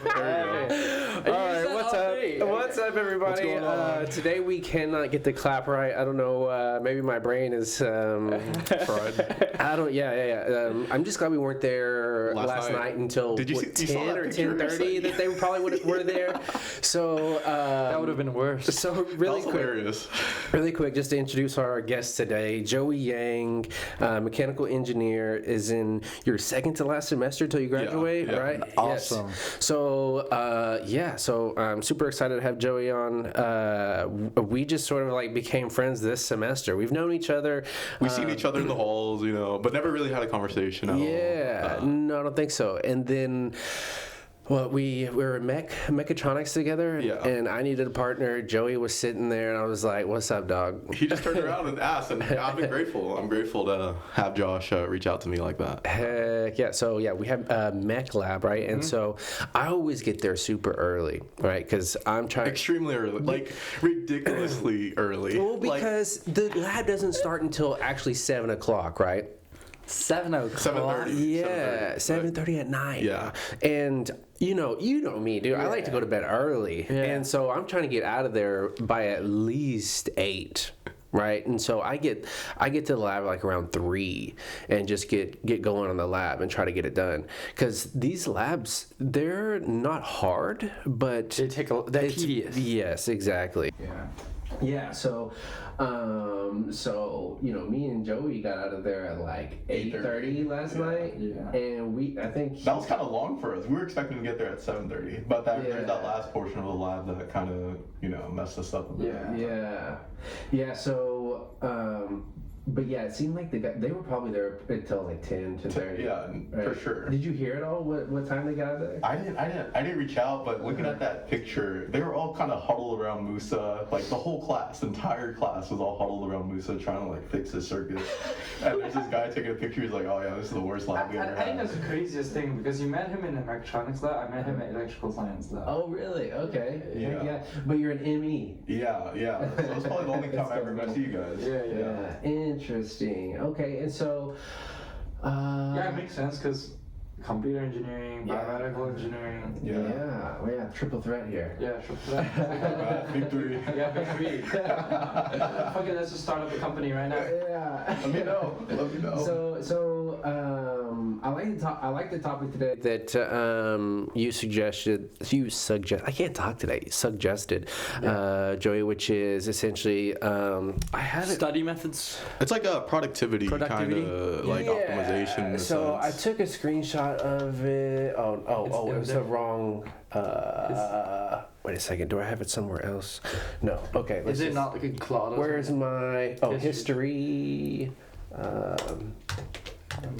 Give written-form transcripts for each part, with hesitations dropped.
All right, what's up? What's up, everybody? What's going on? Today we cannot get the clap right. I don't know. Maybe my brain is fried. I don't. Yeah. I'm just glad we weren't there last night until Did you what, see, 10 or 10:30 that they probably were there. So that would have been worse. So really quick, just to introduce our guest today, Joey Yang, mechanical engineer, is in your second to last semester till you graduate, right? Awesome. Yes. So I'm super excited to have Joey on. We just sort of like became friends this semester. We've known each other. We've seen each other in the halls, but never really had a conversation at all. No, I don't think so. And then, well, we were in mechatronics together, and I needed a partner. Joey was sitting there, and I was like, "What's up, dog?" He just turned around and asked, and I've been grateful. I'm grateful to have Josh reach out to me like that. Heck yeah. So, we have a mech lab, right? And so I always get there super early, right? Because I'm trying... Extremely early. Like, ridiculously early. Well, because the lab doesn't start until actually 7 o'clock, right? 7 o'clock. 7:30. Yeah, 7:30 at night. Yeah. And you know me, dude. I like to go to bed early, and so I'm trying to get out of there by at least 8. Right, and so I get to the lab like around 3, and just get going on the lab and try to get it done. Because these labs, they're not hard, but they're tedious. Yes, exactly. Yeah. So me and Joey got out of there at like 8:30 last night, and I think that was kind of long for us. We were expecting to get there at 7:30, but there's that last portion of the lab that kind of messed us up a bit. Yeah. So, but it seemed like they were probably there until like 10 to 30. Yeah, right? For sure. Did you hear it all? What time they got out there? I didn't reach out, but looking at that picture, they were all kind of huddled around Musa. Like the whole class, the entire class was all huddled around Musa trying to like fix his circuit. And there's this guy taking a picture. He's like, "Oh yeah, this is the worst lab we ever had." I think that's the craziest thing because you met him in the mechatronics lab. I met him at electrical science lab. Oh really? Okay. Yeah. But you're an ME. Yeah. So it's probably the only time I ever met you guys. Yeah. Interesting. Okay, and so it makes sense because computer engineering, biomedical engineering. Yeah, triple threat here. Yeah, triple threat. Big three. Yeah, big three. Fuck it, let's just start up a company right now. Yeah. Let me know. So I like the topic today that you suggested. I can't talk today. Suggested, Joey, which is essentially I have study methods. It's like a productivity. Kind of like optimization. So I took a screenshot of it. Oh, it was the wrong. Wait a second. Do I have it somewhere else? No. Okay. Is it not like a cloud? Where's my history?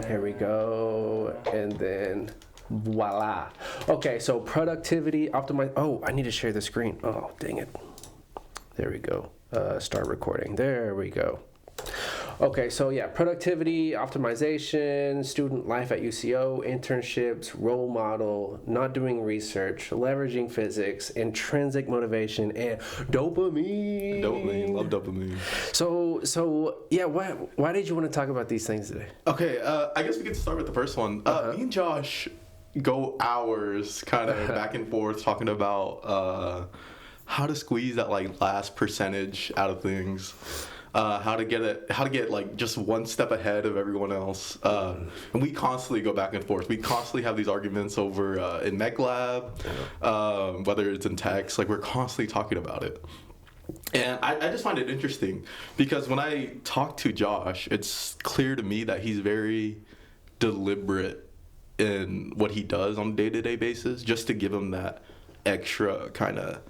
Here we go, and then voila. Okay, so productivity optimize. Oh, I need to share the screen. Oh, dang it. There we go. Start recording. There we go. Okay, so productivity, optimization, student life at UCO, internships, role model, not doing research, leveraging physics, intrinsic motivation, and dopamine. Love dopamine. So why did you want to talk about these things today? Okay, I guess we could start with the first one. Me and Josh go hours kind of back and forth talking about how to squeeze that like last percentage out of things. How to get like just one step ahead of everyone else, and we constantly go back and forth. We constantly have these arguments over in Mech Lab, whether it's in text. Like we're constantly talking about it, and I just find it interesting because when I talk to Josh, it's clear to me that he's very deliberate in what he does on a day-to-day basis, just to give him that extra kind of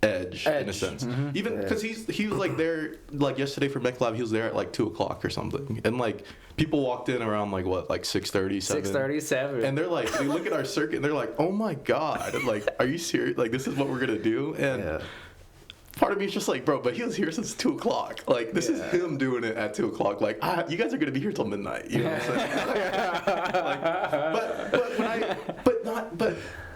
edge in a sense. Even because he was like there like yesterday for Mech Lab, he was there at like 2 o'clock or something, and like people walked in around like 6:30, 7, and they're like, they look at our circuit and they're like, oh my god, like are you serious, like this is what we're gonna do? And part of me is just like, bro, but he was here since 2 o'clock. Like, this is him doing it at 2 o'clock. Like, you guys are going to be here till midnight. You know what I'm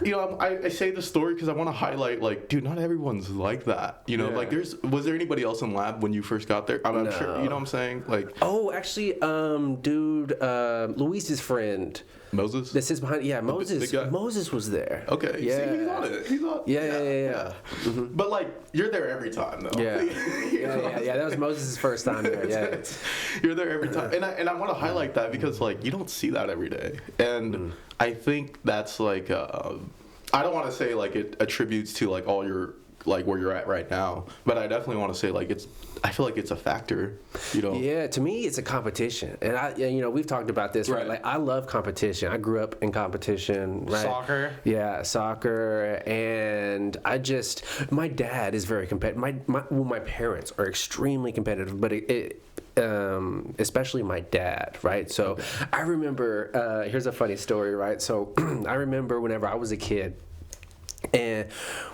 saying? I say the story because I want to highlight, like, dude, not everyone's like that. You know, like, was there anybody else in lab when you first got there? I'm sure, you know what I'm saying? Like, oh, actually, dude, Luis's friend. Moses? This is behind. Yeah, Moses. big guy? Moses was there. Okay. Yeah. See, he's on it. He's on. Yeah. But like, you're there every time though. Yeah. You know? Yeah. That was Moses' first time there. Yeah. You're there every time, and I want to highlight that because like you don't see that every day, and I think that's like I don't want to say like it attributes to like all your like where you're at right now, but I definitely want to say like I feel like it's a factor, you know. Yeah, to me it's a competition, and we've talked about this, right? Like I love competition. I grew up in competition, right? Soccer. Yeah, soccer, and my dad is very competitive. My parents are extremely competitive, but especially my dad, right? So I remember, here's a funny story, right? So I remember whenever I was a kid, and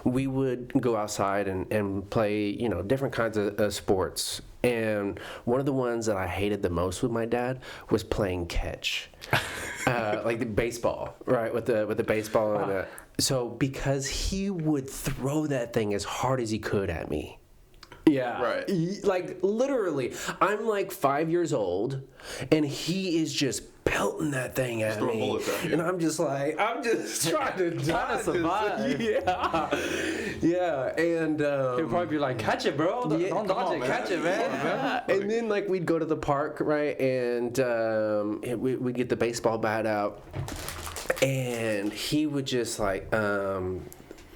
we would go outside and play, different kinds of sports. And one of the ones that I hated the most with my dad was playing catch, like the baseball, right? With the baseball and so because he would throw that thing as hard as he could at me. Yeah. Right. Like literally, I'm like 5 years old, and he is just pelting that thing at me, and I'm just trying to survive. Yeah, and he'll probably be like, "Catch it, bro! Don't dodge it, catch it, man!" Yeah. And then like we'd go to the park, right, and we'd get the baseball bat out, and he would just like.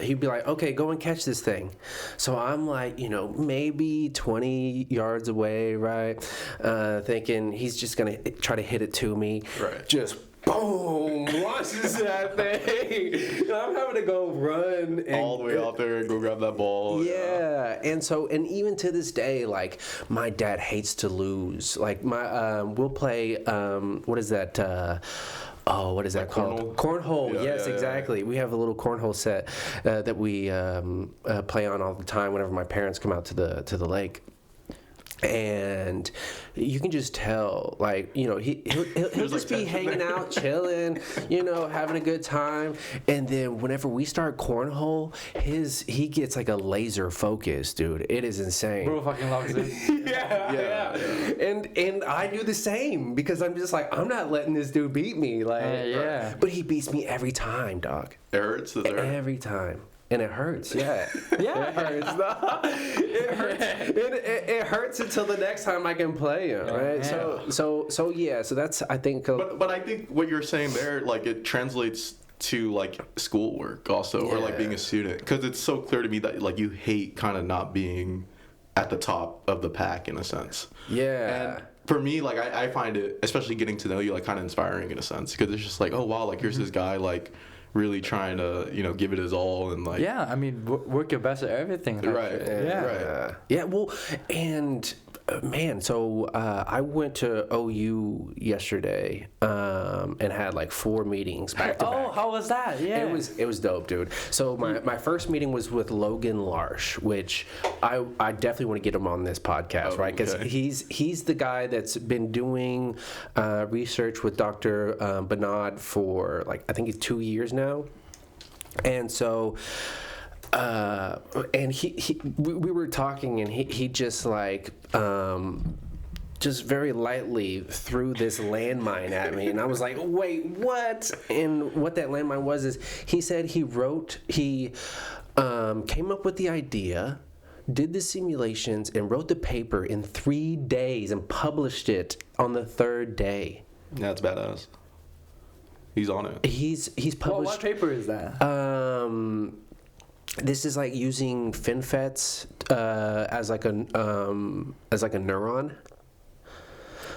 He'd be like, okay, go and catch this thing. So I'm like, maybe 20 yards away, right? Thinking he's just going to try to hit it to me. Right. Just boom, launches that thing. And I'm having to go run. All the way out there and go grab that ball. Yeah. And even to this day, like, my dad hates to lose. Like, we'll play, what is that? What is that called? Cornhole. Yes, exactly. We have a little cornhole set that we play on all the time whenever my parents come out to the lake. And you can just tell, like, he'll just be hanging out, chilling, having a good time. And then whenever we start cornhole, he gets like a laser focus, dude. It is insane. Bro fucking loves it. Yeah. And I do the same because I'm just like, I'm not letting this dude beat me. Like, but he beats me every time, dog. It hurts. Every time. And it hurts, yeah. Yeah, it hurts. No. It hurts. It hurts until the next time I can play him, right? Yeah. So that's, I think. But I think what you're saying there, like, it translates to like schoolwork also, or like being a student, because it's so clear to me that like you hate kind of not being at the top of the pack in a sense. Yeah. And for me, like I find it, especially getting to know you, like kind of inspiring in a sense, because it's just like, oh wow, like here's this guy like really trying to give it his all, and like I mean work your best at everything, right? Well, and man, so I went to OU yesterday and had like 4 meetings back to back. Oh, how was that? Yeah, it was dope, dude. So my first meeting was with Logan Larsh, which I definitely want to get him on this podcast, right? Because he's the guy that's been doing research with Dr. Bernard for like I think it's 2 years now, and so. And we were talking, and he just like just very lightly threw this landmine at me, and I was like, wait, what? And what that landmine was is he said he came up with the idea, did the simulations, and wrote the paper in 3 days and published it on the 3rd day. That's badass. He's on it. He's published. Well, what paper is that? This is like using FinFETs as like a neuron.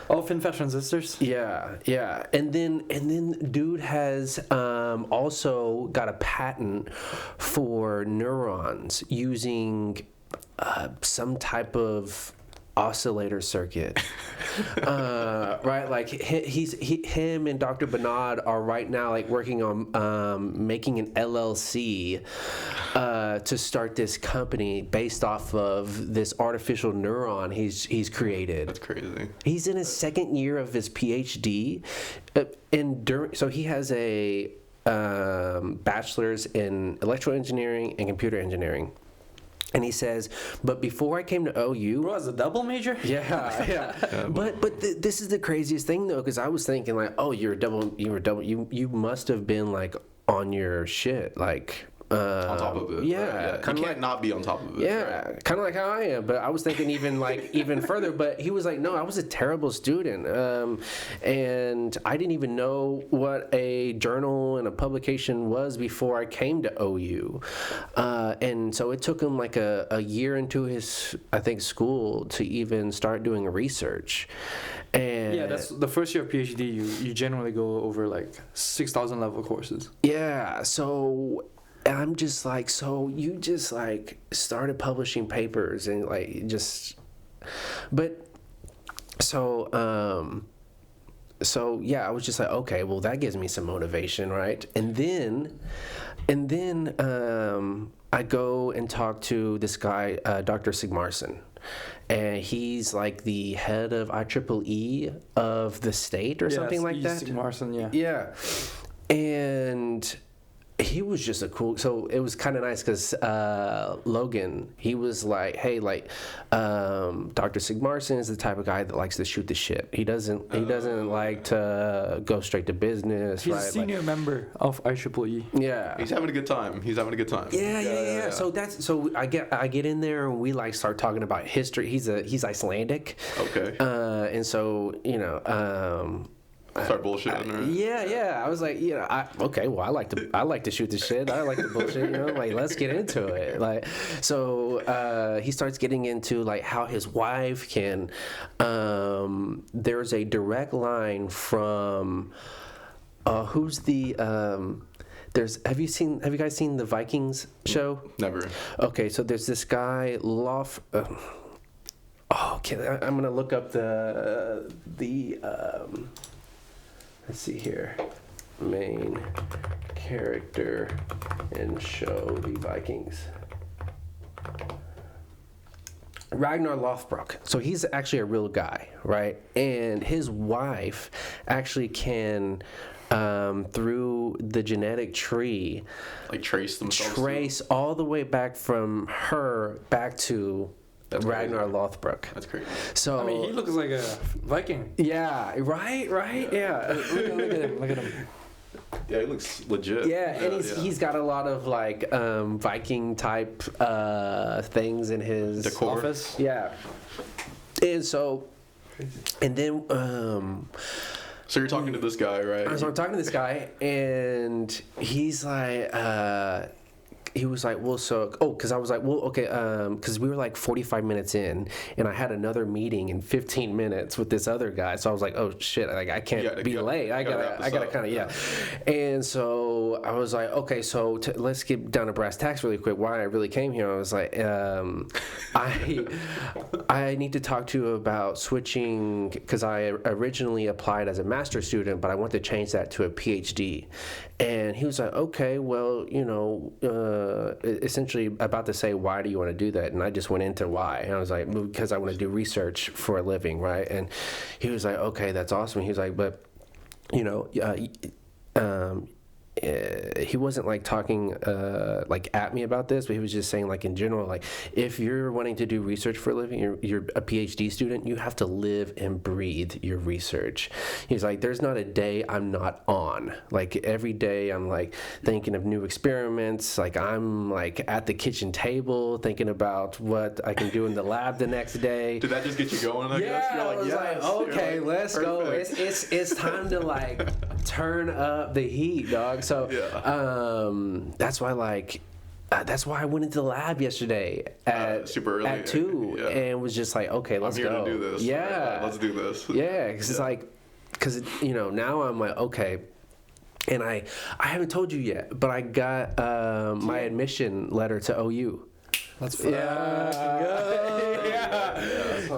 Oh, FinFET transistors. Yeah. And then dude has also got a patent for neurons using some type of oscillator circuit. Right, like him and Dr. Bernard are right now like working on making an LLC to start this company based off of this artificial neuron he's created. That's crazy. He's in his 2nd year of his PhD, so he has a bachelor's in electrical engineering and computer engineering. And he says, but before I came to OU, Bro, as a double major? yeah. This is the craziest thing though, because I was thinking like, oh, you must have been like on your shit, like On top of it. Yeah, Right? You can't not be on top of it. yeah, Right? kind of like how I am. But I was thinking even further. But he was like, no, I was a terrible student, and I didn't even know what a journal and a publication was before I came to OU, and so it took him like a year into his, I think, school to even start doing research. And Yeah, that's the first year of PhD. You generally go over like 6,000 level courses. yeah. So I'm just like, so you just like started publishing papers and like just, but so yeah, I was just like, okay, well that gives me some motivation, right? And then I go and talk to this guy, Dr. Sigmarsson, and he's like the head of IEEE of the state or something like that. Marson, yeah. Yeah, and he was just a cool. So it was kind of nice because Logan, he was like, "Hey, like, Dr. Sigmarsson is the type of guy that likes to shoot the shit. He doesn't like to go straight to business." He's right? a senior member of IEEE. Yeah. He's having a good time. Yeah. So I get in there and we like start talking about history. He's Icelandic. Okay. And so Start bullshitting. Right? Yeah. I was like, okay, well, I like to shoot the shit. I like the bullshit. Like, let's get into it. Like, so he starts getting into like how his wife can. There's a direct line from who's the. Have you guys seen the Vikings show? Never. Okay, so there's this guy okay, I'm gonna look up the let's see here, main character in show The Vikings. Ragnar Lothbrok. So he's actually a real guy, right? And his wife actually can, through the genetic tree, Like trace themselves. trace all the way back from her back to That's Ragnar crazy. Lothbrok. That's crazy. So I mean, he looks like a Viking. yeah, right, yeah. Look at him. Yeah, he looks legit. Yeah, and he's got a lot of like Viking type things in his Decor. Office. Yeah, and so, and then So you're talking to this guy, right? so I'm talking to this guy, and he's like, he was like, well, because I was like, well, okay, because we were like 45 minutes in, and I had another meeting in 15 minutes with this other guy, so I was like, oh shit, like I can't be late. I gotta kind of, yeah. And so I was like, okay, so let's get down to brass tacks really quick. Why I really came here, I was like, I need to talk to you about switching, because I originally applied as a master's student, but I want to change that to a PhD. And he was like, okay, well, essentially about to say, why do you want to do that? And I just went into why. And I was like, because I want to do research for a living, right? And he was like, okay, that's awesome. He was like, but, he wasn't like talking like at me about this, but he was just saying like in general, like if you're wanting to do research for a living, you're a PhD student, you have to live and breathe your research. He's like, there's not a day I'm not on. Like every day I'm like thinking of new experiments. Like I'm like at the kitchen table thinking about what I can do in the lab the next day. Did that just get you going? I guess? Yeah, You're like, I was yes. like, okay, You're like, let's go. perfect. It's time to like turn up the heat, dog. So that's why that's why I went into the lab yesterday at super early, at 2 yeah. and was just like, okay, let's I'm here go. to do this. Yeah, Let's do this. Yeah, because it's like, because now I'm like, okay. And I haven't told you yet, but I got my admission letter to OU.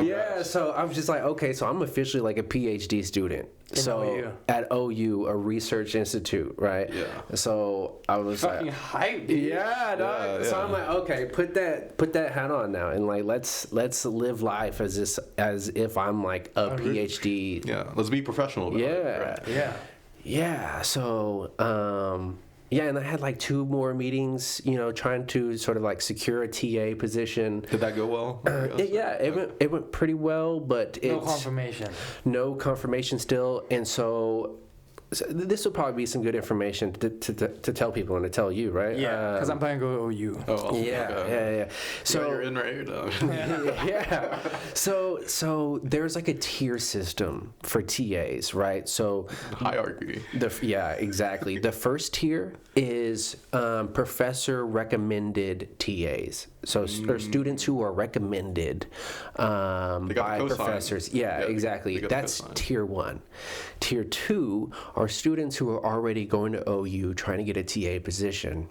Yeah. So I was just like, okay, so I'm officially like a PhD student. OU. At OU, a research institute, right? Yeah. So I was Fucking like, hype, dude. yeah, dog. Yeah, So yeah. I'm like, okay, put that hat on now, and like let's live life as if I'm like a PhD. Yeah. Let's be professional about it. Yeah. Right. Yeah. Yeah, so Yeah, and I had like 2 more meetings, trying to sort of like secure a TA position. Did that go well? It went pretty well, but No confirmation. No confirmation still, and so this will probably be some good information to tell people and to tell you, right? Yeah, because I'm planning to go to OU. Oh, yeah. So you're in right now. yeah. So there's like a tier system for TAs, right? So hierarchy. Exactly. The first tier is professor recommended TAs. So or students who are recommended by professors. Yeah, exactly. That's tier 1. Tier 2 are students who are already going to OU trying to get a TA position.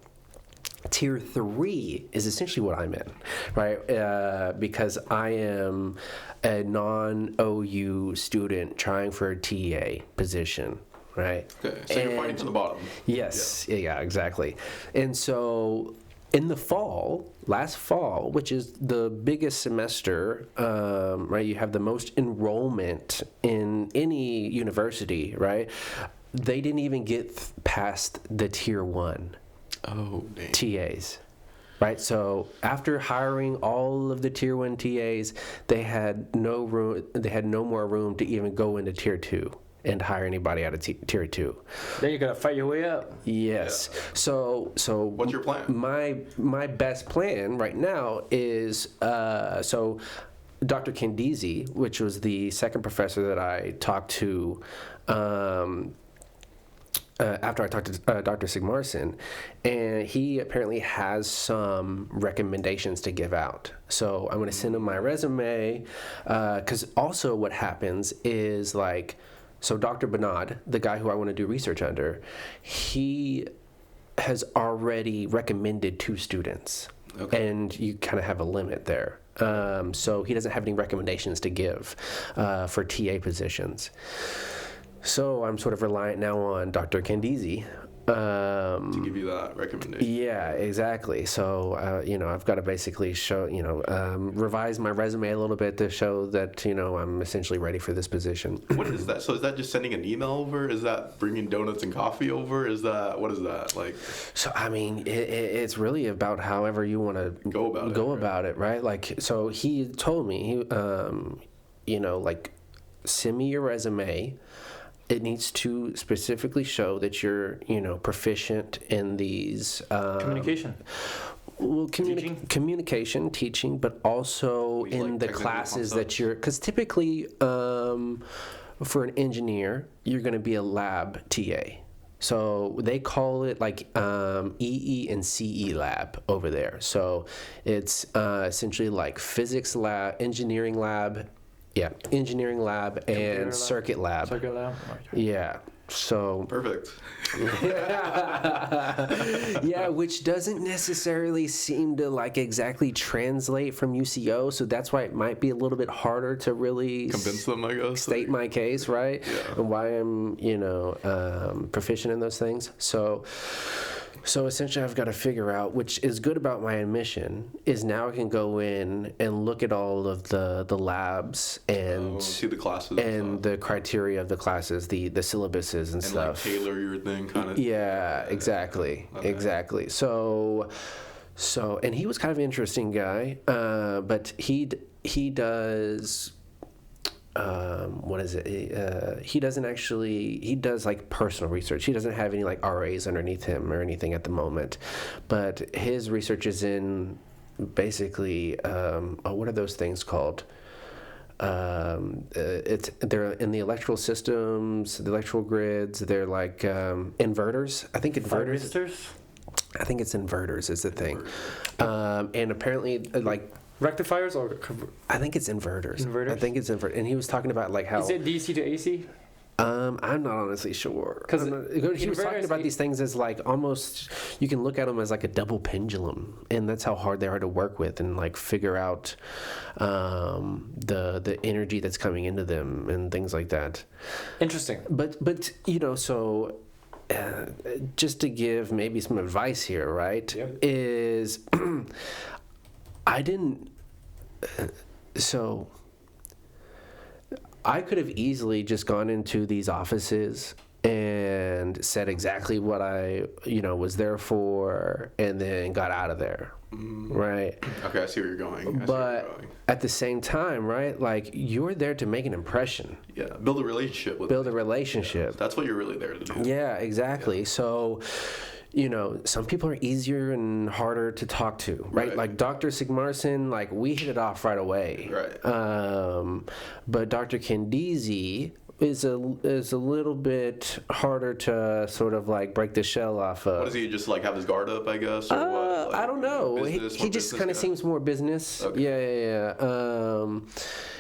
Tier 3 is essentially what I'm in, right? Because I am a non-OU student trying for a TA position, right? Okay, so you're fighting to the bottom. Yes, yeah, exactly. And so in the last fall, which is the biggest semester, right? You have the most enrollment in any university, right? They didn't even get past the tier 1 TAs. Right, so after hiring all of the tier 1 TAs, they had no room. They had no more room to even go into tier 2 and hire anybody out of tier 2. Then you gotta fight your way up. Yes. Yeah. So what's your plan? My best plan right now is so Dr. Candizi, which was the second professor that I talked to. After I talked to Dr. Sigmarsson, and he apparently has some recommendations to give out. So I'm going to send him my resume, because also what happens is like, so Dr. Bernard, the guy who I want to do research under, he has already recommended 2 students, and you kind of have a limit there. So he doesn't have any recommendations to give for TA positions. So I'm sort of reliant now on Dr. Candizi to give you that recommendation. Yeah, exactly. So I've got to basically show, revise my resume a little bit to show that I'm essentially ready for this position. What is that? So is that just sending an email over? Is that bringing donuts and coffee over? What is that like? So I mean, it's really about however you want to go about it, right? Like, so he told me, send me your resume. It needs to specifically show that you're, proficient in these communication. Well, communication, teaching, but also in the classes that you're. Because typically, for an engineer, you're going to be a lab TA. So they call it like EE and CE lab over there. So it's essentially like physics lab, engineering lab. Yeah, engineering lab and circuit lab. Circuit lab? Yeah, so... Perfect. Yeah, which doesn't necessarily seem to like exactly translate from UCO, so that's why it might be a little bit harder to really... convince them, I guess. State my case, right? Yeah. And why I'm, proficient in those things. So essentially I've got to figure out, which is good about my admission, is now I can go in and look at all of the labs and see the classes and the criteria of the classes, the syllabuses and stuff. And like tailor your thing kind of. Yeah, exactly. Okay. Exactly. So and he was kind of an interesting guy, but he does... what is it? He does like personal research. He doesn't have any like RAs underneath him or anything at the moment, but his research is in basically, what are those things called? They're in the electrical systems, the electrical grids. They're like inverters. I think inverters. Resistors? I think it's inverters is the thing, and apparently like. Rectifiers or... I think it's inverters. I think it's inverters. And he was talking about like how... Is it DC to AC? I'm not honestly sure. Because he was talking about these things as like almost... You can look at them as like a double pendulum. And that's how hard they are to work with and like figure out the energy that's coming into them and things like that. Interesting. But so... just to give maybe some advice here, right? Yep. Is... I didn't... So I could have easily just gone into these offices and said exactly what I, was there for, and then got out of there. Right. Okay, I see where you're going. But at the same time, right, like you're there to make an impression. Yeah, build a relationship with Build a relationship. Yeah, that's what you're really there to do. Yeah, exactly. Yeah. So, some people are easier and harder to talk to, right? Like Dr. Sigmarsson, like we hit it off right away. Right. But Dr. Candizi is a little bit harder to sort of like break the shell off of. What does he just like have his guard up, I guess, or what? Like, I don't know. He just kind of seems more business. Okay.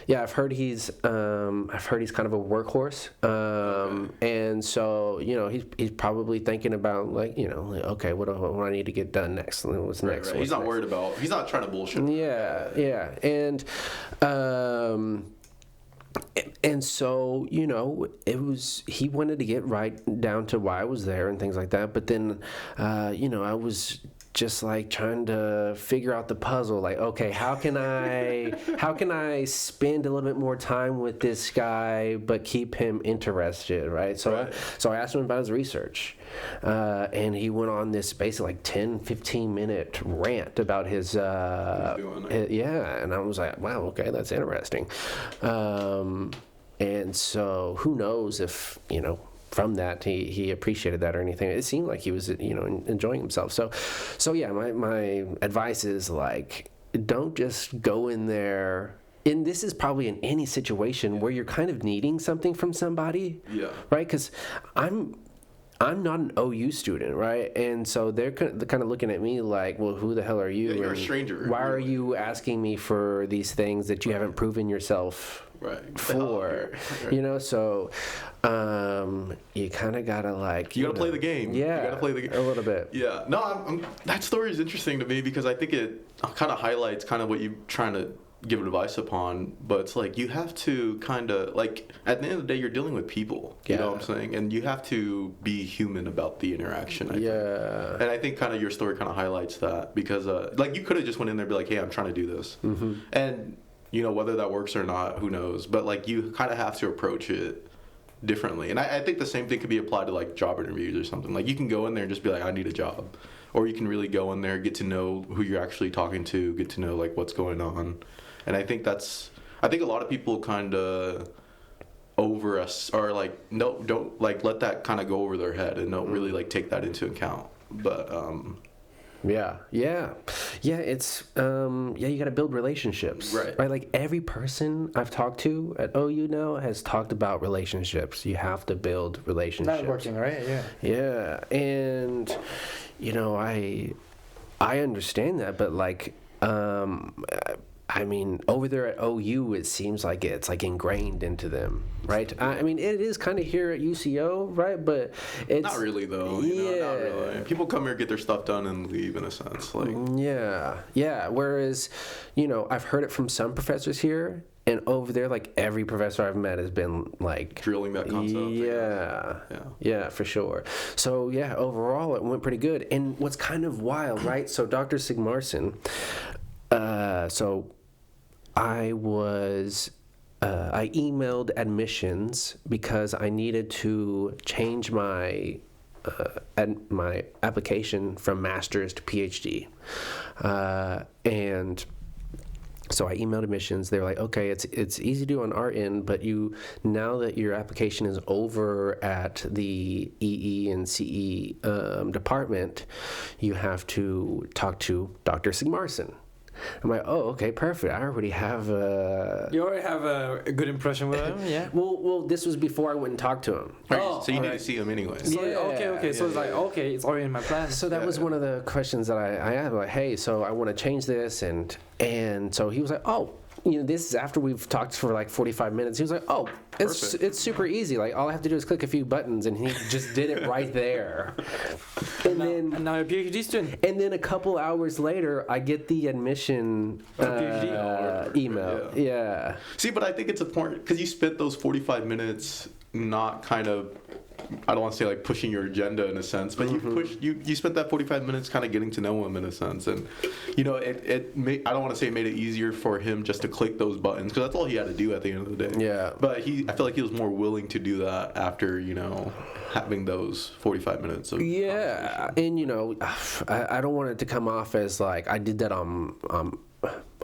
Yeah. I've heard he's kind of a workhorse. And so he's probably thinking about like okay, what do I need to get done next? What's next? Right. He's not worried about. He's not trying to bullshit. Yeah. And so, he wanted to get right down to why I was there and things like that. But then, I was just like trying to figure out the puzzle. Like, okay, how can I spend a little bit more time with this guy but keep him interested, right? So I asked him about his research, and he went on this basically like 10-15 minute rant about his and I was like, wow, okay, that's interesting. And so who knows if from that he appreciated that or anything. It seemed like he was enjoying himself. So yeah, my advice is like, don't just go in there. And this is probably in any situation where you're kind of needing something from somebody, right? Because I'm not an OU student, right? And so they're kind of looking at me like, well, who the hell are you? Yeah, you're a stranger. Why are you asking me for these things that you haven't proven yourself for? So you kind of gotta like you gotta play the game. Yeah, you gotta play the game a little bit. Yeah, no, that story is interesting to me because I think it kind of highlights kind of what you're trying to give advice upon. But it's like you have to kind of like at the end of the day you're dealing with people. You know what I'm saying? And you have to be human about the interaction. I think. And I think kind of your story kind of highlights that because like you could have just went in there and be like, hey, I'm trying to do this, and whether that works or not, who knows? But like you kind of have to approach it differently. And I think the same thing could be applied to like job interviews or something. Like you can go in there and just be like, I need a job. Or you can really go in there, get to know who you're actually talking to, get to know like what's going on. And I think a lot of people kind of over us or like, no, don't like let that kind of go over their head and don't really like take that into account. But, Yeah. It's you got to build relationships, right? Like every person I've talked to at OU now has talked about relationships. You have to build relationships. Networking, right? Yeah, and I understand that, but like I mean, over there at OU, it seems like it's like ingrained into them, right? I mean, it is kind of here at UCO, right? But it's not really, though. Not really. People come here, get their stuff done, and leave in a sense. Like, yeah. Whereas, I've heard it from some professors here, and over there, like every professor I've met has been like drilling that concept. Yeah, for sure. So yeah, overall, it went pretty good. And what's kind of wild, right? So Dr. Sigmarsson, I emailed admissions because I needed to change my application from master's to PhD, and so I emailed admissions. They were like, okay, it's easy to do on our end, but now that your application is over at the EE and CE department, you have to talk to Dr. Sigmarsson. I'm like, oh, okay, perfect. I already have You already have a good impression with him, yeah? Well, this was before I went and talked to him. So you need to see him anyway. So, okay. So it's like, okay, it's already in my plan. So that was one of the questions that I had. Like, hey, so I want to change this, and so he was like, oh, this is after we've talked for like 45 minutes. He was like, oh, it's super easy. Like, all I have to do is click a few buttons, and he just did it right there. And now you're a PhD student. And then a couple hours later, I get the admission email. Yeah. See, but I think it's important because you spent those 45 minutes not kind of I don't want to say like pushing your agenda in a sense, but you spent that 45 minutes kind of getting to know him in a sense, and you know it made, I don't want to say it made it easier for him just to click those buttons because that's all he had to do at the end of the day. Yeah. But I feel like he was more willing to do that after, you know, having those 45 minutes of Yeah, and you know, I don't want it to come off as like I did that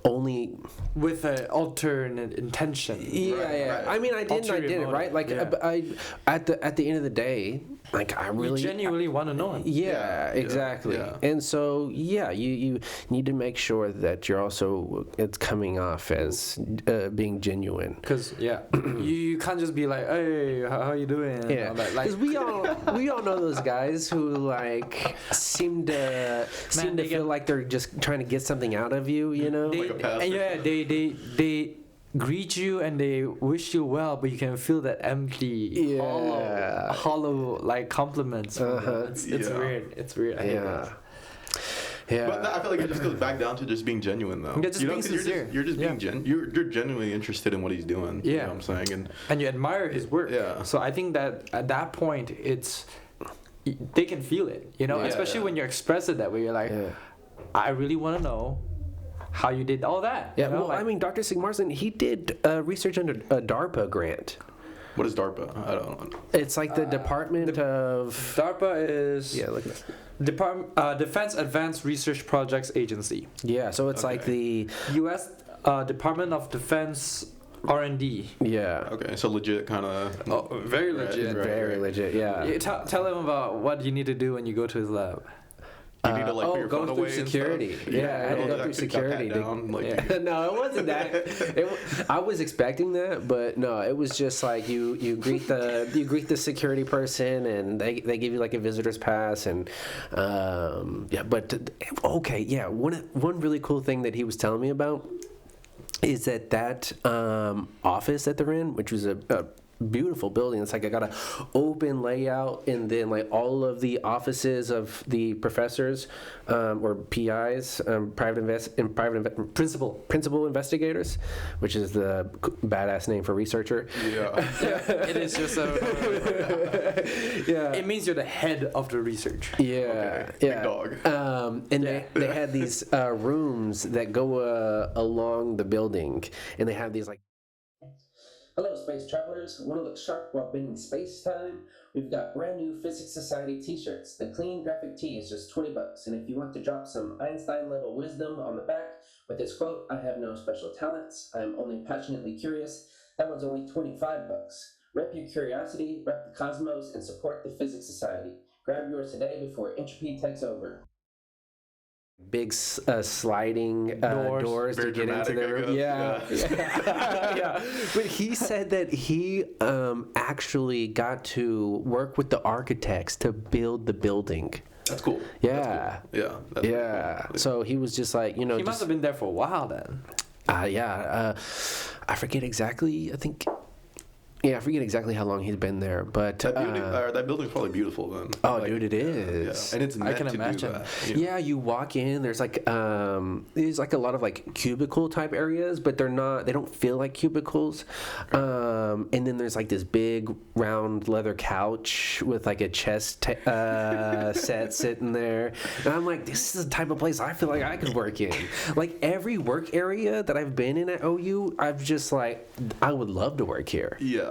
only. With an alternate intention. Yeah, Right, yeah. right. I mean, I didn't, Ulterior right? Like, motive, I at the end of the day, like I You really genuinely want to know him. Yeah, Yeah, exactly. yeah. And so, yeah, you need to make sure that you're also it's coming off as being genuine. Because you can't just be like, hey, how you doing? and Yeah, all that. Like, because we all know those guys who like seem to they feel like they're just trying to get something out of you, you know? Like a pastor. and yeah, they greet you and they wish you well, but you can feel that empty, Yeah. hollow like compliments. From them. It's Yeah. weird. It's weird. I hate Yeah. that. Yeah. But I feel like it just goes back down to just being genuine, though. Yeah, just being 'cause sincere. You're just being you're genuinely interested in what he's doing. You Yeah. know what I'm saying? And And you admire his work. Yeah. So I think that at that point, they can feel it, you know, Yeah, especially yeah. when you express it that way. You're like, Yeah. I really want to know how you did all that. Yeah, you know? well, like, I mean, Dr. Sigmarsson, he did research under a DARPA grant. what is DARPA? I don't know. It's like the Department of... DARPA is Yeah, look at Defense Advanced Research Projects Agency. Yeah, so it's like the... U.S. Department of Defense R&D. Yeah. Okay, so legit kind of. Oh, very legit. Right, Very right. legit, yeah. You tell him about what you need to do when you go to his lab. You need to like put your go phone through away and security. stuff? Yeah, I had to don't go actually through cut that security. down, like, Yeah. No, it wasn't that. I was expecting that, but no, it was just like you greet the security person, and they give you like a visitor's pass, and yeah. But okay, yeah. One really cool thing that he was telling me about is that office that they're in, which was a beautiful building. It's like I got an open layout, and then like all of the offices of the professors or PIs, principal investigators, which is the badass name for researcher. Yeah. It is just a. Yeah. It means you're the head of the research. Yeah, Okay. yeah. Big dog. And they had these rooms that go along the building, and they have these like. Hello, space travelers. Want to look sharp while bending space time? We've got brand new Physics Society t-shirts. The clean graphic tee is just $20, and if you want to drop some Einstein-level wisdom on the back with this quote, "I have no special talents. I'm only passionately curious," that one's only $25. Rep your curiosity, rep the cosmos, and support the Physics Society. Grab yours today before entropy takes over. Big sliding doors to Very get into dramatic, the I room. guess. Yeah. Yeah. But he said that he actually got to work with the architects to build the building. That's cool. Yeah. That's cool. Yeah. That's really Yeah. cool. So he was just like, He must have been there for a while then. I forget exactly. I forget exactly how long he's been there, but That building's probably beautiful then. oh, dude, it is. Yeah. And it's meant can to imagine. do that. You know? Yeah, you walk in. There's like a lot of like cubicle type areas, but they don't feel like cubicles. And then there's like this big round leather couch with like a chess set sitting there. And I'm like, this is the type of place I feel like I could work in. Like every work area that I've been in at OU, I've just like, I would love to work here. Yeah.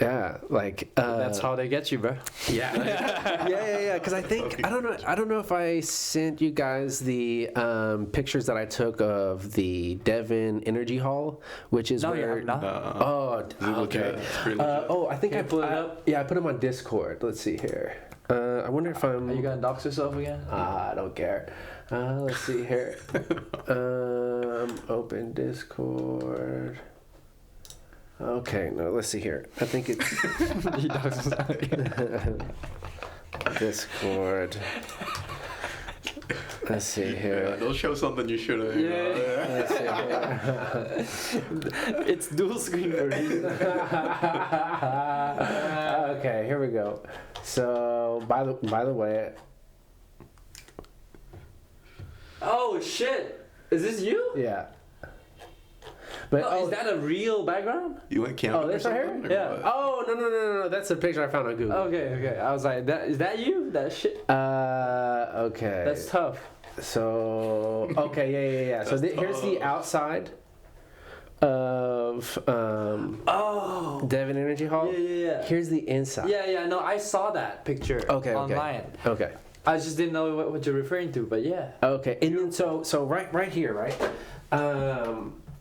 Yeah, like That's how they get you, bro. yeah. Because I don't know if I sent you guys the pictures that I took of the Devon Energy Hall, which is No, you where. have not. Oh, okay. It's pretty legit. I think Can I you pull it up? Yeah, I put them on Discord. Let's see here. I wonder if I'm. Are you gonna dox yourself again? I don't care. Let's see here. Open Discord. Okay, no, let's see here. I think it's He doxes himself again. Discord. Let's see Yeah, here. don't show something you shouldn't. Let's see here. It's dual screen for a reason. Okay, here we go. So, by the way, Oh shit! Is this you? yeah. But Oh, is that a real background? You went camping Oh, or this right something? here? or Yeah. what? Oh no! That's a picture I found on Google. Okay. I was like, is that you? That shit. Okay. That's tough. So okay, yeah. So That's here's the tough. outside of Oh. Devon Energy Hall. Yeah. Here's the inside. Yeah. No, I saw that picture Okay. online. Okay. I just didn't know what you're referring to, but yeah. Okay. And then so right here, right?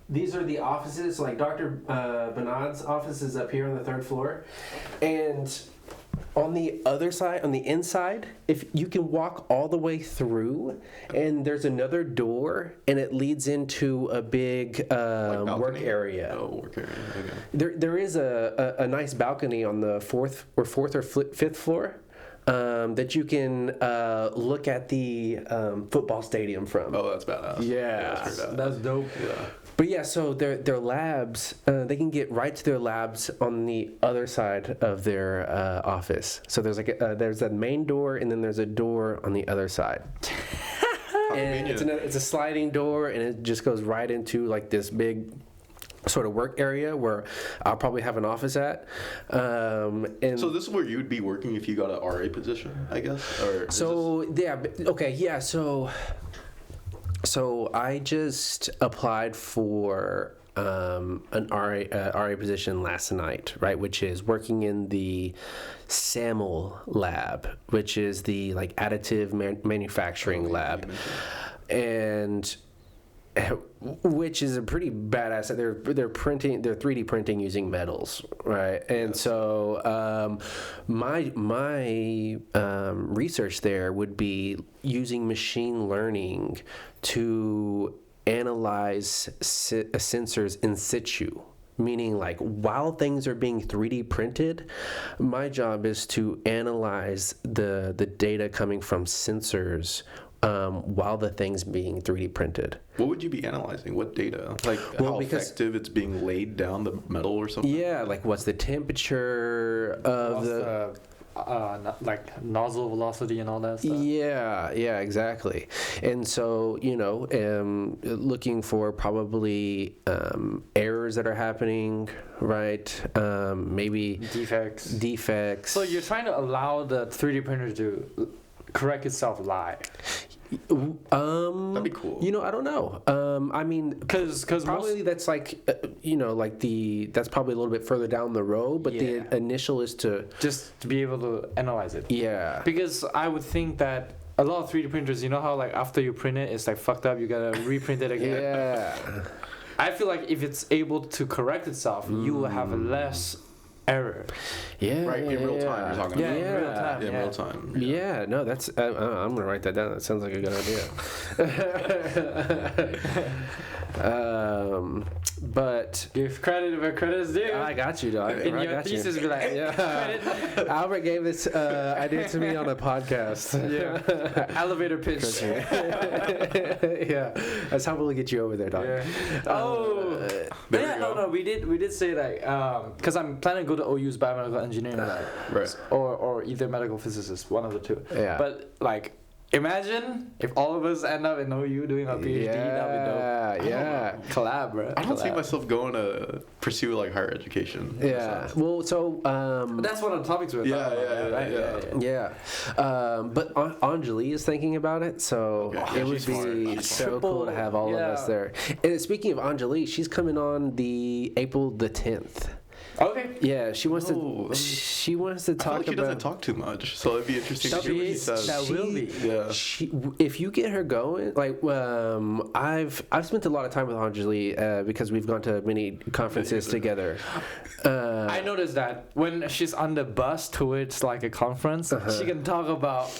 These are the offices. So like Dr. Bernard's office is up here on the 3rd floor, and on the other side, on the inside, if you can walk all the way through, and there's another door, and it leads into a big Like work balcony? area. Oh, work area. Okay. There is a nice balcony on the fourth or fifth floor. That you can look at the football stadium from. Oh, that's badass. Yeah. that's pretty badass. That's dope. Yeah. But yeah, so their labs, they can get right to their labs on the other side of their office. So there's like there's a main door, and then there's a door on the other side. And it's a sliding door, and it just goes right into like this big sort of work area where I'll probably have an office at. And So this is where you would be working if you got an RA position, I guess? Or is so yeah, okay, yeah. So I just applied for an RA position last night, right? Which is working in the SAML lab, which is the like additive manufacturing lab, and which is a pretty badass. They're 3D printing using metals, right? And so my research there would be using machine learning to analyze sensors in situ. Meaning, like, while things are being 3D printed, my job is to analyze the data coming from sensors while the thing's being 3D printed. What would you be analyzing? What data? Like how effective it's being laid down the metal or something? Yeah, like what's the temperature of What's the like nozzle velocity and all that stuff. Yeah, exactly. And so, looking for probably errors that are happening, right? Maybe defects. So you're trying to allow the 3D printer to correct itself live. That'd be cool. I don't know. I mean, because probably that's like, that's probably a little bit further down the road. But the initial is to just to be able to analyze it. Yeah. Because I would think that a lot of 3D printers, you know how like after you print it, it's like fucked up. You gotta reprint it again. Yeah. I feel like if it's able to correct itself, you will have less error. Yeah. Right, in real time, you're talking about. In real time. In real time. Yeah, no, that's. I'm gonna write that down. That sounds like a good idea. But give credit where credit is due. I got you, dog. In I your got thesis, you. be like, Yeah. Albert gave this idea to me on a podcast. Yeah. Elevator pitch. Yeah, that's how we'll get you over there, dog. Yeah. There we go. No, we did say like because I'm planning to go to OU's biomedical engineering lab, Right. or either medical physicist, one of the two. Yeah. But like, imagine if all of us end up in OU doing our PhD. That'd be dope. Yeah. Collab, bro. I don't see Collab. myself going to pursue like higher education. Yeah. Well, so But that's one of the topics we're talking about, right? Yeah. But Anjali is thinking about it, so Okay. it would She's smart. be She's so cool to have all of us there. And speaking of Anjali, she's coming on the April the 10th. Okay. Yeah, she wants Oh, to. She wants to I feel talk like she about. doesn't talk too much, so it'd be interesting to hear what she says. That will be. Yeah. If you get her going, like I've spent a lot of time with Anjali because we've gone to many conferences together. I noticed that when she's on the bus towards like a conference, she can talk about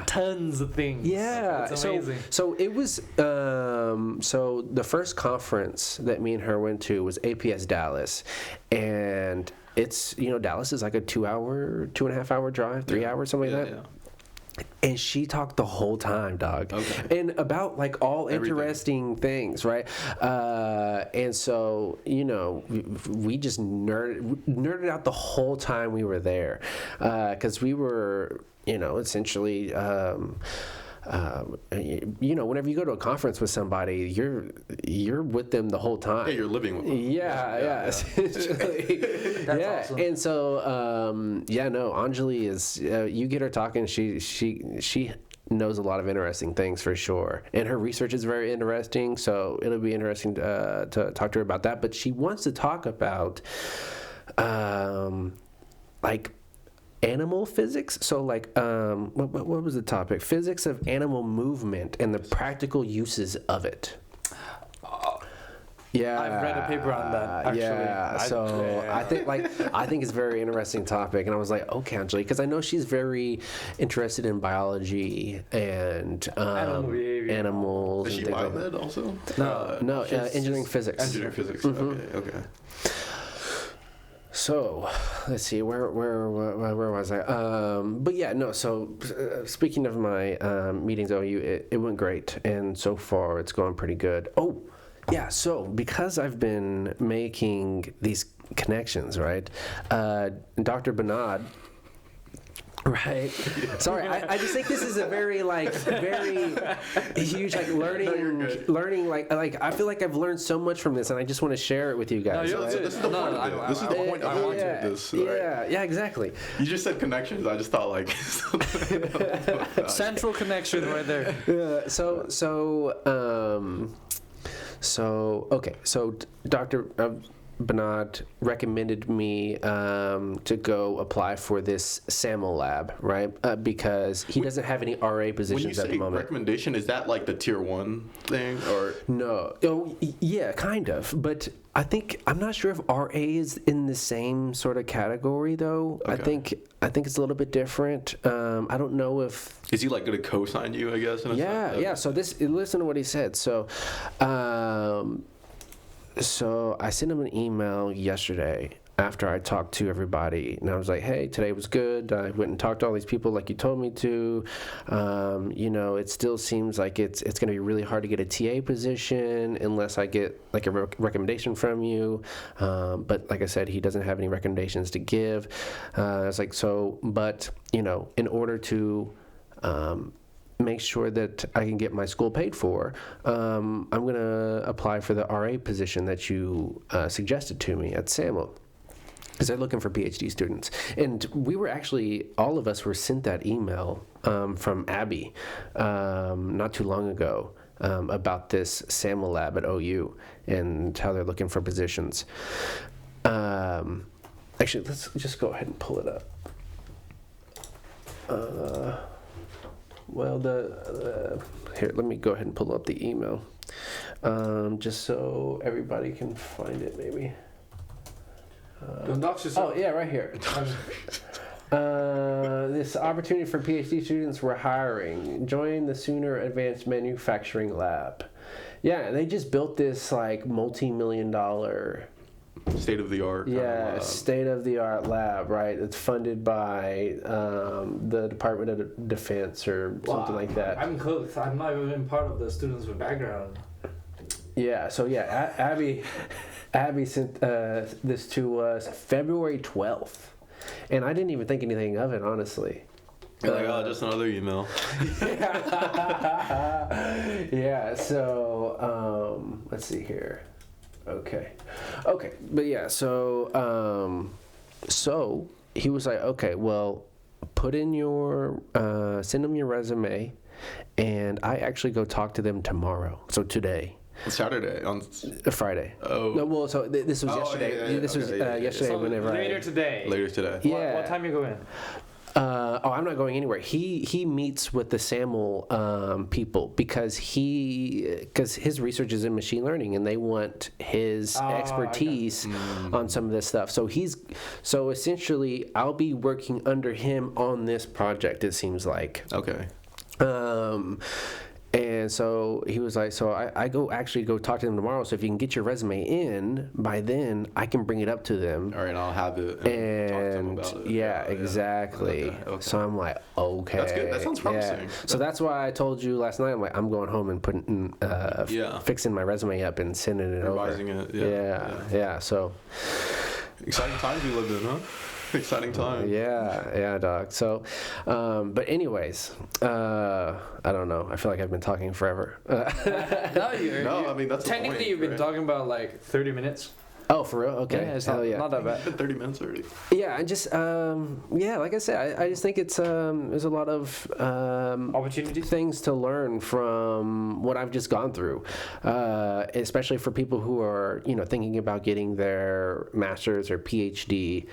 tons of things. Yeah, It's amazing. So it was. So the first conference that me and her went to was APS Dallas, and it's Dallas is like a 2.5 hour drive, 3 hours, something like that. And she talked the whole time, dog. Okay. And about like all interesting things, right? And so, we just nerded out the whole time we were there. Because we were, essentially whenever you go to a conference with somebody, you're with them the whole time. Yeah, you're living with them. Yeah. Essentially. That's awesome. And so, Anjali is. You get her talking. She knows a lot of interesting things for sure, and her research is very interesting. So it'll be interesting to talk to her about that. But she wants to talk about, like, animal physics. So like what was the topic? Physics of animal movement and the practical uses of it. Yeah, I've read a paper on that, actually. Yeah, so I think it's a very interesting topic, and I was like, okay, Anjali, because I know she's very interested in biology and animals. Is she and things like biomed also? No, engineering physics. Engineering physics. Okay. So, let's see, where was I? But yeah, no. So, speaking of my meetings at OU, it went great, and so far it's going pretty good. Oh, yeah. So, because I've been making these connections, right? Dr. Bernard. Right. Sorry, I just think this is a very huge learning like I feel like I've learned so much from this, and I just want to share it with you guys. No, this is the point of it. This is the point I wanted this. Right? Yeah, exactly. You just said connections. I just thought like central connection right there. So Dr. Bernard recommended me to go apply for this SAML lab, right? Because he doesn't have any RA positions at the moment. Recommendation, is that like the tier 1 thing, or no? Oh, yeah, kind of. But I'm not sure if RA is in the same sort of category though. Okay. I think it's a little bit different. I don't know if is he like going to co-sign you, I guess? Yeah. So listen to what he said. So I sent him an email yesterday after I talked to everybody, and I was like, hey, today was good. I went and talked to all these people like you told me to. It still seems like it's going to be really hard to get a TA position unless I get like a recommendation from you. But like I said, he doesn't have any recommendations to give. I was like, but in order to make sure that I can get my school paid for, I'm going to apply for the RA position that you suggested to me at SAML, because they're looking for PhD students. And we were actually, all of us were sent that email from Abby not too long ago about this SAML lab at OU and how they're looking for positions. Actually, let's just go ahead and pull it up. Well, here, let me go ahead and pull up the email, just so everybody can find it, maybe. Yeah, right here. This opportunity for PhD students we're hiring. Join the Sooner Advanced Manufacturing Lab. Yeah, they just built this like multi-million-dollar state-of-the-art state-of-the-art lab, right? It's funded by the Department of Defense or something like that. I'm close. I'm not even part of the students with background. Yeah, so Abby sent this to us February 12th, and I didn't even think anything of it, honestly. You're like, just another email. Yeah, so let's see here. Okay, but yeah, so he was like, okay, well, put in your, send them your resume, and I actually go talk to them tomorrow, so today. Saturday on Friday. Oh. No, well, so this was yesterday. Yeah. This was yesterday. So whenever later today. Yeah. What time you go in? I'm not going anywhere. He meets with the SAML people because his research is in machine learning, and they want his expertise on some of this stuff. So essentially, I'll be working under him on this project. It seems like. Okay. And so he was like, so I go talk to them tomorrow. So if you can get your resume in by then, I can bring it up to them. All right, I'll have it and talk to them about it. Yeah, exactly. Okay. So I'm like, okay. That's good. That sounds promising. Yeah. So that's why I told you last night. I'm like, I'm going home and putting, fixing my resume up and sending it Revising over. It. Yeah. Yeah. So exciting times we live in, huh? Exciting time. Yeah, dog. So, but anyways, I don't know. I feel like I've been talking forever. No, I mean, that's technically the point, you've been right? talking about like 30 minutes. Oh, for real? Okay. Yeah, it's Hell not, yeah. not that bad. 30 minutes already. Yeah, I just, like I said, I just think it's, there's a lot of Opportunities? things to learn from what I've just gone through, especially for people who are, thinking about getting their master's or PhD,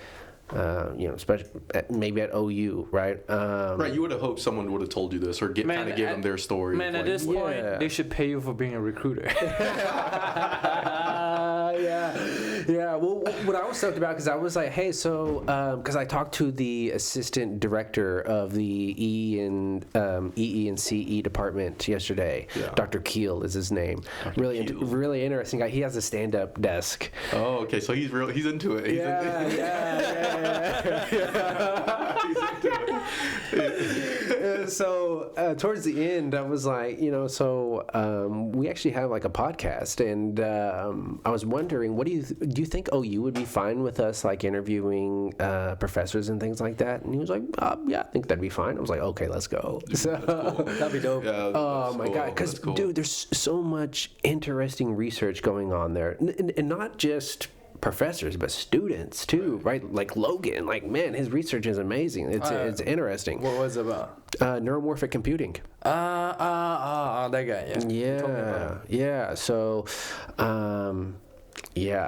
especially maybe at OU, right? Right, you would have hoped someone would have told you this or kind of give them their story. Man, at this point, they should pay you for being a recruiter. Yeah. Well, what I was stoked about, because I was like, hey, so, because I talked to the assistant director of the EE and CE department yesterday. Yeah. Dr. Keel is his name. Really interesting guy. He has a stand-up desk. Oh, okay. So he's into it. Yeah. He's into it. So towards the end, I was like, we actually have like a podcast, and I was wondering, what do you think OU would be fine with us like interviewing professors and things like that? And he was like, yeah, I think that'd be fine. I was like, okay, let's go. So cool. That'd be dope. Yeah, oh my God, because cool. dude, there's so much interesting research going on there, and not just professors but students too, right? Like Logan, like, man, his research is amazing. It's interesting. What was it about? Neuromorphic computing. That guy, Yeah. So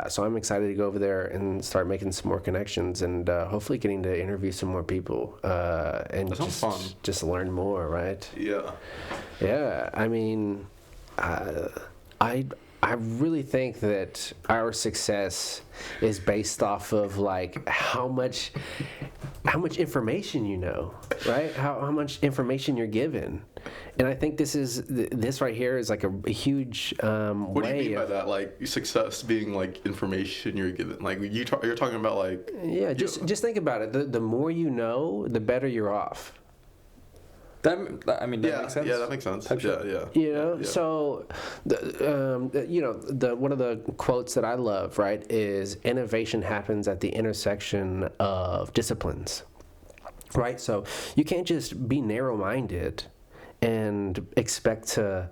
so I'm excited to go over there and start making some more connections, and hopefully getting to interview some more people and that sounds fun. Just learn more, right? Yeah. I mean, I really think that our success is based off of like how much information you know, right? How much information you're given, and I think this right here is like a huge What do you way mean by that? Like success being like information you're given. Like you're talking about like. Yeah, just think about it. The more you know, the better you're off. That makes sense. Yeah, that makes sense. Yeah. So, one of the quotes that I love, right, is innovation happens at the intersection of disciplines, right? So you can't just be narrow-minded and expect to,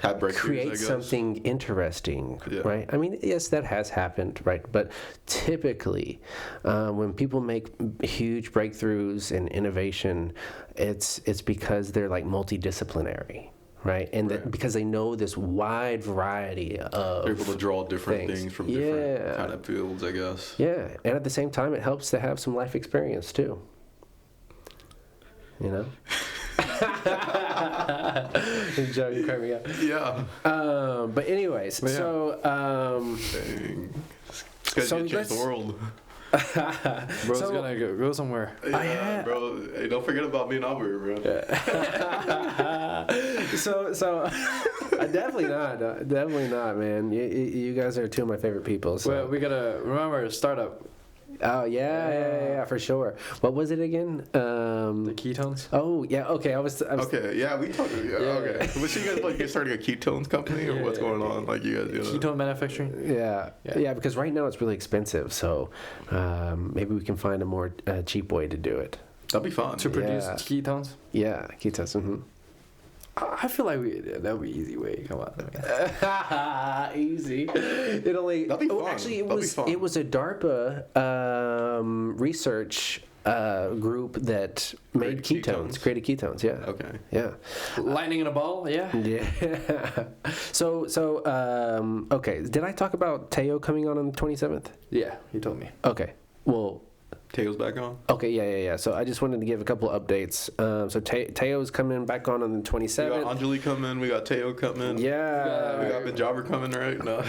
Have breakthroughs, create something interesting, right? I mean, yes, that has happened, right? But typically, when people make huge breakthroughs in innovation, it's because they're like multidisciplinary, right? And because they know this wide variety of they're able to draw different things from different kind of fields, I guess. Yeah, and at the same time, it helps to have some life experience too. Joe, you crack me up. Yeah. But anyways, so Dang. This guy's gonna change the world. Bro's gonna go somewhere. Yeah, bro. Hey, don't forget about me and Albert, bro. So definitely not, man. You guys are two of my favorite people. So. Well, we gotta remember startup. Oh yeah, for sure. What was it again? The ketones. Oh yeah, okay. I was Okay, yeah, we talked. Okay. But so you guys like you're starting a ketones company, or what's going on? Like you guys, ketone manufacturing. Yeah. Because right now it's really expensive, so maybe we can find a more cheap way to do it. That'd be fun. To produce ketones. Yeah, ketones. Mm-hmm. I feel like that'd be easy way. Come on. Easy. It only. That'd be fun. Actually, it That'd was a DARPA research group that made ketones. Created ketones. Yeah. Okay. Yeah. Lightning in a ball. Yeah. Yeah. So okay. Did I talk about Teo coming on the 27th? Yeah, he told me. Okay. Well. Teo's back on? Okay, yeah. So I just wanted to give a couple updates. So Teo's coming back on the 27th. We got Anjali coming. We got Teo coming. Yeah. We got Benjabber coming, right? No.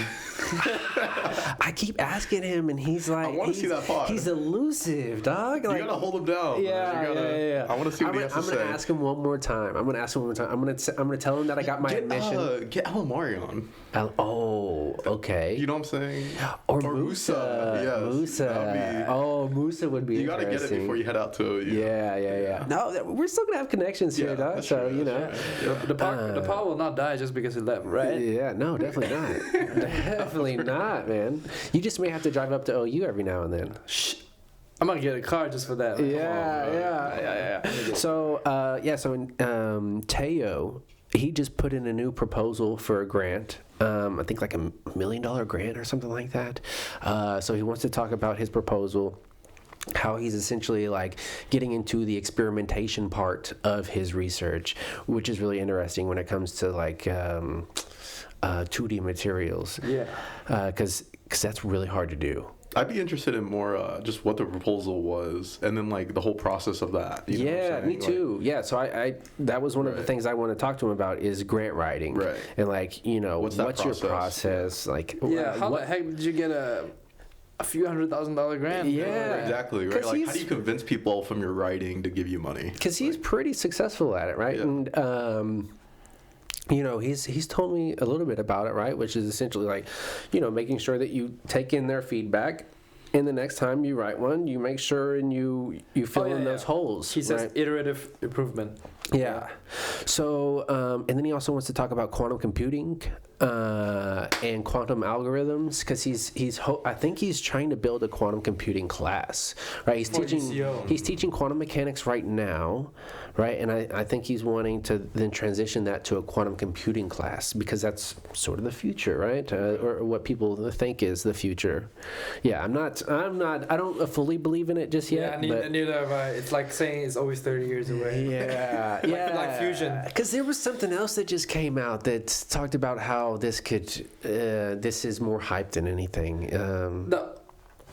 I keep asking him, and he's like, I want to see that pod. He's elusive, dog. You gotta hold him down. Yeah. I want to see what he has to say. I'm gonna ask him one more time. I'm gonna tell him that I got my admission. Get Alamari on. okay. You know what I'm saying? Or Musa. Yes. Musa. Oh, Musa would be You gotta interesting. get it before you head out to. Yeah. No, we're still gonna have connections here, dog. that's So true, you know. The power will not die just because it left, right? Yeah, no, definitely not. Definitely not, man. You just may have to drive up to OU every now and then. Shh. I'm gonna get a car just for that. Like, Yeah. So, Teo, he just put in a new proposal for a grant. I think like $1 million grant or something like that. So he wants to talk about his proposal, how he's essentially like getting into the experimentation part of his research, which is really interesting when it comes to like 2D materials. Yeah. Because that's really hard to do. I'd be interested in more just what the proposal was, and then like the whole process of that. You know what I'm saying? Me too. Yeah, so I that was one of the things I want to talk to him about is grant writing. Right. And like, you know, What's what's your process? process? Like, How the heck did you get a few $100,000 grant? Yeah. Exactly, right? 'Cause Like, how do you convince people from your writing to give you money? Because he's pretty successful at it, right? Yeah. And you know, he's told me a little bit about it, right? Which is essentially like, you know, making sure that you take in their feedback, and the next time you write one, you make sure and you fill in those holes. He says right? iterative improvement. Yeah. So, and then he also wants to talk about quantum computing and quantum algorithms, because I think he's trying to build a quantum computing class, right? He's teaching quantum mechanics right now, right? And I think he's wanting to then transition that to a quantum computing class, because that's sort of the future, right? Or what people think is the future. Yeah, I don't fully believe in it just yet. Yeah, neither have I. It's like saying it's always 30 years away. Yeah. Like fusion. Because there was something else that just came out that talked about how this is more hype than anything. No,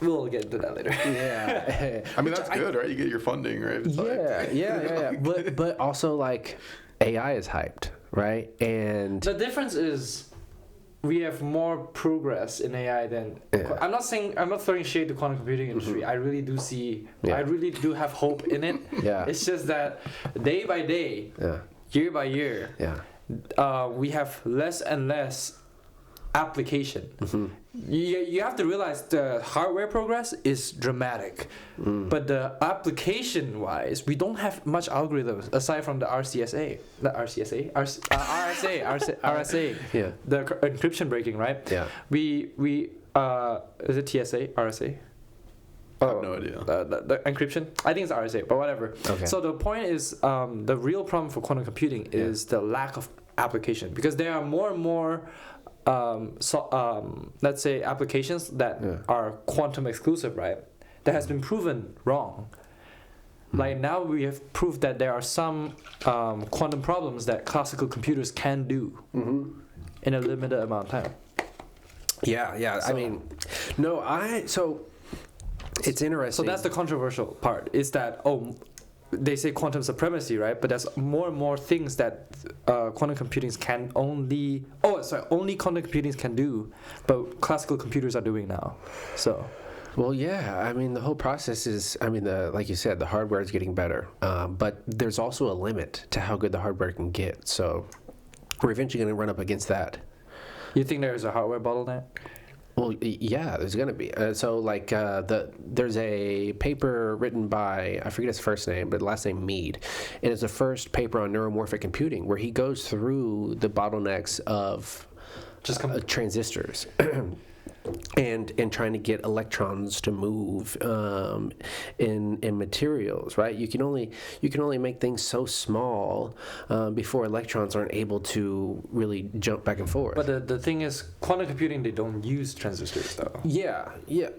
we'll get into that later. Yeah. I mean, that's good, right? You get your funding, right? It's Yeah. But also like AI is hyped, right? And the difference is we have more progress in AI than. Yeah. I'm not throwing shade to quantum computing industry. I really do see. Yeah. I really do have hope in it. Yeah. It's just that day by day, year by year, we have less and less application. You have to realize the hardware progress is dramatic, but the application wise, we don't have much algorithms aside from the RSA, Yeah. the encryption breaking, right? Yeah. We is it TSA, RSA? I have no idea. The encryption, I think it's RSA, but whatever. Okay. So the point is, the real problem for quantum computing is the lack of application, because there are more and more let's say applications that are quantum exclusive, right? That has been proven wrong. Like now we have proved that there are some quantum problems that classical computers can do in a limited amount of time. Yeah. I mean, so it's interesting. So that's the controversial part, is that, they say quantum supremacy, right? But there's more and more things that quantum computing can only quantum computing can do, but classical computers are doing now. So. Well, yeah. I mean, the whole process is. I mean, like you said, the hardware is getting better, but there's also a limit to how good the hardware can get. So we're eventually going to run up against that. You think there's a hardware bottleneck? Well, yeah, there's going to be. So, like, there's a paper written by, I forget his first name, but last name Mead. And it's the first paper on neuromorphic computing, where he goes through the bottlenecks of transistors. And trying to get electrons to move in materials, right? You can only make things so small before electrons aren't able to really jump back and forth. But the thing is, quantum computing, they don't use transistors though. Yeah.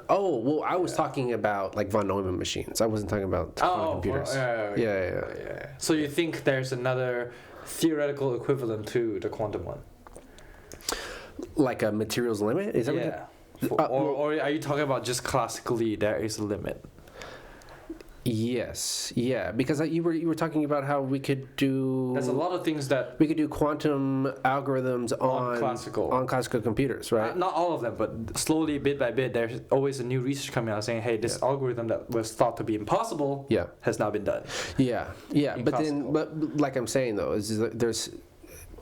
Oh, well, I was talking about like von Neumann machines. I wasn't talking about quantum computers. Yeah. So you think there's another theoretical equivalent to the quantum one? Like a materials limit? Is that what yeah. Or are you talking about just classically there is a limit? Yes. Yeah. Because you were talking about how we could do. There's a lot of things that we could do quantum algorithms on classical computers, right? Not all of them, but slowly, bit by bit, there's always a new research coming out saying, "Hey, this algorithm that was thought to be impossible, has now been done." Yeah. But like I'm saying though, is there's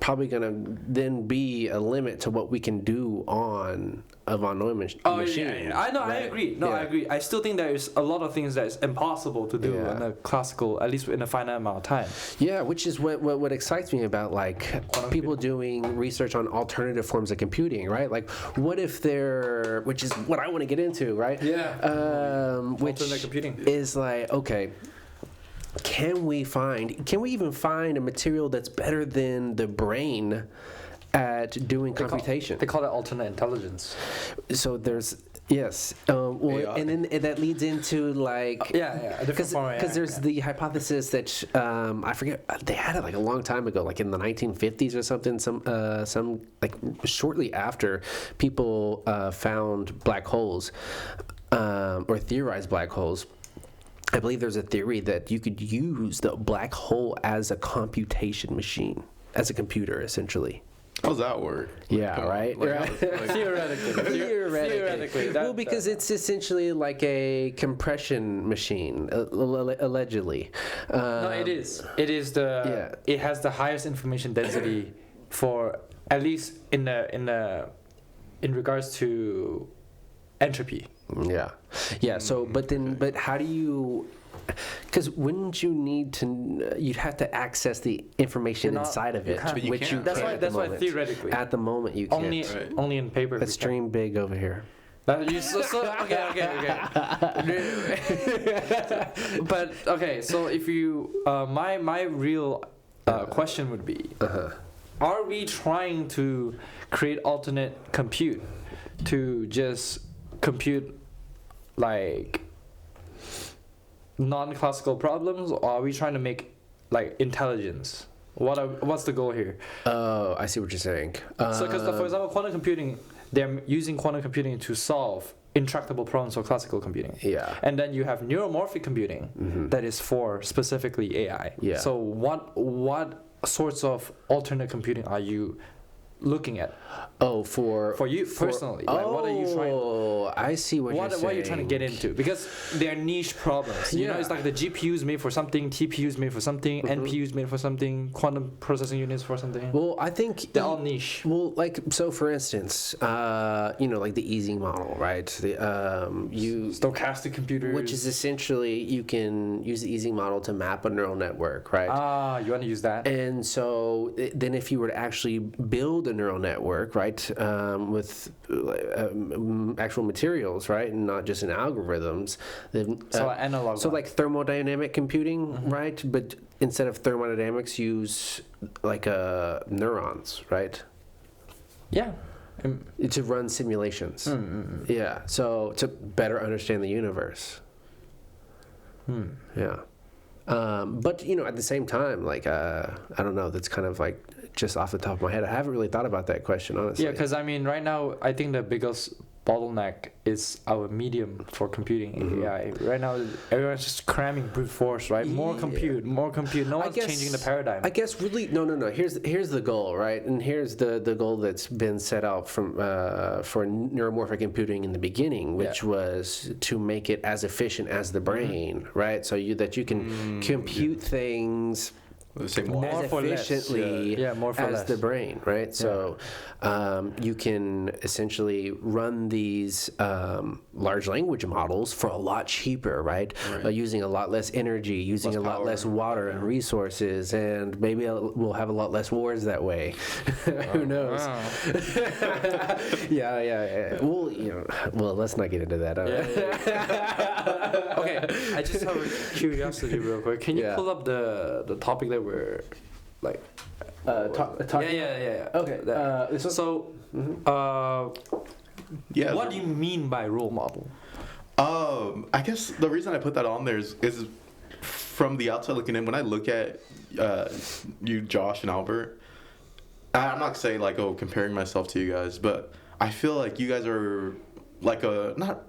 probably going to then be a limit to what we can do on a von Neumann machine. I know, right? I agree. No, Yeah. I agree. I still think there's a lot of things that is impossible to do Yeah. in a classical, at least in a finite amount of time. Yeah, which is what excites me about like people doing research on alternative forms of computing, right? Like, what if they're, which is what I want to get into, right? Yeah. Which Alternate computing. is like, okay, can we even find a material that's better than the brain at doing computation? They call it alternate intelligence. So there's yes, well, and then that leads into like a different form. Because there's the hypothesis that I forget, they had it like a long time ago, like in the 1950s or something. Some like shortly after people found black holes or theorized black holes. I believe there's a theory that you could use the black hole as a computation machine, as a computer, essentially. How does that work? Yeah, right? Theoretically. Well, because it's essentially like a compression machine, allegedly. No, it is. It is the. It has the highest information density for at least in regards to entropy. Yeah. So, but how do you? Because wouldn't you need to? You'd have to access the information inside of it, which you can't. That's why theoretically. At the moment, you can't. Only in paper. Let's dream big over here. Okay. But okay, so if you, my real question would be, are we trying to create alternate compute to just compute like non-classical problems, or are we trying to make like intelligence? What's the goal here? Oh, I see what you're saying. So, because for example, quantum computing, they're using quantum computing to solve intractable problems for classical computing. Yeah. And then you have neuromorphic computing that is for specifically AI. Yeah. So what sorts of alternate computing are you looking at? Oh, for you personally, like, what are you trying? Oh, I see what you're saying. What are you trying to get into? Because they're niche problems. You know, it's like the GPU is made for something, TPU is made for something, NPU is made for something, quantum processing units for something. Well, I think they're all niche. Well, like, so for instance, like the Ising model, right? The stochastic computers, which is essentially you can use the Ising model to map a neural network, right? You want to use that? And so then, if you were to actually build a neural network, right, with actual materials, right, and not just in algorithms, then analog. So like thermodynamic computing, right? But instead of thermodynamics, use like neurons, right? Yeah. To run simulations. Yeah. So to better understand the universe. Yeah. But at the same time, like I don't know. That's kind of like just off the top of my head. I haven't really thought about that question, honestly. Yeah, because I mean, right now, I think the biggest bottleneck is our medium for computing AI. Right now, everyone's just cramming brute force, right? More compute. No one's changing the paradigm. I guess really, no. Here's the goal, right? And here's the goal that's been set out for neuromorphic computing in the beginning, which was to make it as efficient as the brain, right? So that you can compute things as efficiently as the brain, right? So you can essentially run these large language models for a lot cheaper, right? Using a lot less energy, using a lot less water and resources, and maybe we'll have a lot less wars that way. Who knows? Wow. Yeah. Well, let's not get into that. Okay, I just have a curiosity real quick. Can you pull up the topic that we're like talking? Yeah. Okay. What do you mean by role model? I guess the reason I put that on there is from the outside looking in. When I look at you, Josh and Albert, I'm not saying like comparing myself to you guys, but I feel like you guys are like not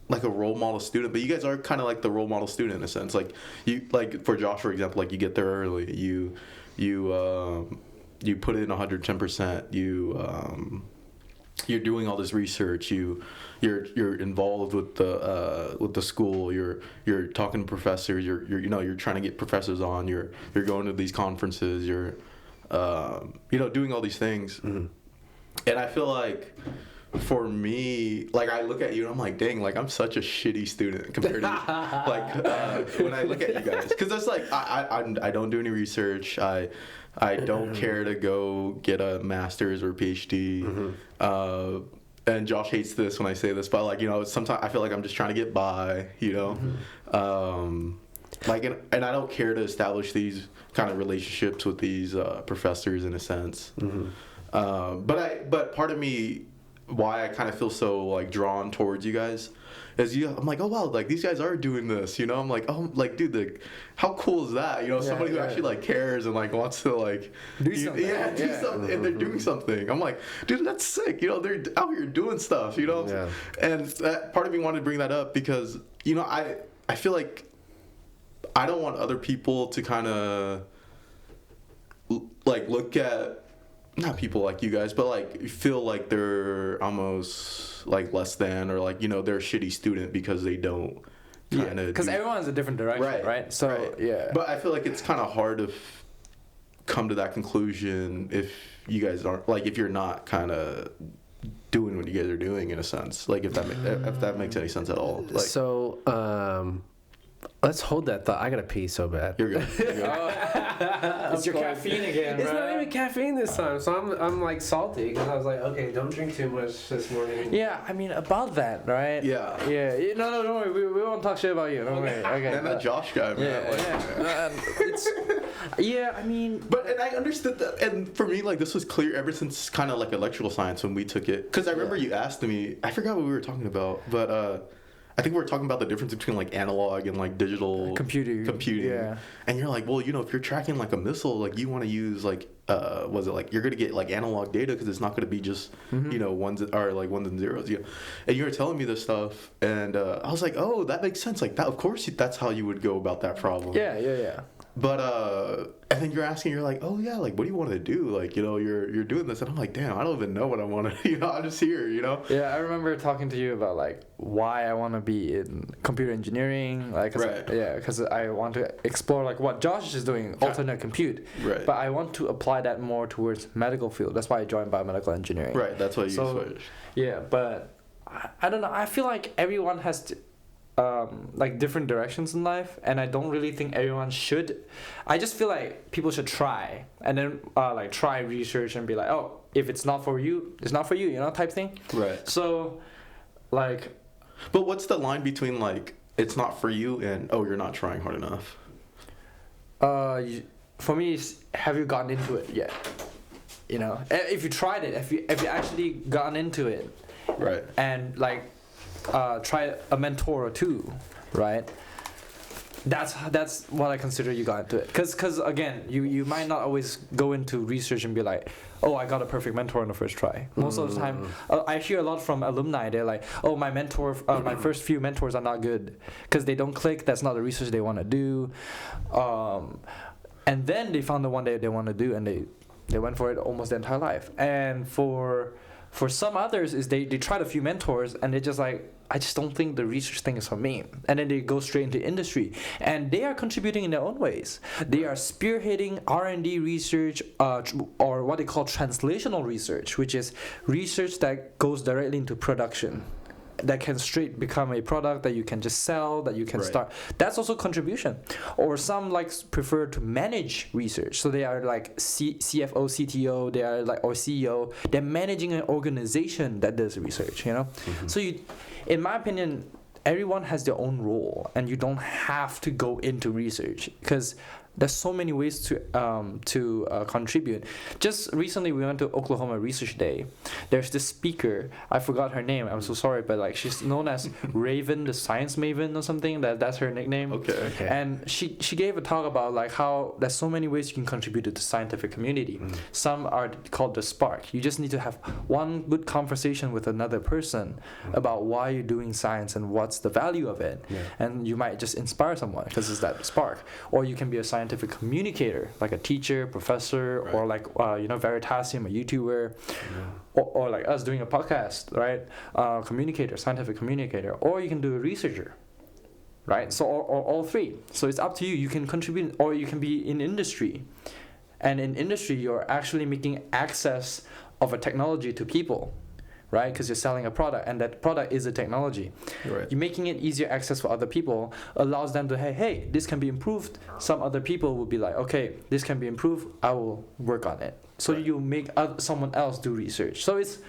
like a role model student, but you guys are kind of like the role model student in a sense. Like you, like for Josh, for example, like you get there early, you put in 110%. You're doing all this research. You're involved with the school. You're talking to professors. You're trying to get professors on. You're going to these conferences. You're doing all these things. And I feel like for me, like I look at you and I'm like, dang, like I'm such a shitty student compared to when I look at you guys, because it's like I don't do any research. I don't care to go get a master's or PhD. And Josh hates this when I say this, but like sometimes I feel like I'm just trying to get by. Like and I don't care to establish these kind of relationships with these professors in a sense. But part of me, why I kind of feel so like drawn towards you guys is I'm like, oh wow, like these guys are doing this, I'm like, oh, like dude, how cool is that? Somebody who actually like cares and like wants to like do something. Do something, and they're doing something. I'm like, dude, that's sick. They're out here doing stuff. And that part of me wanted to bring that up because I feel like I don't want other people to kind of like look at, not people like you guys, but like feel like they're almost like less than, or like they're a shitty student because they don't kind of, because everyone has a different direction, right? So yeah, but I feel like it's kind of hard to come to that conclusion if you guys aren't, like, if you're not kind of doing what you guys are doing in a sense, like if that makes any sense at all. Like, so let's hold that thought. I gotta pee so bad. You're good. It's your caffeine again, It's bro. not even caffeine this time, so I'm like salty because I was like, okay, don't drink too much this morning. Yeah, I mean about that, right? Yeah. Yeah. No, don't worry. We won't talk shit about you. Don't worry. Okay. And that Josh guy, man. I mean. And I understood that, and for me, like, this was clear ever since kind of like electrical science when we took it, because I remember you asked me, I forgot what we were talking about, but I think we were talking about the difference between like analog and like digital computing. Yeah. And you're like, well, if you're tracking like a missile, like you want to use like was it like you're gonna get like analog data because it's not gonna be just ones or like ones and zeros. Yeah. And you were telling me this stuff, and I was like, oh, that makes sense. Like that, of course, that's how you would go about that problem. Yeah. But and then you're like, oh yeah, like what do you want to do? Like you're doing this, and I'm like, damn, I don't even know what I want to. I'm just here. Yeah, I remember talking to you about like why I want to be in computer engineering, like because I want to explore like what Josh is doing, alternate compute. Right. But I want to apply that more towards medical field. That's why I joined biomedical engineering. Right. That's why you switched. Yeah, but I don't know. I feel like everyone has to. Like different directions in life, and I don't really think everyone should. I just feel like people should try, and then like try research and be like, oh, if it's not for you, it's not for you, type thing. Right. So, like, but what's the line between like it's not for you and oh, you're not trying hard enough? For me, it's, have you gotten into it yet? If you tried it, if you actually gotten into it, right, and like. Try a mentor or two, right? That's what I consider you got into it. Cause again, you might not always go into research and be like, oh, I got a perfect mentor on the first try. Most of the time, I hear a lot from alumni. They're like, oh, my mentor, my first few mentors are not good because they don't click. That's not the research they want to do. And then they found the one they want to do, and they went for it almost the entire life. And for some others is they tried a few mentors and they just like, I just don't think the research thing is for me. And then they go straight into industry, and they are contributing in their own ways. They are spearheading R&D research, or what they call translational research, which is research that goes directly into production, that can straight become a product that you can just sell, that you can start. That's also contribution. Or some like prefer to manage research. So they are like CFO, CTO, they are like, or CEO. They're managing an organization that does research, So in my opinion, everyone has their own role, and you don't have to go into research because there's so many ways to contribute. Just recently, we went to Oklahoma Research Day. There's this speaker, I forgot her name. I'm so sorry, but like she's known as Raven, the Science Maven or something. That's her nickname. Okay. And she gave a talk about like how there's so many ways you can contribute to the scientific community. Some are called the spark. You just need to have one good conversation with another person about why you're doing science and what's the value of it, and you might just inspire someone because it's that spark. Or you can be a scientific communicator, like a teacher, professor, or like Veritasium, a YouTuber, or like us doing a podcast, right? Scientific communicator, or you can do a researcher, right? So or all three. So it's up to you. You can contribute, or you can be in industry. And in industry, you're actually making access of a technology to people, right? Because you're selling a product, and that product is a technology. Right. You're making it easier access for other people, allows them to, hey, this can be improved. Some other people will be like, okay, this can be improved, I will work on it. So you make someone else do research. So it's,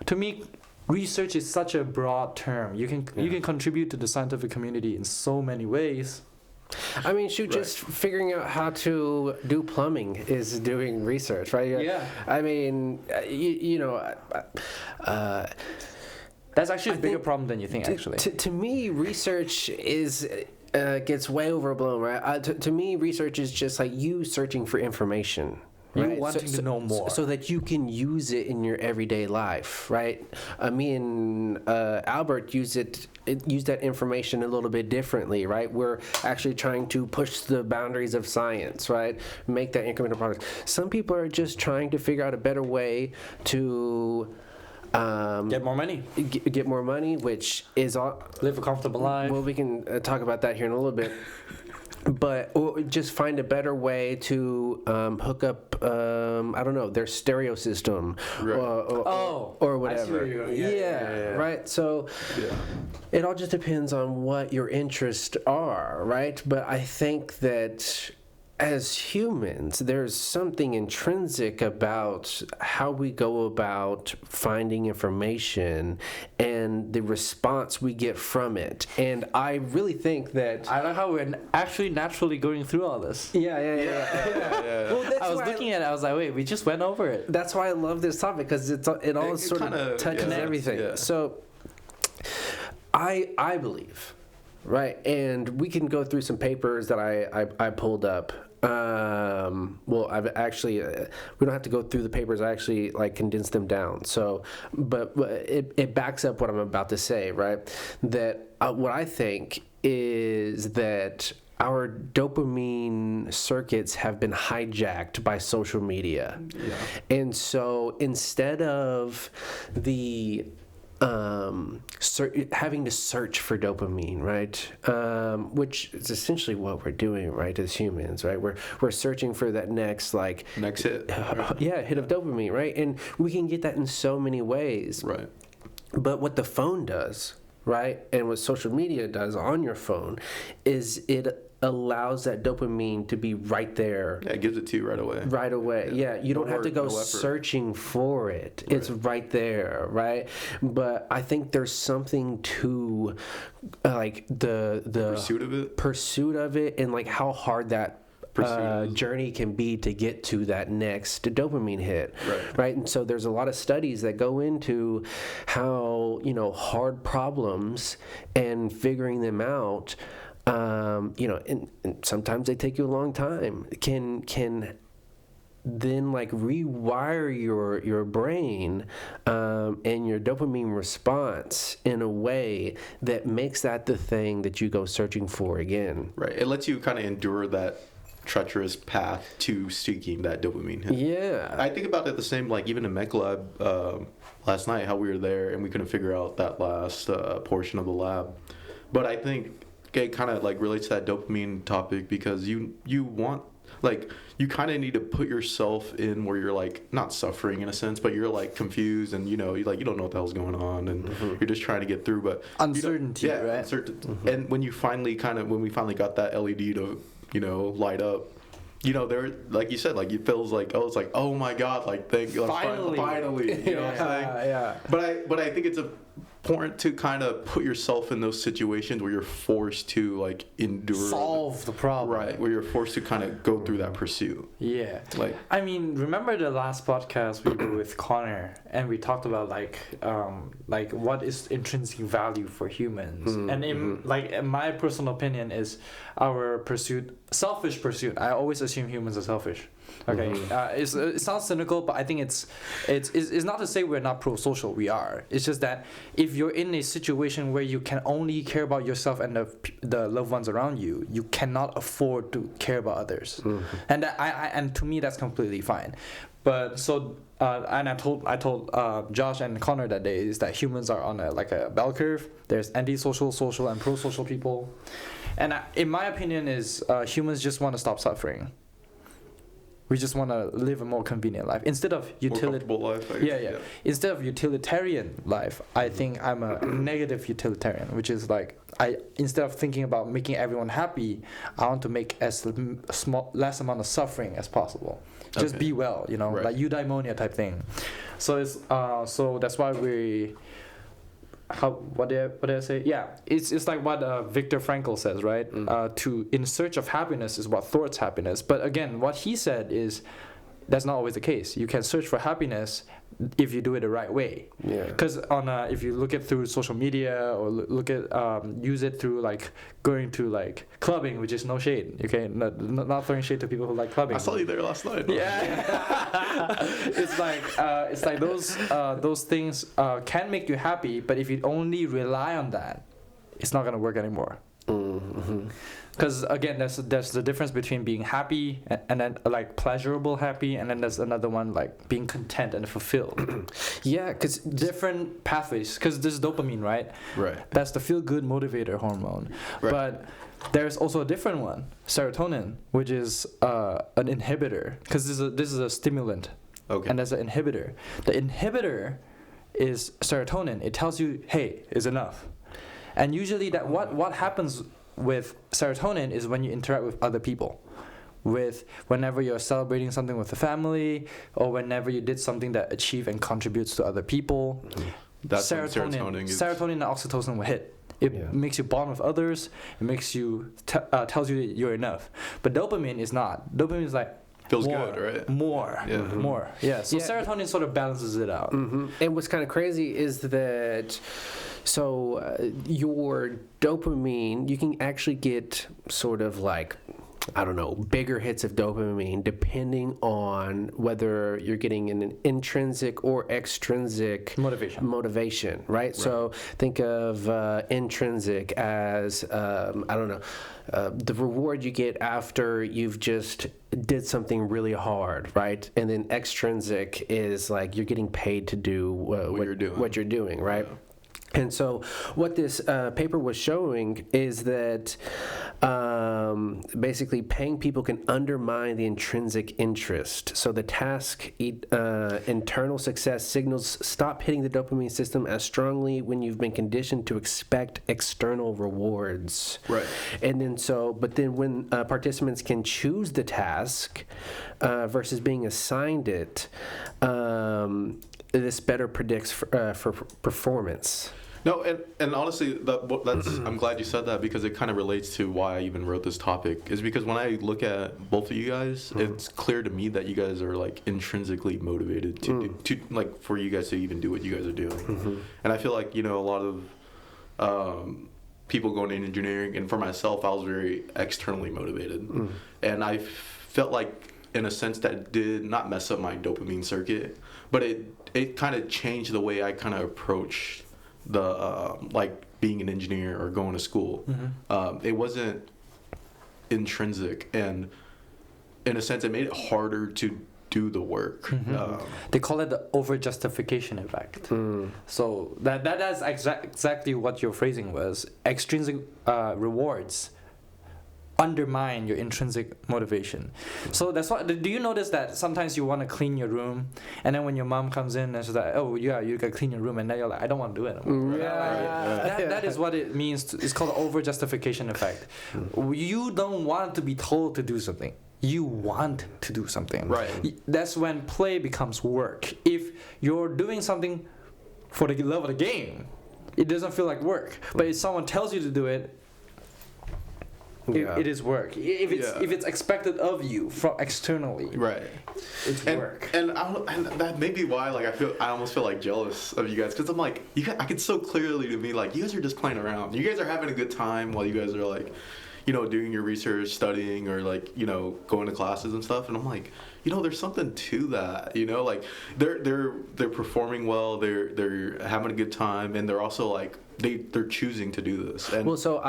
to me, research is such a broad term. You can contribute to the scientific community in so many ways. I mean, just figuring out how to do plumbing is doing research, right? Yeah. I mean, that's actually a bigger problem than you think, actually. To me, research is gets way overblown, right? To me, research is just like you searching for information. You right? wanting to know more. So that you can use it in your everyday life, right? Me and Albert use that information a little bit differently, right? We're actually trying to push the boundaries of science, right? Make that incremental progress. Some people are just trying to figure out a better way to get more money. Get more money, which is live a comfortable life. Well, we can talk about that here in a little bit. But or just find a better way to hook up, I don't know, their stereo system, right. or whatever. I see where you're going. Yeah, right. So it all just depends on what your interests are, right? But I think that as humans, there's something intrinsic about how we go about finding information and the response we get from it. And I really think that I like how we're actually naturally going through all this. Yeah. Well, I was looking at it, I was like, wait, we just went over it. That's why I love this topic, because it all sort of touches everything. Yeah. So I believe, right, and we can go through some papers that I pulled up. Well, I've actually we don't have to go through the papers. I actually condensed them down. So, but it backs up what I'm about to say, right? That what I think is that our dopamine circuits have been hijacked by social media, and so instead of the having to search for dopamine, right? Which is essentially what we're doing, right? As humans, right? We're searching for that next hit. Hit of dopamine, right? And we can get that in so many ways, right? But what the phone does, right, and what social media does on your phone, is it allows that dopamine to be right there. Yeah, it gives it to you right away. Right away. Yeah, you don't have to go searching for it. Right. It's right there, right? But I think there's something to the pursuit of it, and how hard that journey can be to get to that next dopamine hit, right? And so there's a lot of studies that go into how hard problems and figuring them out. And sometimes they take you a long time. Can then rewire your brain and your dopamine response in a way that makes that the thing that you go searching for again. Right. It lets you kind of endure that treacherous path to seeking that dopamine hit. Yeah. I think about it the same, even in Mech Lab last night, how we were there and we couldn't figure out that last portion of the lab. But I think it kind of relates to that dopamine topic, because you want, you kind of need to put yourself in where you're not suffering in a sense, but you're confused, and you don't know what the hell's going on, and you're just trying to get through. But uncertainty, right? Uncertainty. And when we finally got that LED to light up, there, like you said, it feels oh my god, thank you, finally, you know what I'm saying? Yeah. But I think it's important to kind of put yourself in those situations where you're forced to endure, solve the problem, right? Where you're forced to kind of go through that pursuit. Yeah. I mean, remember the last podcast we did with Connor, and we talked about what is intrinsic value for humans, and in my personal opinion is our selfish pursuit. I always assume humans are selfish. Okay, it sounds cynical, but I think it's not to say we're not pro-social. We are. It's just that if you're in a situation where you can only care about yourself and the loved ones around you, you cannot afford to care about others, and to me that's completely fine. But so and I told Josh and Connor that day is that humans are on a bell curve. There's antisocial, social, and pro-social people, and in my opinion is humans just want to stop suffering. We just want to live a more convenient life instead of More comfortable life. I guess. yeah. Instead of utilitarian life, I think I'm a negative utilitarian, which is like instead of thinking about making everyone happy, I want to make less amount of suffering as possible. Just be well, you know, Right. like eudaimonia type thing. So it's so that's why what did I say? Yeah, it's like what Viktor Frankl says, right? To in search of happiness is what thwarts happiness. But again, what he said is that's not always the case. You can search for happiness if you do it the right way. Yeah. Because if you look at through social media or look at use it through like going to like clubbing, which is no shade. Okay, not throwing shade to people who like clubbing. I saw you there last night. Yeah, it's like those things can make you happy, but if you only rely on that, it's not gonna work anymore. Because again, there's the difference between being happy and then like pleasurable happy, and then there's another one like being content and fulfilled. Yeah, because Different pathways. Because this is dopamine, right? Right. That's the feel-good motivator hormone. Right. But there's also a different one, serotonin, which is an inhibitor. Because this is a stimulant, Okay. and there's an inhibitor. The inhibitor is serotonin. It tells you, hey, it's enough. And usually that what happens with serotonin is when you interact with other people, whenever you're celebrating something with the family, or whenever you did something that achieves and contributes to other people. That's when serotonin is... serotonin and oxytocin will hit. It makes you bond with others. It makes you tells you that you're enough. But dopamine is not. Dopamine is like Feels more, good, right? More, more. Yeah. So serotonin sort of balances it out. And what's kind of crazy is that your dopamine, you can actually get sort of like, I don't know, bigger hits of dopamine depending on whether you're getting an intrinsic or extrinsic motivation, right? So think of intrinsic as, I don't know, the reward you get after you've just did something really hard, right? And then extrinsic is like you're getting paid to do what you're doing, right? Yeah. And so what this paper was showing is that basically paying people can undermine the intrinsic interest. So the task internal success signals stop hitting the dopamine system as strongly when you've been conditioned to expect external rewards. Right. And then but then when participants can choose the task versus being assigned it, this better predicts for performance. No, and honestly, that's I'm glad you said that, because it kind of relates to why I even wrote this topic. Is because when I look at both of you guys, it's clear to me that you guys are like intrinsically motivated to like for you guys to even do what you guys are doing. And I feel like, you know, a lot of people going into engineering, and for myself, I was very externally motivated, and I felt like in a sense that did not mess up my dopamine circuit, but it kind of changed the way I kind of approached the like being an engineer or going to school. It wasn't intrinsic, and in a sense it made it harder to do the work. They call it the over justification effect. So that's exactly what your phrasing was. Extrinsic rewards undermine your intrinsic motivation. So that's why. Do you notice that sometimes you want to clean your room, and then when your mom comes in and she's like, "Oh yeah, you gotta clean your room," and then you're like, "I don't want to do it anymore." That is what it means. It's called over justification effect. You don't want to be told to do something. You want to do something. Right. That's when play becomes work. If you're doing something for the love of the game, it doesn't feel like work. But if someone tells you to do it, it is work. If it's expected of you from externally, right, it's work. And that may be why I almost feel like jealous of you guys, because I'm like, I could so clearly to me like you guys are just playing around. You guys are having a good time while you guys are like, you know, doing your research, studying, or like, you know, going to classes and stuff. And I'm like, you know, there's something to that. You know, like they're performing well, they're having a good time, and they're also like they're choosing to do this. And well, so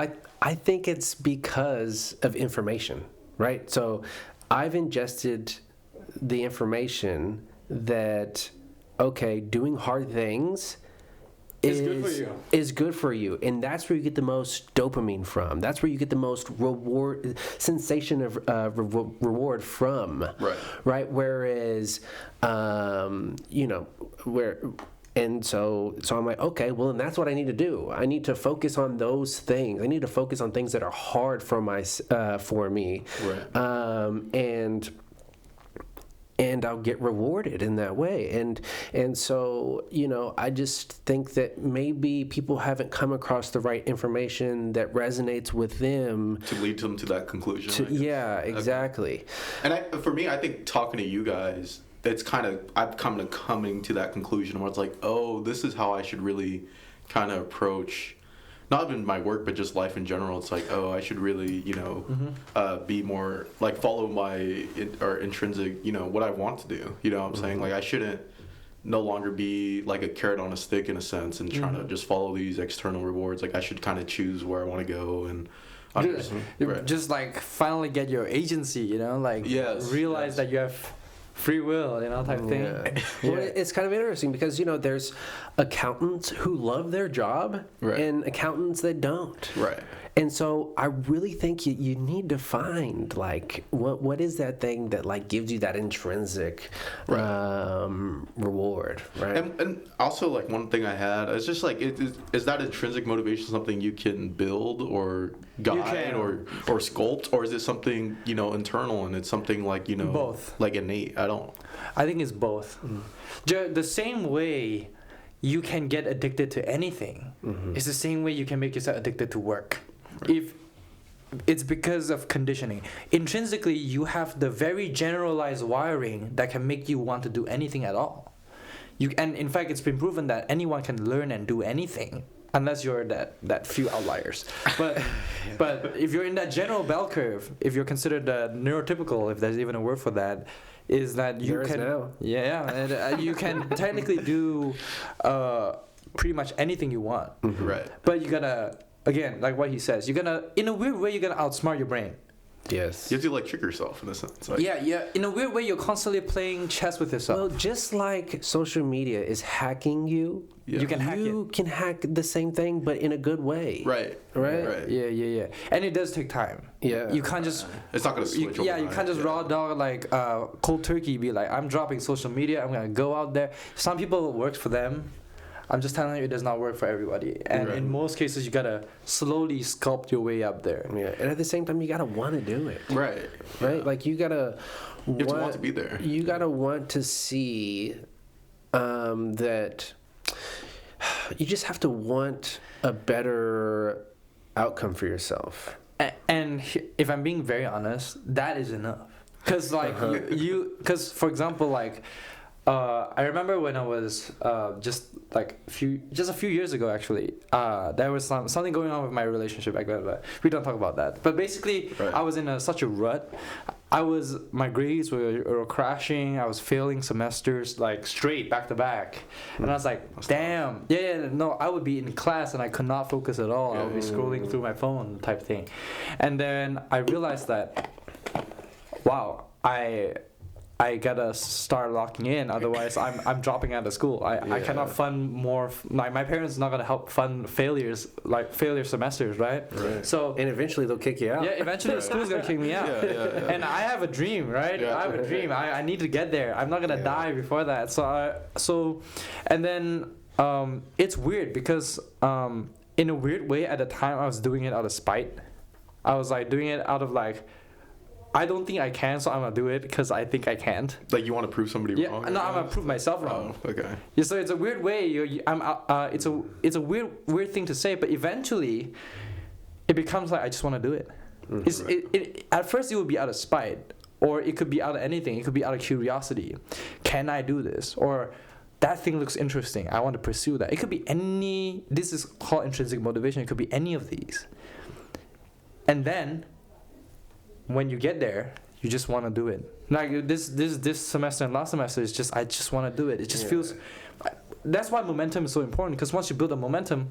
I think it's because of information, right? So I've ingested the information that, okay, doing hard things is good for you, and that's where you get the most dopamine from. That's where you get the most sensation of reward from. Right. Whereas, and so I'm like, okay, well, then that's what I need to do. I need to focus on those things. I need to focus on things that are hard for me. Right. And I'll get rewarded in that way. And so, I just think that maybe people haven't come across the right information that resonates with them. To lead them to that conclusion. Yeah, exactly. Okay. And for me, I think talking to you guys, I've come to coming to that conclusion where it's like, oh, this is how I should really kind of approach not even my work, but just life in general. It's like, oh, I should really, be more, like, follow my intrinsic, what I want to do. You know what I'm saying? Like, I shouldn't no longer be like a carrot on a stick in a sense and trying to just follow these external rewards. Like, I should kind of choose where I want to go and just like finally get your agency, realize that you have free will, type thing. Well, it's kind of interesting because, there's accountants who love their job and accountants that don't. Right. And so I really think you need to find, like, what is that thing that, like, gives you that intrinsic reward, right? And also, like, one thing I had, it's just, like, is that intrinsic motivation something you can build or guide or sculpt? Or is it something, internal and it's something, like, both, like innate? I think it's both. The same way you can get addicted to anything, it's the same way you can make yourself addicted to work. If it's because of conditioning. Intrinsically, you have the very generalized wiring that can make you want to do anything at all. And in fact, it's been proven that anyone can learn and do anything, unless you're that few outliers. But if you're in that general bell curve, if you're considered neurotypical, if there's even a word for that, is that you you can technically do pretty much anything you want. Right. But you gotta, again, like what he says, in a weird way, you're gonna outsmart your brain. Yes. You have to, like, trick yourself in a sense. Like, in a weird way, you're constantly playing chess with yourself. Well, just like social media is hacking you, you can hack it. You can hack the same thing, but in a good way. Right. Yeah. And it does take time. Yeah. You can't just... It's not going to switch overnight. You can't just raw dog, like, cold turkey, be like, I'm dropping social media, I'm going to go out there. Some people, it works for them. I'm just telling you, it does not work for everybody. And in most cases, you gotta slowly sculpt your way up there. Yeah, and at the same time, you gotta want to do it. Right. Like, you gotta... You have to want to be there. You gotta want to see that... You just have to want a better outcome for yourself. And if I'm being very honest, that is enough. Because, like, because, for example, like... I remember when I was just a few years ago, actually, there was something going on with my relationship back then, but we don't talk about that. But basically, I was in such a rut. My grades were crashing. I was failing semesters, like, straight back to back. And I was like, damn. I would be in class and I could not focus at all. I would be scrolling through my phone type thing. And then I realized that, wow, I gotta start locking in, otherwise I'm dropping out of school. I cannot fund more. My parents are not gonna help fund failures, like failure semesters, right? So and eventually they'll kick you out. Yeah, eventually the school's gonna kick me out. And I have a dream, right? I have a dream. I need to get there. I'm not gonna die before that. And then it's weird because in a weird way at the time I was doing it out of spite. I was like doing it out of like, I don't think I can, so I'm gonna do it because I think I can't. Like, you want to prove somebody wrong? No, I'm gonna prove myself wrong. Oh, okay. Yeah, so it's a weird way. It's a weird thing to say, but eventually, it becomes like I just want to do it. At first, it would be out of spite, or it could be out of anything. It could be out of curiosity. Can I do this? Or that thing looks interesting. I want to pursue that. It could be any. This is called intrinsic motivation. It could be any of these. And then, when you get there, you just want to do it. Like this semester and last semester is just, I just want to do it. It just feels. That's why momentum is so important, because once you build a momentum,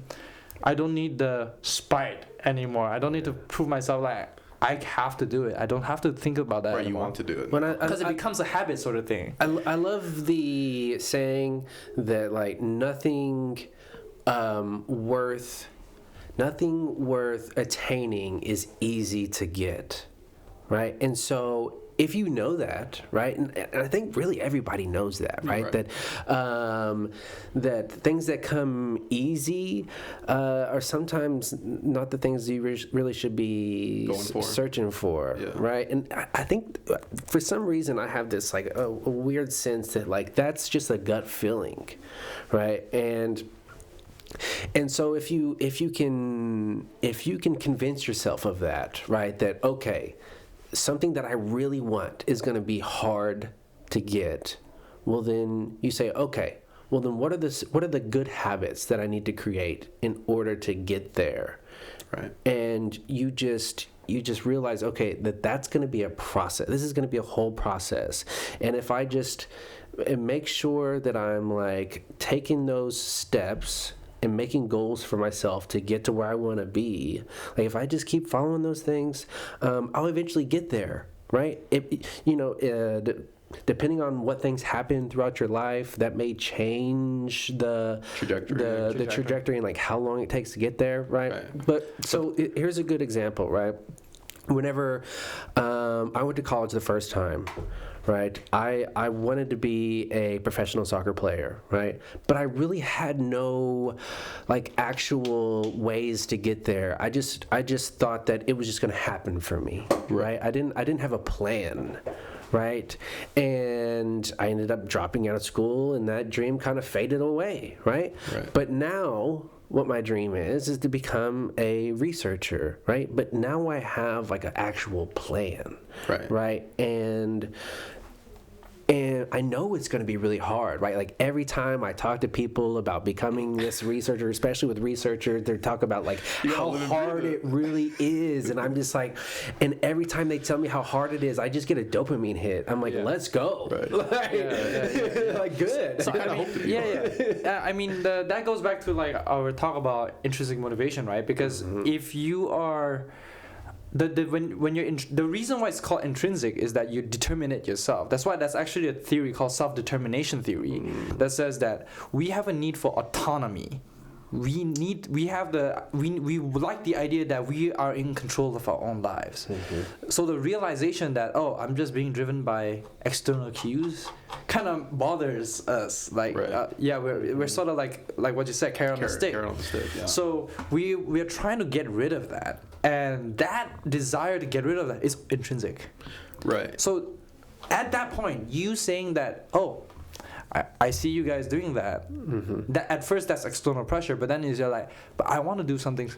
I don't need the spite anymore. I don't need to prove myself like I have to do it. I don't have to think about that anymore. You want to do it. Because it becomes a habit sort of thing. I love the saying that, like, nothing worth attaining is easy to get, right? And so if you know that, right, and I think really everybody knows that, right? That that things that come easy are sometimes not the things you really should be searching for, right? And I think for some reason I have this like a weird sense that like that's just a gut feeling, right? And so if you can convince yourself of that, right, that okay, something that I really want is going to be hard to get, well then you say, okay, well then what are the good habits that I need to create in order to get there, right? And you just realize, okay, that's going to be a process. This is going to be a whole process, and if I just make sure that I'm like taking those steps and making goals for myself to get to where I want to be, like if I just keep following those things, I'll eventually get there, right? Depending on what things happen throughout your life, that may change the trajectory and like how long it takes to get there, right? But so here's a good example, right? Whenever I went to college the first time, right, I wanted to be a professional soccer player, right? But I really had no like actual ways to get there. I just thought that it was just going to happen for me, right? I didn't have a plan, right? And I ended up dropping out of school, and that dream kind of faded away, right? But now what my dream is to become a researcher, right? But now I have like an actual plan, right? And I know it's going to be really hard, right? Like every time I talk to people about becoming this researcher, especially with researchers, they talk about like how hard it really is. And I'm just like, and every time they tell me how hard it is, I just get a dopamine hit. I'm like, let's go. Like good. So, I mean, that goes back to like our talk about intrinsic motivation, right? Because if you are... when you're the reason why it's called intrinsic is that you determine it yourself. That's actually a theory called self-determination theory that says that we have a need for autonomy. We like the idea that we are in control of our own lives. So the realization that I'm just being driven by external cues kind of bothers us. Like we're sort of like what you said, carrot on the stick. Yeah. So we're trying to get rid of that, and that desire to get rid of that is intrinsic. Right. So at that point, you saying that I see you guys doing that. That at first that's external pressure, but then you're like, but I want to do something.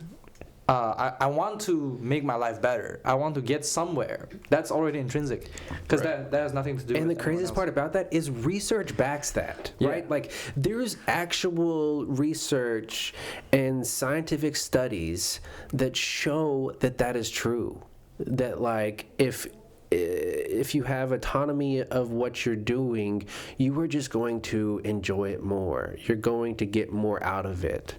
I want to make my life better. I want to get somewhere. That's already intrinsic, because that has nothing to do. And with the craziest part about that is research backs that, right? Like there's actual research and scientific studies that show that is true. That like if you have autonomy of what you're doing, you are just going to enjoy it more. You're going to get more out of it.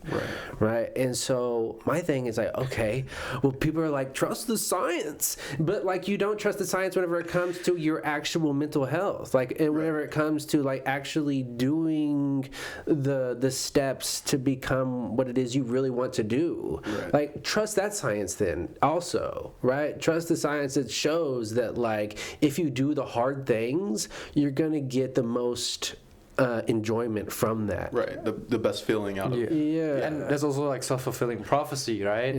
Right? And so my thing is like, okay, well, people are like, trust the science. But like, you don't trust the science whenever it comes to your actual mental health. Like, and whenever it comes to like actually doing the steps to become what it is you really want to do. Like, trust that science then also, right? Trust the science that shows that like if you do the hard things, you're gonna get the most enjoyment from that. Right, the best feeling out of it. Yeah. And there's also like self-fulfilling prophecy, right?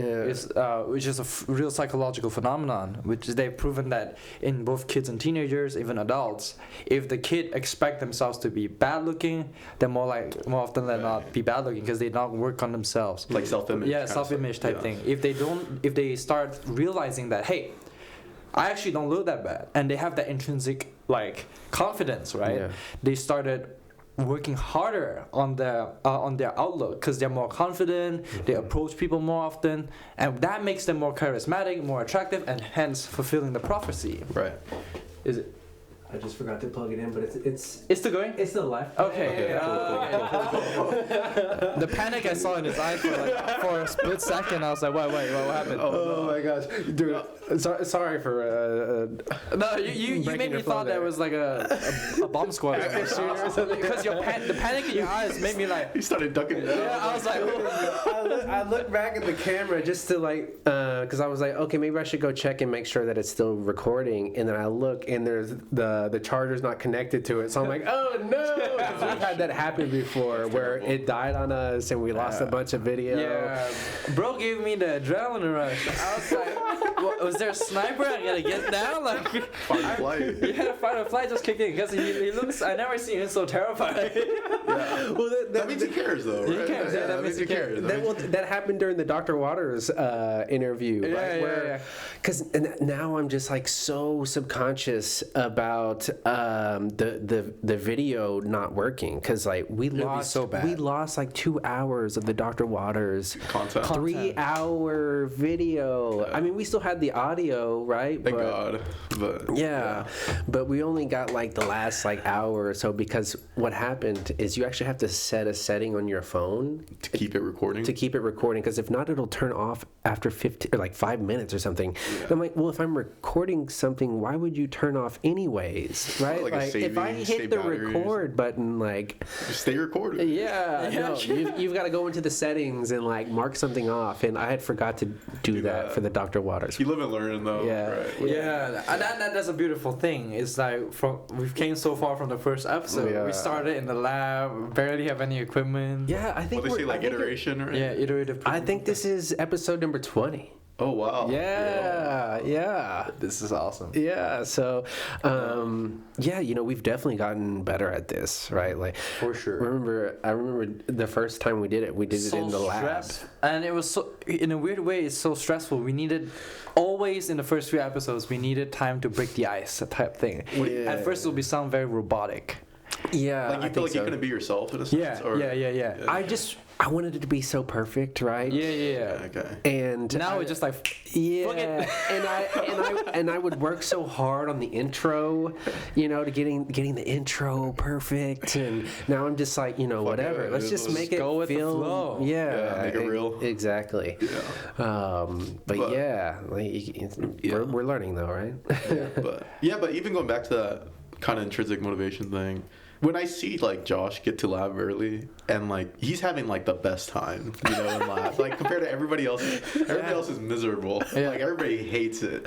Which is a real psychological phenomenon, which is they've proven that in both kids and teenagers, even adults, if the kid expect themselves to be bad looking, they're more often than not be bad looking because they don't work on themselves. Like self-image. Yeah, self-image type thing. If they start realizing that, hey, I actually don't look that bad, and they have that intrinsic like confidence, right? They started working harder on their outlook because they're more confident. They approach people more often, and that makes them more charismatic, more attractive, and hence fulfilling the prophecy. Right. Is it? I just forgot to plug it in, but it's still going? it's still live. Okay. The panic I saw in his eyes for a split second, I was like, wait, what happened? Oh my gosh, dude! Sorry for No, you made me thought there was like a bomb squad because the panic in your eyes made me like. He started ducking down. Yeah, I was like. I look back at the camera just to like, because I was like, okay, maybe I should go check and make sure that it's still recording. And then I look, and there's the charger's not connected to it. So I'm like, oh no! 'Cause we've had that happen before, where it died on us and we lost a bunch of video. Yeah, bro gave me the adrenaline rush. I was like, was there a sniper? I gotta get down, like. Fight or flight. Yeah, fight or flight just kicked in because he looks. I never seen him so terrified. Yeah. Well, that means he cares, though. Right? He cares. Yeah, that means he cares. That happened during the Dr. Waters interview, right? Yeah. Because now I'm just like so subconscious about the video not working, because like we lost like 2 hours of the Dr. Waters Content. 3-hour video. I mean, we still had the audio, right? Thank God. But yeah, but we only got like the last like hour or so, because what happened is you actually have to set a setting on your phone to keep it recording. Because if not, it'll turn off after 15 or like 5 minutes or something. Yeah. I'm like, well, if I'm recording something, why would you turn off anyways, right? Like if I hit the record button, like just stay recorded. Yeah, no, you've got to go into the settings and like mark something off, and I had forgot to do that for the Dr. Waters. You live and learn, though. Yeah, right? Yeah, and that's a beautiful thing. It's like we've came so far from the first episode. Yeah. We started in the lab, barely have any equipment. Yeah, I think they say like iteration, right? Yeah, iterative. I think this is episode number 20. Oh wow. Yeah. This is awesome. Yeah. So, we've definitely gotten better at this, right? Like for sure. I remember the first time we did it. We did it in the lab, and it was so. In a weird way, it's so stressful. We needed always in the first few episodes. We needed time to break the ice, type thing. Yeah. At first, it would sound very robotic. Yeah. Like you feel like you couldn't be yourself in a sense. Yeah. I wanted it to be so perfect, right? Yeah. Okay. And now it's just like and I would work so hard on the intro, to getting the intro perfect, and now I'm just like, whatever. Let's just make it go with feel the flow. Yeah, make it real. Exactly. Yeah. We're learning though, right? But even going back to that kind of intrinsic motivation thing, when I see like Josh get to lab early and like he's having like the best time, in lab, like compared to everybody else is miserable. Yeah. Like everybody hates it,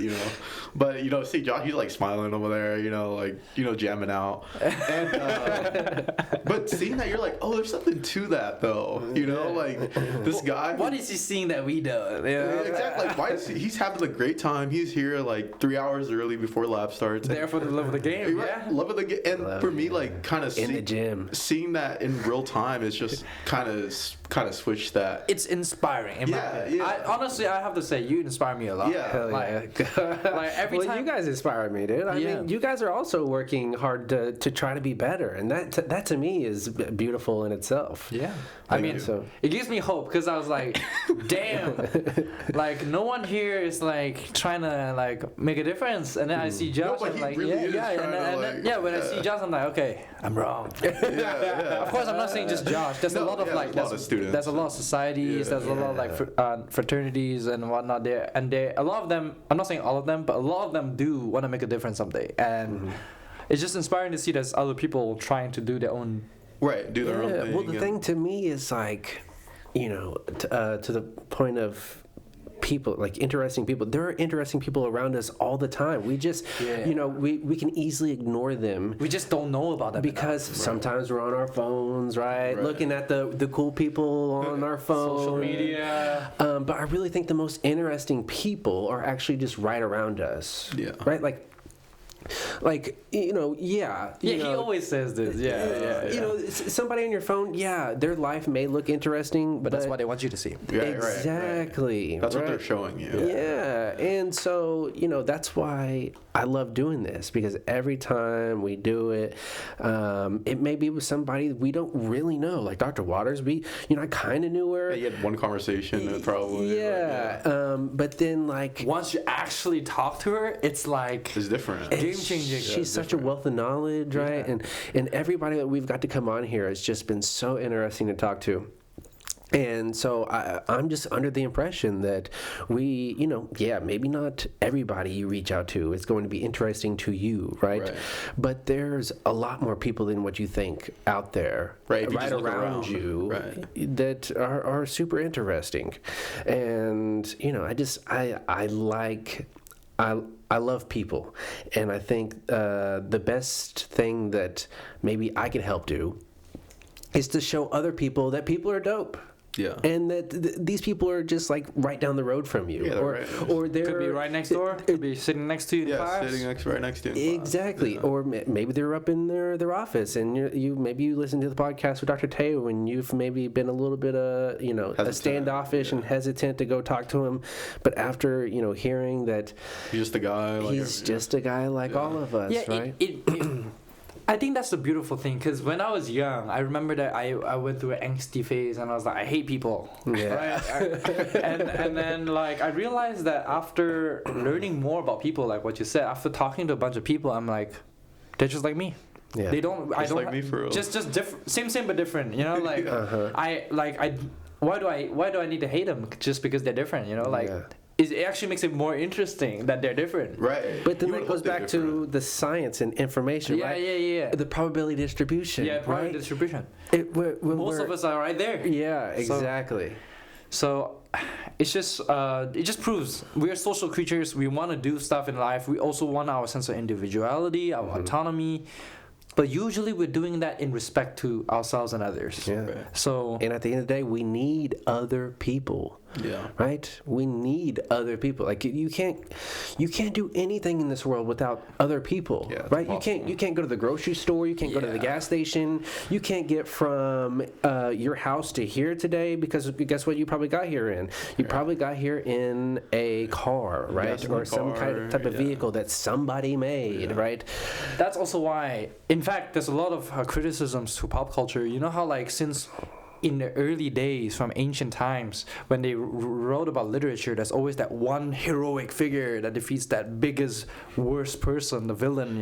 But see Josh, he's like smiling over there, jamming out. And but seeing that, you're like, oh, there's something to that though, like this guy. What is he seeing that we don't? Exactly. Like, why is he's having a great time? He's here like 3 hours early before lab starts. There for the love of the game. Right? Love of the game. And for me, like kind of in the gym, seeing that in real time is just kind of switched that. It's inspiring. I have to say, you inspire me a lot. Yeah. Like every time. You guys inspire me, dude. I mean, you guys are also working hard to try to be better, and that to me is beautiful in itself. Yeah. So it gives me hope, because I was like, damn, like no one here is like trying to like make a difference, and then I see Josh, but I'm he like, really is when I see Josh, I'm like, okay, I'm wrong. Of course, I'm not saying just Josh. There's a lot of like, there's a lot of students. There's a lot of societies. There's a lot of like fraternities and whatnot there, and a lot of them. I'm not saying all of them, but a lot of them do want to make a difference someday, and it's just inspiring to see there's other people trying to do their own. Right, do their own thing. Well, the thing to me is like, to the point of people, like interesting people. There are interesting people around us all the time. We just, we can easily ignore them. We just don't know about them because sometimes we're on our phones, right? Looking at the cool people on our phone, social media. But I really think the most interesting people are actually just right around us. Yeah. Right, he always says this. Somebody on your phone, their life may look interesting, but that's what they want you to see. Exactly. Right. That's what they're showing you. Yeah. And so, that's why I love doing this, because every time we do it, it may be with somebody we don't really know, like Dr. Waters. I kind of knew her. You had one conversation, probably. Yeah. But then, like, once you actually talk to her, it's like it's different. game changer. changing. She's such a wealth of knowledge, right? And everybody that we've got to come on here has just been so interesting to talk to. And so I'm just under the impression that we, maybe not everybody you reach out to is going to be interesting to you, right? But there's a lot more people than what you think out there, right around you, that are super interesting. And, I love people. And I think the best thing that maybe I can help do is to show other people that people are dope. Yeah. And that these people are just like right down the road from you. Yeah, or they're could be right next door. Could be sitting next to you in class. Sitting right next to you. Exactly. Or maybe they're up in their office, and you listen to the podcast with Dr. Teo, and you've maybe been a little bit standoffish and hesitant to go talk to him, but after hearing that he's just a guy like all of us, right? I think that's the beautiful thing, because when I was young, I remember that I went through an angsty phase, and I was like, I hate people. Yeah. Right? and then I realized that after learning more about people, like what you said, after talking to a bunch of people, I'm like, they're just like me. Yeah. They don't. Just I don't like me for real. Just different. Same but different. Why do I need to hate them just because they're different? It actually makes it more interesting that they're different. Right. But then that goes back to the science and information, right? Yeah. The probability distribution. Yeah, probability distribution. Most of us are right there. Yeah, exactly. So it's just it just proves we are social creatures. We want to do stuff in life. We also want our sense of individuality, our autonomy. But usually we're doing that in respect to ourselves and others. Yeah. So. And at the end of the day, we need other people. Yeah. Right? We need other people. Like you can't do anything in this world without other people. Yeah, right? You can't go to the grocery store, you can't go to the gas station, you can't get from your house to here today, because guess what you probably got here in? You probably got here in a car, right? Or some type of vehicle that somebody made, right? That's also why, in fact, there's a lot of criticisms to pop culture. You know how since in the early days, from ancient times, when they wrote about literature, there's always that one heroic figure that defeats that biggest, worst person, the villain,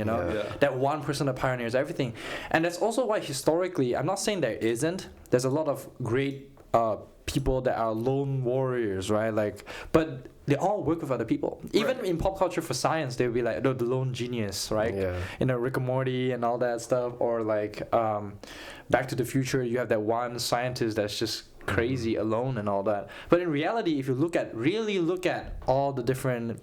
that one person that pioneers everything. And that's also why historically, I'm not saying there isn't, there's a lot of great people that are lone warriors, right? But they all work with other people. Even in pop culture for science, they'll be like the lone genius, right? Yeah. Rick and Morty and all that stuff, or Back to the Future, you have that one scientist that's just crazy alone and all that. But in reality, if you really look at all the different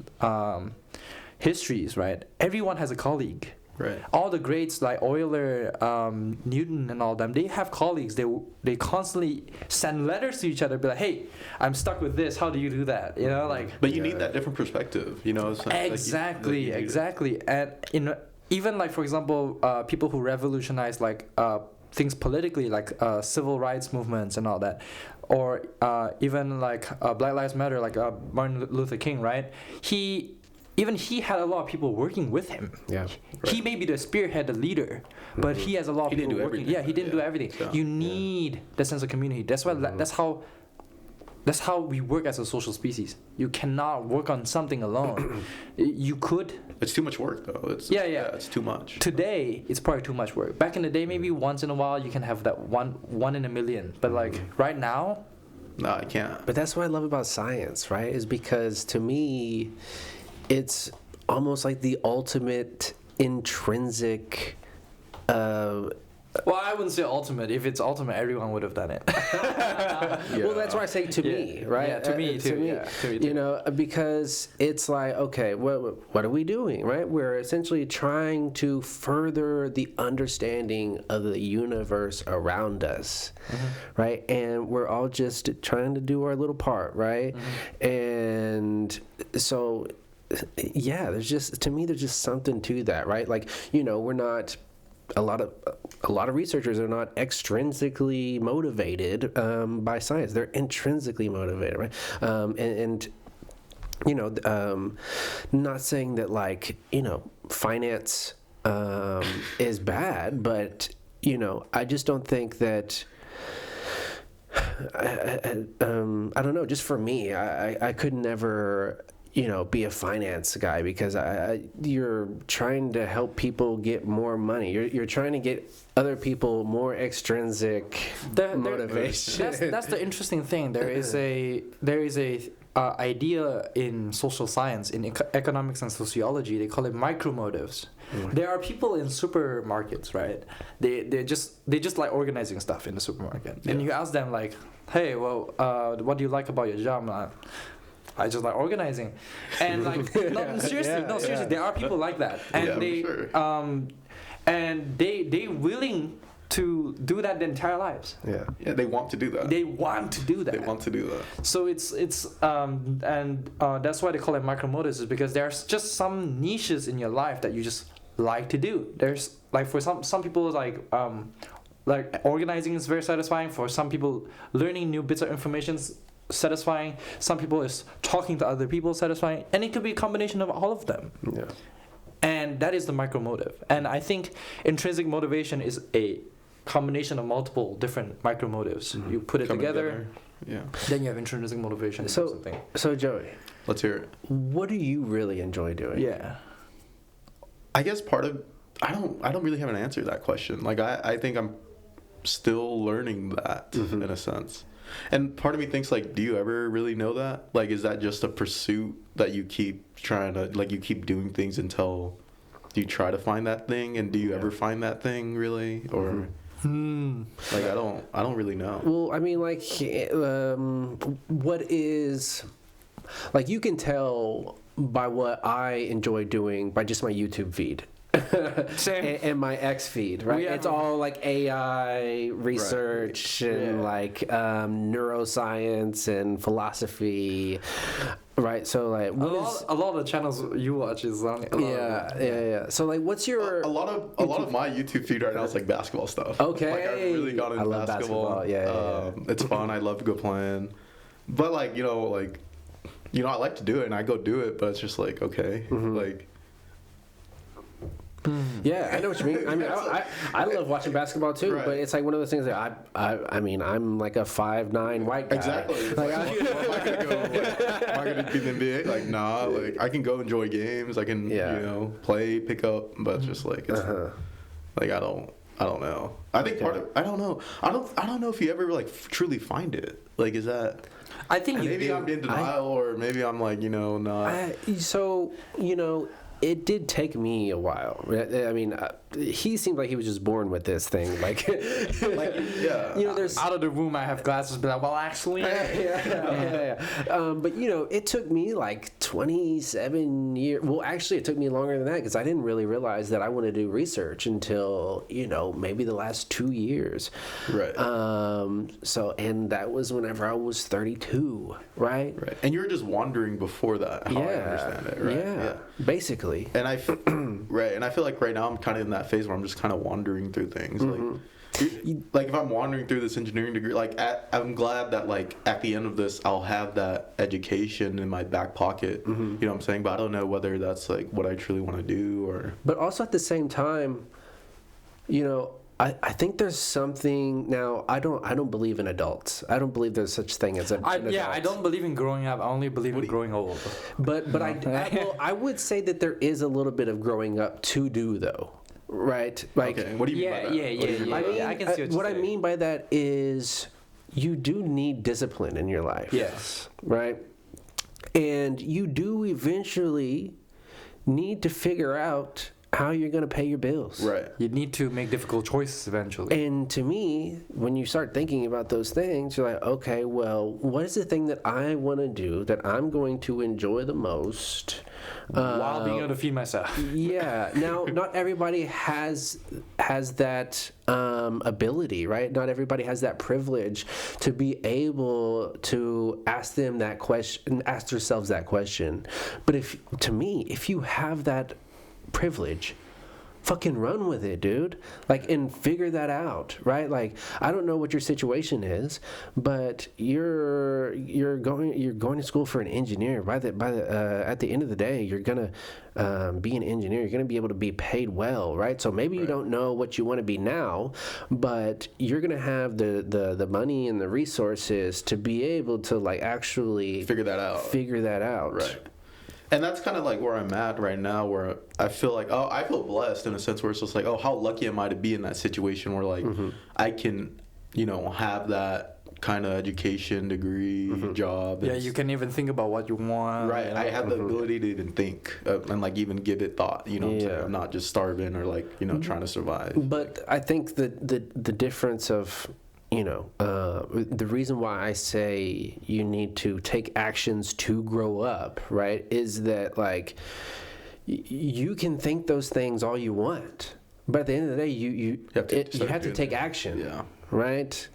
histories, right? Everyone has a colleague. Right. All the greats like Euler, Newton, and all them, they have colleagues. They constantly send letters to each other, be like, "Hey, I'm stuck with this. How do you do that?" But you need that different perspective, Exactly. And even for example, people who revolutionize things politically, civil rights movements and all that, or even Black Lives Matter, Martin Luther King, right? He had a lot of people working with him. Yeah. Right. He may be the spearhead, the leader, but he has a lot of people working. Yeah, he didn't do everything. So, you need that sense of community. That's why. That's how we work as a social species. You cannot work on something alone. You could. It's too much work, though. It's too much. Today, it's probably too much work. Back in the day, maybe once in a while you can have that one in a million. But right now, no, I can't. But that's what I love about science, right? Is because to me, it's almost like the ultimate intrinsic. Well, I wouldn't say ultimate. If it's ultimate, everyone would have done it. Well, that's why I say to me, right? Yeah, to me too. To me too. Because it's like, okay, what are we doing, right? We're essentially trying to further the understanding of the universe around us, right? And we're all just trying to do our little part, right? And so, there's just something to that, right? We're not. A lot of researchers are not extrinsically motivated by science. They're intrinsically motivated, right? Not saying that finance is bad, but I just don't think that. I don't know. Just for me, I could never. be a finance guy because you're trying to help people get more money. You're trying to get other people more extrinsic motivation. That's the interesting thing. There is a idea in social science, in economics and sociology. They call it micromotives. There are people in supermarkets, right? They just like organizing stuff in the supermarket, and you ask them like, hey, well, what do you like about your job? I just like organizing, and like seriously, there are people like that, and they willing to do that their entire lives. Yeah, they want to do that. They want to do that. So it's that's why they call it micromotives, is because there's just some niches in your life that you just like to do. There's like for some people like organizing is very satisfying. For some people, learning new bits of information satisfying. Some people is talking to other people satisfying, and it could be a combination of all of them. Yeah. And that is the micromotive. And I think intrinsic motivation is a combination of multiple different micromotives. You put it together, then you have intrinsic motivation. So Joey, let's hear it. What do you really enjoy doing? Yeah. I guess I don't really have an answer to that question. Like I think I'm still learning that in a sense. And part of me thinks like, do you ever really know that? Like, is that just a pursuit that you keep trying to, like, you keep doing things until you try to find that thing? And do you ever find that thing really? Or like, I don't really know. Well, I mean, like, what is, like, you can tell by what I enjoy doing by just my YouTube feed. Same. And my X feed, right? It's all like AI research and like neuroscience and philosophy, right? So like, a lot of the channels you watch is on. So like, what's your a lot of my YouTube feed right now is like basketball stuff. Okay, like I've really got into basketball. It's fun. I love to go playing, but like I like to do it and I go do it, but it's just like okay, like. Yeah, I know what you mean. I mean, I love watching basketball too, but it's like one of those things that I mean, I'm like a 5'9" white guy. Exactly. Like, am I gonna be in the NBA? Like, nah. Like, I can go enjoy games. I can, play, pick up, but it's just like, it's, like I don't know. I think part of I don't know. I don't know if you ever like truly find it. Like, is that? I think maybe I'm in denial, or maybe I'm like not. It did take me a while. I mean, he seemed like he was just born with this thing. Like there's out of the room. I have glasses, but like, well, actually, but it took me like 27 years. Well, actually, it took me longer than that because I didn't really realize that I wanted to do research until maybe the last 2 years. Right. And that was whenever I was 32. Right. Right. And you were just wandering before that. How I understand it. Right. Yeah. Basically. And I feel like right now I'm kind of in that phase where I'm just kind of wandering through things. Like if I'm wandering through this engineering degree, I'm glad that like at the end of this I'll have that education in my back pocket. You know what I'm saying? But I don't know whether that's like what I truly want to do or. But also at the same time, I think there's something now. I don't believe in adults. I don't believe there's such thing as an adult. I don't believe in growing up. I only believe in growing old. But I would say that there is a little bit of growing up to do though, right? Like, okay. What do you mean by that? I can see what I mean by that is you do need discipline in your life. Yes. Right. And you do eventually need to figure out how you're going to pay your bills. Right. You need to make difficult choices eventually. And to me, when you start thinking about those things, you're like, okay, well, what is the thing that I want to do that I'm going to enjoy the most? While being able to feed myself. Yeah. Now, not everybody has that ability, right? Not everybody has that privilege to be able to ask themselves that question. But if you have that privilege, fucking run with it, dude. Like, and figure that out, right? Like, I don't know what your situation is, but you're going to school for an engineer. At the end of the day, you're gonna be an engineer. You're gonna be able to be paid well, right? So maybe you don't know what you want to be now, but you're gonna have the money and the resources to be able to like actually figure that out. Right. And that's kind of like where I'm at right now, where I feel like, I feel blessed in a sense where it's just like, how lucky am I to be in that situation where like I can, have that kind of education, degree, job. Yeah, you can even think about what you want. Right, I have the ability to even think and like even give it thought. I'm not just starving or like trying to survive. But I think the difference of the reason why I say you need to take actions to grow up, right, is that like you can think those things all you want, but at the end of the day, you have to take action. Yeah. Right?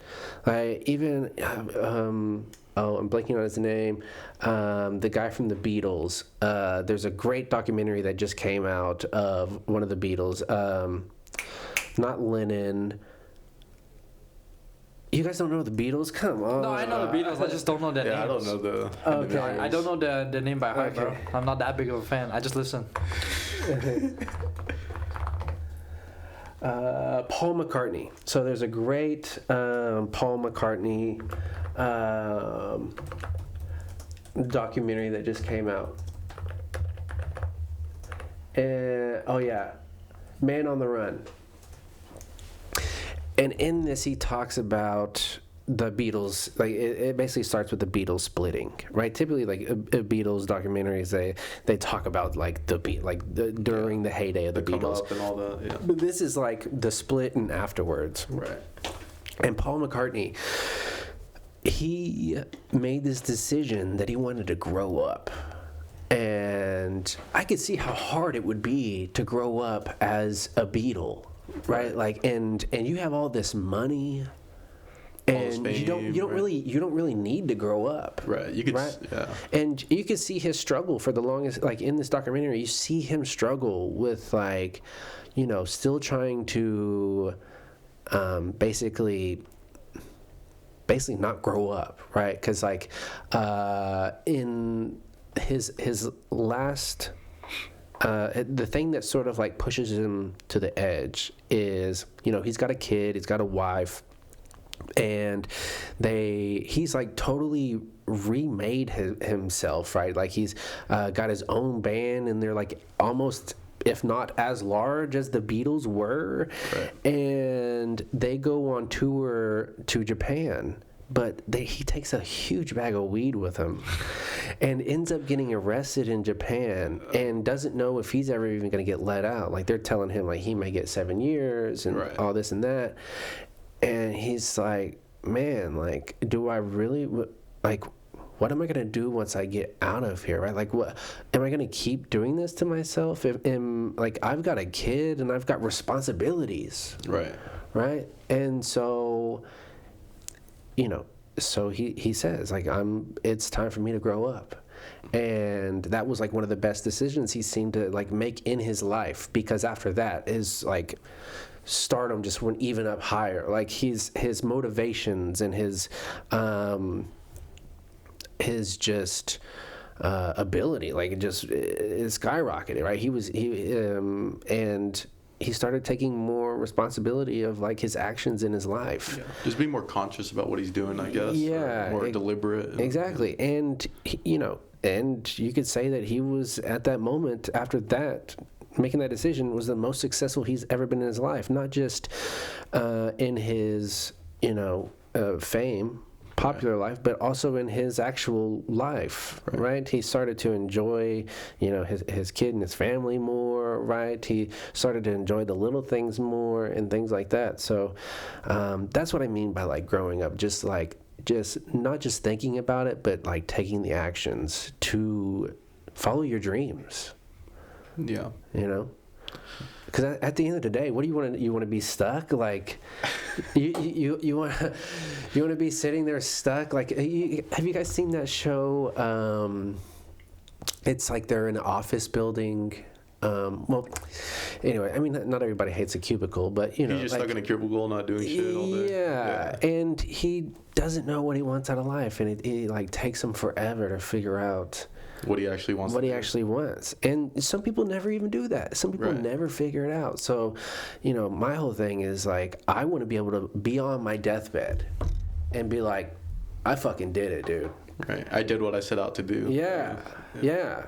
Even I'm blanking on his name. The guy from the Beatles. There's a great documentary that just came out of one of the Beatles. Not Lennon. You guys don't know the Beatles? Come on. No, I know the Beatles. I just don't know their names. I don't know the. Okay. I don't know the name by heart, bro. I'm not that big of a fan. I just listen. Paul McCartney. So there's a great Paul McCartney documentary that just came out. Man on the Run. And in this, he talks about the Beatles. Like it basically starts with the Beatles splitting, right? Typically, like Beatles documentaries, they talk about like during the heyday of the Beatles up and all that. Yeah. But this is like the split and afterwards, Right. And Paul McCartney, he made this decision that he wanted to grow up. And I could see how hard it would be to grow up as a Beatle, right? Like, and you have all this money, and you don't really need to grow up, right? You could, right? Yeah. And you can see his struggle for the longest, like in this documentary, you see him struggle with like, still trying to, basically not grow up, right? Because like, in his last the thing that sort of like pushes him to the edge is he's got a kid, he's got a wife, and he's like totally remade himself, right? Like he's got his own band, and they're like almost, if not as large as the Beatles were, right. And they go on tour to Japan, but he takes a huge bag of weed with him and ends up getting arrested in Japan and doesn't know if he's ever even going to get let out. Like they're telling him like he may get 7 years and right. all this and that. And he's like, man, like, do I really, like, what am I going to do once I get out of here, right? Like, what, am I going to keep doing this to myself? Like, I've got a kid and I've got responsibilities. Right. Right? And so, so he says, like, it's time for me to grow up. And that was, like, one of the best decisions he seemed to, like, make in his life, because after that is, like, stardom just went even up higher. Like his motivations and his just ability, like it just it skyrocketed, right? And he started taking more responsibility of like his actions in his life. Yeah. Just being more conscious about what he's doing, I guess. Yeah, more deliberate. Exactly, and and you could say that he was at that moment after that. Making that decision was the most successful he's ever been in his life, not just in his, fame, popular life, but also in his actual life, right? He started to enjoy, his kid and his family more, right? He started to enjoy the little things more and things like that. So that's what I mean by like growing up, just not just thinking about it, but like taking the actions to follow your dreams. Yeah. Because at the end of the day, what do you want to? You want to be stuck? Like, you want to be sitting there stuck? Like, have you guys seen that show? It's like they're in an office building. Well, anyway, I mean, not everybody hates a cubicle, but he's just stuck in a cubicle, not doing shit all day. Yeah, and he doesn't know what he wants out of life, and it like takes him forever to figure out what he actually wants. And some people never even do that. Some people never figure it out. So, my whole thing is like, I want to be able to be on my deathbed and be like, I fucking did it, dude. Right. I did what I set out to do. Yeah.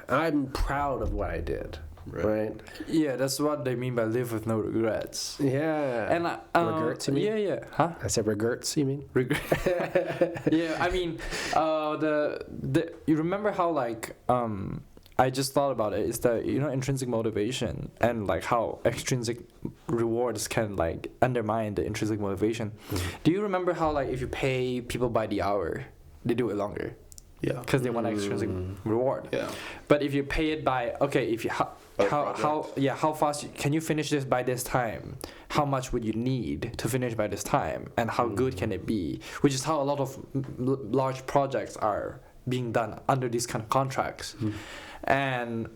I'm proud of what I did. Right. Yeah, that's what they mean by live with no regrets. Yeah. And regrets, you mean? Yeah. Huh? I said regrets, you mean? Yeah, I mean, you remember how like I just thought about it. Is that intrinsic motivation and like how extrinsic rewards can like undermine the intrinsic motivation. Mm-hmm. Do you remember how like if you pay people by the hour, they do it longer? Yeah. Because they want extrinsic reward. Yeah. But if you pay it by if you how fast can you finish this by this time? How much would you need to finish by this time? And how good can it be? Which is how a lot of large projects are being done under these kind of contracts. And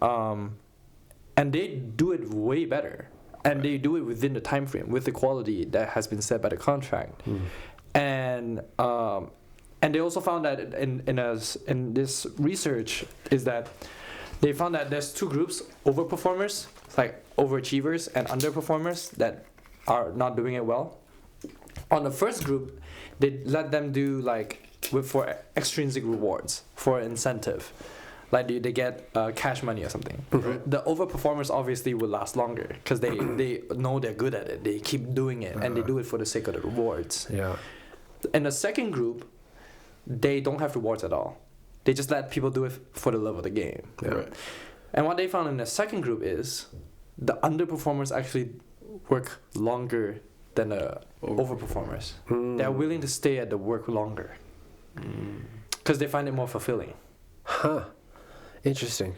they do it way better, and they do it within the time frame with the quality that has been set by the contract. And they also found that in this research is that they found that there's two groups: overperformers, like overachievers, and underperformers that are not doing it well. On the first group, they let them do for extrinsic rewards, for incentive. Like they get cash money or something. Mm-hmm. The overperformers obviously will last longer because they know they're good at it. They keep doing it, and they do it for the sake of the rewards. Yeah. In the second group, they don't have rewards at all. They just let people do it for the love of the game. Yeah. Right. And what they found in the second group is the underperformers actually work longer than the overperformers. They're willing to stay at the work longer because they find it more fulfilling. Huh. Interesting.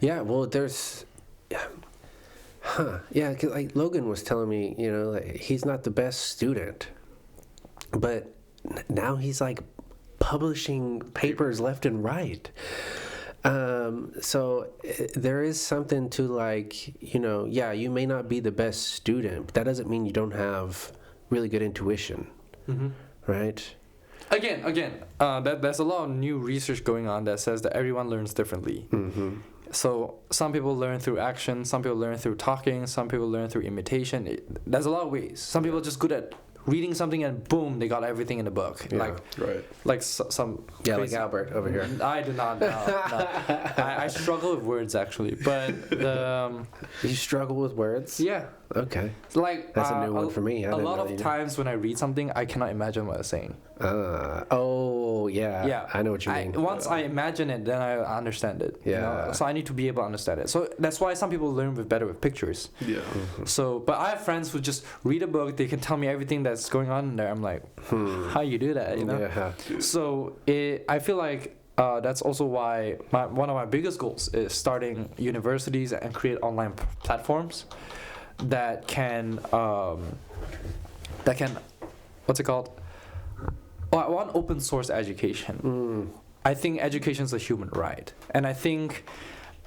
Yeah, well, there's... Yeah, because like Logan was telling me, like, he's not the best student, but now he's like publishing papers left and right. So there is something to like, you may not be the best student, but that doesn't mean you don't have really good intuition, right? Again, there's a lot of new research going on that says that everyone learns differently. So some people learn through action, some people learn through talking, some people learn through imitation. There's a lot of ways. Some people are just good at reading something and boom, they got everything in the book. Yeah. Some like Albert over here. I do not. No. I struggle with words actually, but you struggle with words? Yeah. Okay. Like that's a new one for me. A lot of times when I read something, I cannot imagine what I'm saying. Yeah. I know what you mean. Once I imagine it, then I understand it. Yeah. So I need to be able to understand it. So that's why some people learn better with pictures. Yeah. So, but I have friends who just read a book. They can tell me everything that's going on in there. I'm like, how you do that? Yeah. So I feel like that's also why one of my biggest goals is starting universities and create online platforms that can what's it called? I want open source education. I think education is a human right, and I think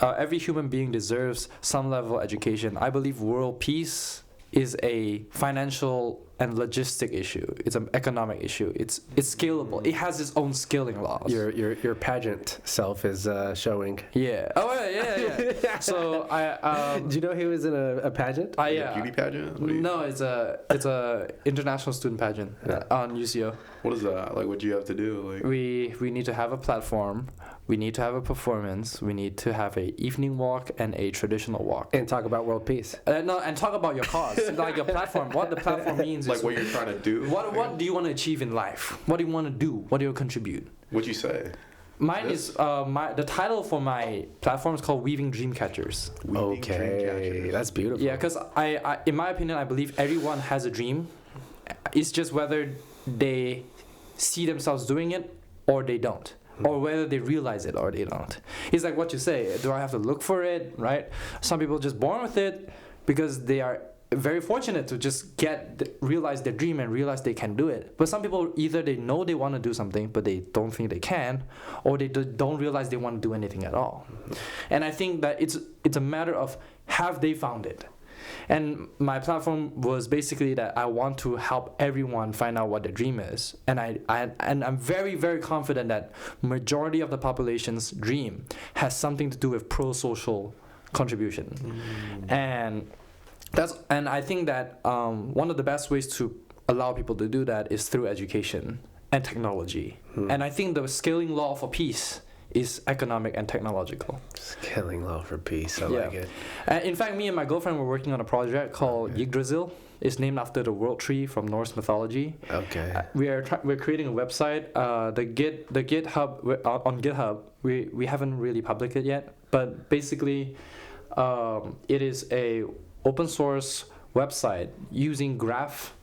every human being deserves some level of education. I believe world peace is a financial and logistic issue. It's an economic issue. It's scalable. It has its own scaling laws. Your pageant self is showing. Yeah. Oh yeah. So I do you know he was in a pageant? A beauty pageant? No, it's a international student pageant on UCO. What is that? Like, what do you have to do? Like, we need to have a platform. We need to have a performance. We need to have a evening walk and a traditional walk. And talk about world peace. No, and talk about your cause, like your platform. What the platform means like is what you're trying to do. What do you want to achieve in life? What do you want to do? What do you contribute? What'd you say? Mine is the title for my platform is called Weaving Dreamcatchers. Okay, that's beautiful. Yeah, because I in my opinion, I believe everyone has a dream. It's just whether they see themselves doing it or they don't. Or whether they realize it or they don't. It's like what you say. Do I have to look for it, right? Some people are just born with it because they are very fortunate to just realize their dream and realize they can do it. But some people either they know they want to do something but they don't think they can, or they don't realize they want to do anything at all. And I think that it's a matter of have they found it. And my platform was basically that I want to help everyone find out what their dream is, and I'm very, very confident that majority of the population's dream has something to do with pro-social contribution, and I think that one of the best ways to allow people to do that is through education. and technology. And I think the scaling law for peace is economic and technological. Scaling law for peace. I like it. In fact, me and my girlfriend were working on a project called Yggdrasil. It's named after the world tree from Norse mythology. Okay. We're creating a website. The GitHub on GitHub. We haven't really published it yet, but basically, it is a open source website using graph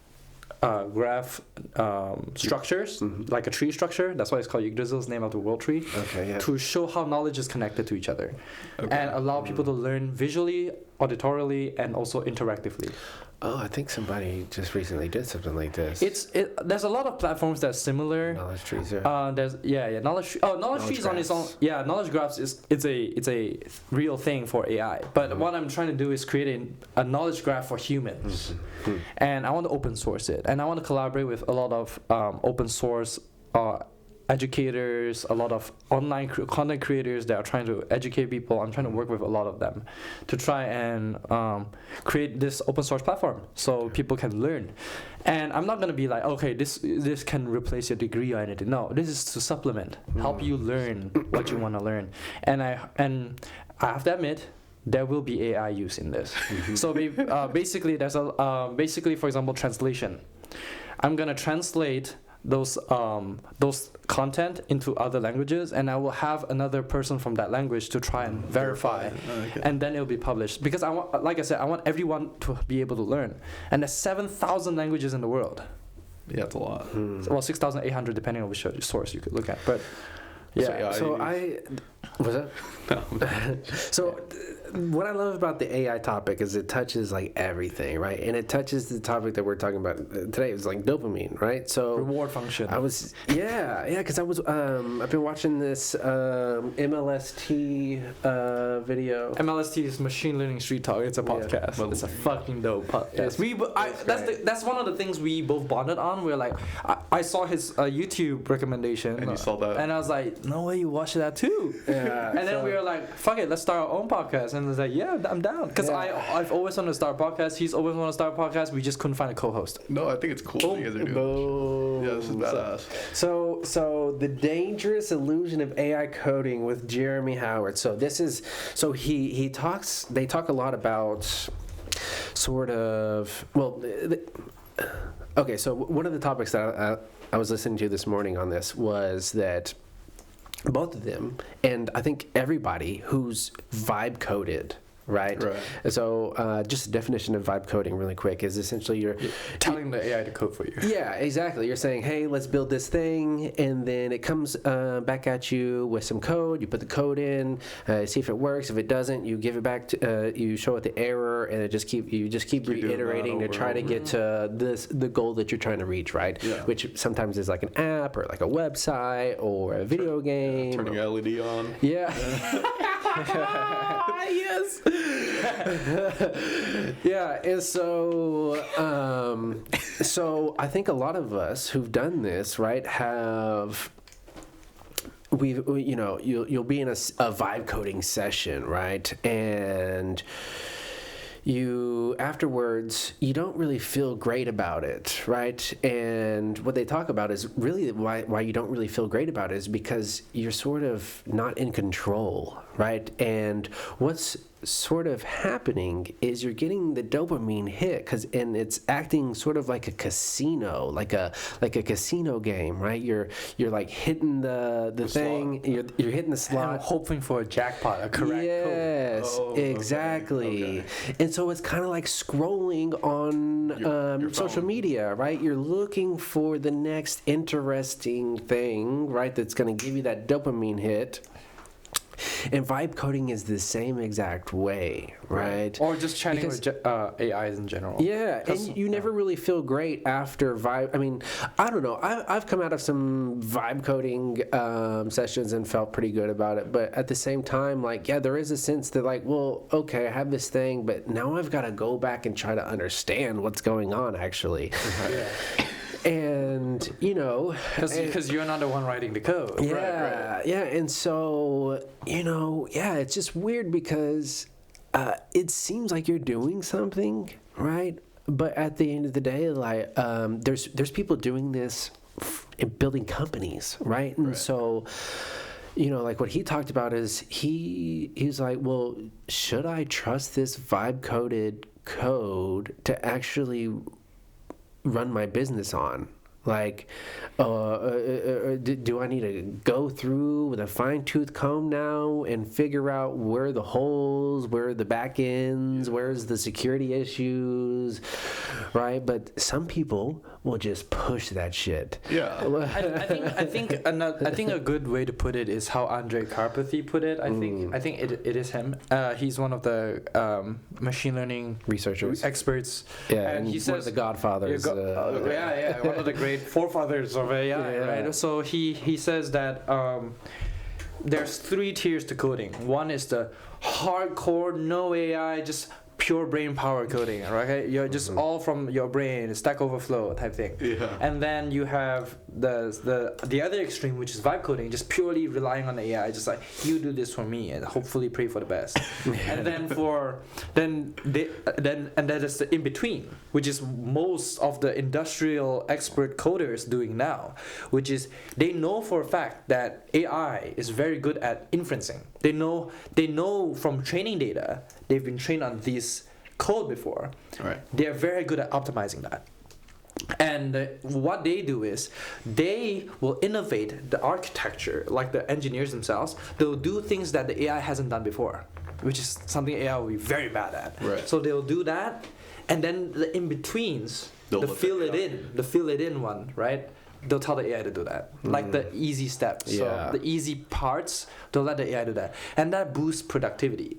structures, like a tree structure. That's why it's called Yggdrasil. It's named after the world tree. Okay, yeah. To show how knowledge is connected to each other, and allow people to learn visually, auditorily, and also interactively. Oh, I think somebody just recently did something like this. There's a lot of platforms that are similar. Knowledge trees. There's knowledge. Knowledge trees on its own. Yeah, knowledge graphs it's a real thing for AI. But what I'm trying to do is create a knowledge graph for humans, and I want to open source it, and I want to collaborate with a lot of open source educators, a lot of online content creators that are trying to educate people. I'm trying to work with a lot of them to try and create this open source platform so people can learn. And I'm not gonna be like, okay, this can replace your degree or anything. No, this is to supplement, help you learn what you want to learn. And I have to admit, there will be AI use in this. So basically, there's basically, for example, translation. I'm gonna translate those content into other languages, and I will have another person from that language to try and verify. And then it'll be published, because I want everyone to be able to learn. And there's 7,000 languages in the world. Yeah, that's a lot. Well, 6,800 depending on which source you could look at. But yeah. So what I love about the AI topic is it touches like everything, right? And it touches the topic that we're talking about today. It's like dopamine, right? So reward function. Because I've been watching this MLST video. MLST is Machine Learning Street Talk. It's a podcast. Yeah. It's a fucking dope podcast. That's one of the things we both bonded on. We're like, I saw his YouTube recommendation, and you saw that, and I was like, no way, you watched that too. Yeah. And then we were like, fuck it, let's start our own podcast. And I was like, yeah, I'm down. Because I've always wanted to start a podcast. He's always wanted to start a podcast. We just couldn't find a co-host. No, I think it's cool what you guys are doing. Boom. Yeah, this is badass. So the dangerous illusion of AI coding with Jeremy Howard. They talk a lot about sort of, okay, so one of the topics that I was listening to this morning on this was that both of them, and I think everybody who's vibe coded, right? So just a definition of vibe coding really quick is essentially you're telling the AI to code for you. Yeah, exactly. You're saying, hey, let's build this thing, and then it comes back at you with some code. You put the code in, see if it works. If it doesn't, you give it back to, you show it the error, and you just keep reiterating to try to get to the goal that you're trying to reach, right? Yeah. Which sometimes is like an app or like a website or a video game. Turning LED on. Yeah. Yes. Yeah, and so I think a lot of us who've done this, right, you'll be in a vibe coding session, right, and you afterwards you don't really feel great about it, right? And what they talk about is really why you don't really feel great about it is because you're sort of not in control, right? And what's sort of happening is you're getting the dopamine hit and it's acting sort of like a casino, like a casino game, right? You're like hitting the thing, you're hitting the slot, and hoping for a jackpot, a correct yes, code. Exactly. Okay. And so it's kind of like scrolling on your social media, right? You're looking for the next interesting thing, right? That's going to give you that dopamine hit. And vibe coding is the same exact way, right? Or just chatting with AIs in general. Yeah, and you never really feel great after vibe. I mean, I don't know. I've come out of some vibe coding sessions and felt pretty good about it. But at the same time, there is a sense that okay, I have this thing, but now I've got to go back and try to understand what's going on, actually. Yeah. And because you're not the one writing the code. Yeah, yeah, and so it's just weird because it seems like you're doing something, right? But at the end of the day, there's people doing this building companies, right? And so, like what he talked about is he's like, well, should I trust this vibe coded code to actually run my business on? Like, do I need to go through with a fine-tooth comb now and figure out where are the holes, where are the back ends, where's the security issues, right? But some people will just push that shit. Yeah. I think a good way to put it is how Andre Karpathy put it. I think it is him. He's one of the machine learning researchers, experts. Yeah, and he one says of the godfathers. One of the great forefathers of AI, right? So he says that there's 3 tiers to coding. One is the hardcore, no AI, just pure brain power coding, right? You're just all from your brain, Stack Overflow type thing. Yeah. And then you have the other extreme, which is vibe coding, just purely relying on the AI, just like, you do this for me and hopefully pray for the best. And then then there's the in between, which is most of the industrial expert coders doing now, which is they know for a fact that AI is very good at inferencing. They know from training data, they've been trained on this code before. Right. They're very good at optimizing that. And what they do is they will innovate the architecture, like the engineers themselves. They'll do things that the AI hasn't done before, which is something AI will be very bad at. Right. So they'll do that, and then the in-betweens, the fill it in one, right? They'll tell the AI to do that, like the easy steps. Yeah. So the easy parts, they'll let the AI do that, and that boosts productivity.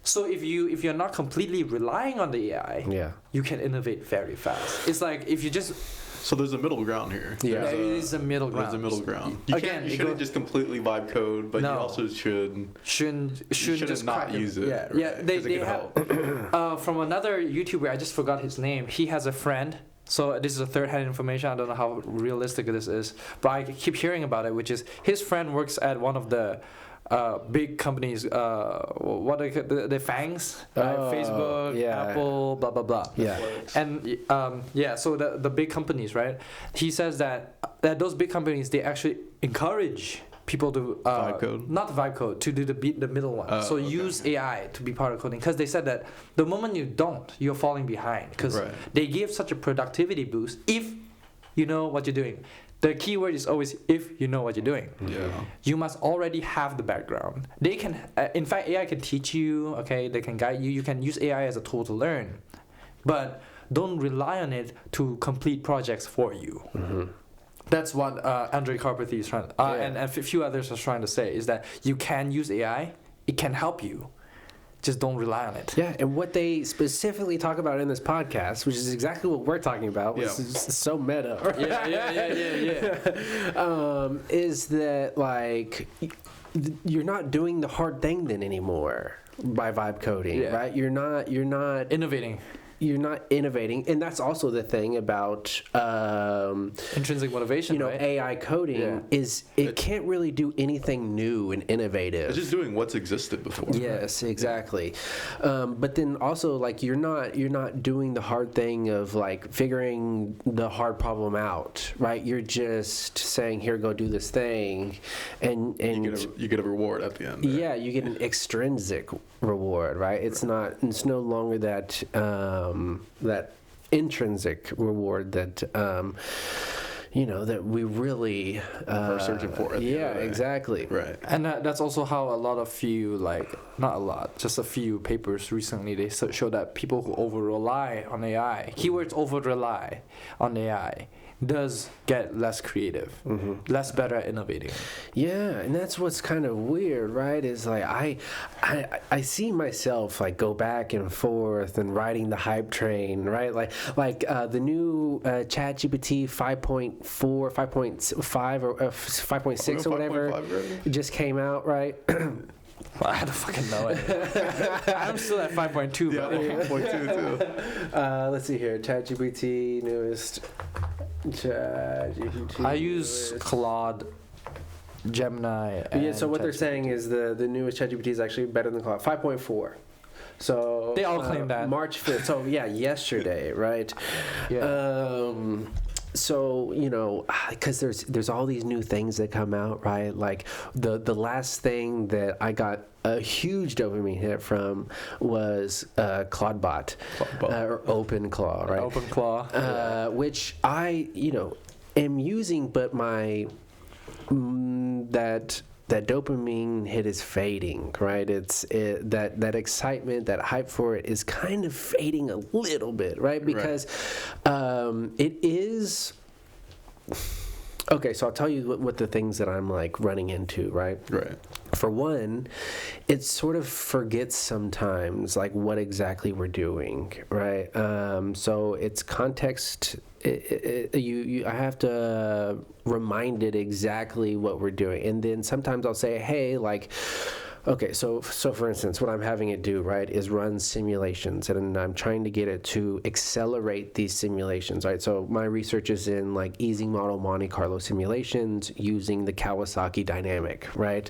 So if you're not completely relying on the AI, you can innovate very fast. It's like if you just So there's a middle ground here. Yeah. there is a middle ground. There's a middle ground. You shouldn't just completely vibe code, but you also shouldn't just not use it. Yeah, right? yeah. They have from another YouTuber. I just forgot his name. He has a friend. So this is a third-hand information. I don't know how realistic this is, but I keep hearing about it. Which is his friend works at one of the big companies. What are the FANGs? Facebook, Apple, blah blah blah. Yeah. And so the big companies, right? He says that those big companies, they actually encourage people to vibe code? not vibe code, to do the middle one. So use AI to be part of coding, because they said that the moment you don't, you're falling behind, because they give such a productivity boost if you know what you're doing. The key word is always if you know what you're doing. Yeah. You must already have the background. They can, in fact, AI can teach you. Okay, they can guide you. You can use AI as a tool to learn, but don't rely on it to complete projects for you. Mm-hmm. That's what Andre Karpathy is trying, and a few others are trying to say, is that you can use AI. It can help you. Just don't rely on it. Yeah, and what they specifically talk about in this podcast, which is exactly what we're talking about, which is so meta. Is that like you're not doing the hard thing then anymore by vibe coding, right? You're not innovating. You're not innovating, and that's also the thing about intrinsic motivation. Right? AI coding is it can't really do anything new and innovative. It's just doing what's existed before. Yes, exactly. But then also, like, you're not doing the hard thing of like figuring the hard problem out, right? You're just saying, "Here, go do this thing," and you get a reward at the end. Yeah, you get an extrinsic reward, right? It's no longer that that intrinsic reward that that we really are searching for. Exactly. Right. And that's also how a lot of not a lot, just a few papers recently, they show that people who over-rely on AI, keywords over-rely on AI, does get less creative, less better at innovating. Yeah, and that's what's kind of weird, right? Is like I see myself like go back and forth and riding the hype train, right? Like the new ChatGPT 5.4, 5.5 or 5.6 or whatever just came out, right? I don't fucking know it. I'm still at 5.2. Yeah, 5.2 too. Let's see here. ChatGPT newest. I use Claude, Gemini. And so what they're saying is the newest ChatGPT is actually better than Claude. 5.4. So they all claim that. March 5th. So yeah, yesterday, right? Yeah. you know, because there's all these new things that come out, right? Like the last thing that I got a huge dopamine hit from was Claudebot, or OpenClaw, right? OpenClaw, which I, you know, am using, but my that dopamine hit is fading, right? That excitement, that hype for it is kind of fading a little bit, right? Because it is. Okay, so I'll tell you what the things that I'm like running into, right? Right. For one, it sort of forgets sometimes like what exactly we're doing, right? So it's context. I have to remind it exactly what we're doing, and then sometimes I'll say, hey, like. Okay, so for instance, what I'm having it do, right, is run simulations, and I'm trying to get it to accelerate these simulations, right? So my research is in like easy model Monte Carlo simulations using the Kawasaki dynamic, right?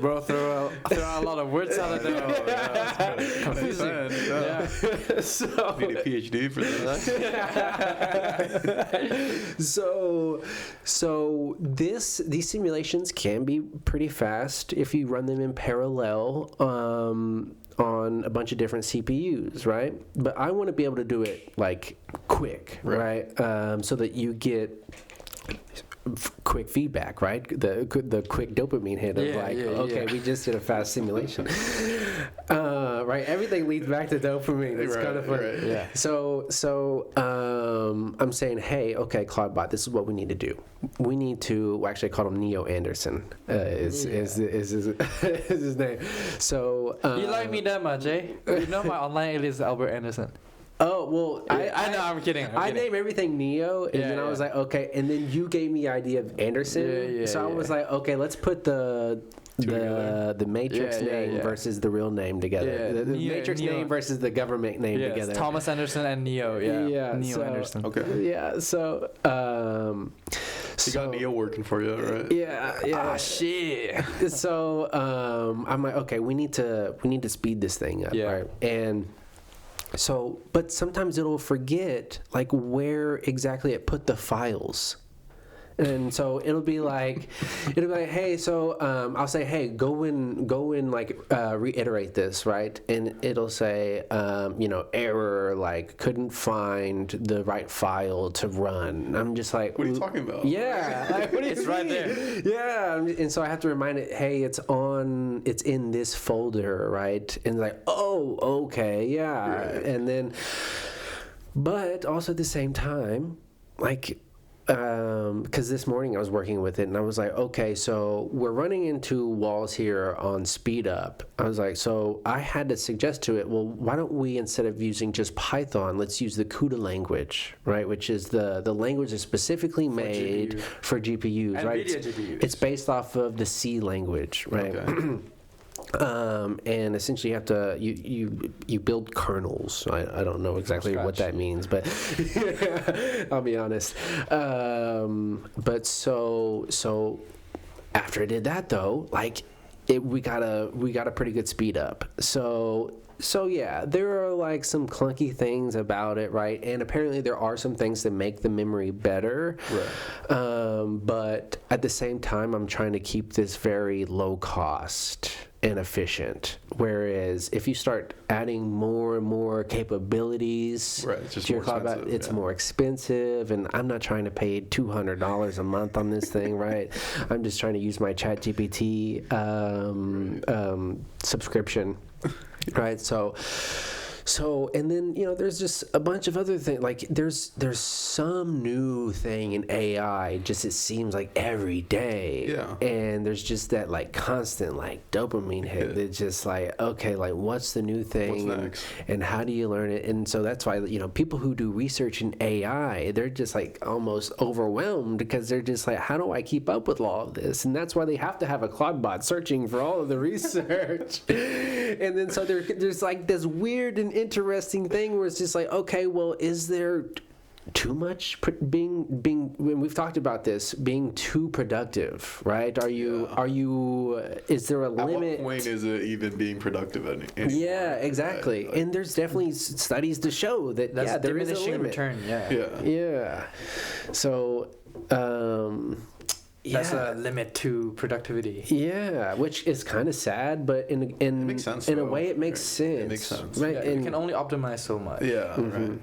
Bro, throw a lot of words out of there. It's confusing. Yeah. So Need a PhD for that. So these simulations can be pretty fast if you run them in parallel on a bunch of different CPUs, right? But I want to be able to do it like quick, right? So that you get quick feedback, right? The quick dopamine hit of we just did a fast simulation. Right? Everything leads back to dopamine. It's kind of funny. Right. Yeah. So I'm saying, hey, okay, Claudebot, this is what we need to do. We need to actually I call him Neo Anderson. Is his name. So you like me that much, eh? You know my online alias is Albert Anderson. Oh, well, I know, I'm kidding. I name everything Neo, and then I was like, okay, and then you gave me the idea of Anderson, so I was like, okay, let's put the Matrix name versus the real name together. The Matrix name versus the government name together. Thomas Anderson and Neo, Neo Anderson. Okay. Yeah, so... you got Neo working for you, right? Yeah. Ah, shit. So I'm like, okay, we need to speed this thing up, right? And... So, but sometimes it'll forget like where exactly it put the files. And so it'll be like, hey, so I'll say, hey, go and like reiterate this, right? And it'll say, error, like couldn't find the right file to run. I'm just like, what are you talking about? Yeah, like, what do you it's mean? right there. Yeah, and so I have to remind it, hey, it's in this folder, right? And like, oh, okay, yeah, right. And then, but also at the same time, like. Because this morning I was working with it and I was like, okay, so we're running into walls here on speed up. I was like, so I had to suggest to it, well, why don't we, instead of using just Python, let's use the CUDA language, right? Which is the language that's specifically made for GPUs, and right? GPUs. It's based off of the C language, right? Okay. And essentially you have to you build kernels. I don't know exactly what that means, but I'll be honest. But so after I did that though, like we got a pretty good speed up. So yeah, there are like some clunky things about it, right? And apparently there are some things that make the memory better. Right. But at the same time, I'm trying to keep this very low cost and efficient. Whereas if you start adding more and more capabilities it's just to your more cloud, expensive, it's more expensive, and I'm not trying to pay $200 a month on this thing, right? I'm just trying to use my ChatGPT subscription. Right, so and then there's just a bunch of other things, like there's some new thing in AI, just it seems like every day, and there's just that like constant like dopamine hit. It's just like, okay, like what's the new thing, what's next? And how do you learn it? And so that's why people who do research in AI, they're just like almost overwhelmed because they're just like, how do I keep up with all of this? And that's why they have to have a Claudebot searching for all of the research. And then so there's like this weird and interesting thing where it's just like, okay, well, is there too much being when we've talked about this, being too productive, right? Are you is there a limit? At what point is it even being productive anymore? Yeah, exactly. And there's definitely studies to show that there is a limit. Return. Yeah. So that's a limit to productivity. Yeah, which is kind of sad, but in makes sense, in a though. way it makes sense. It makes sense. Right? Yeah, And you can only optimize so much. Yeah, right.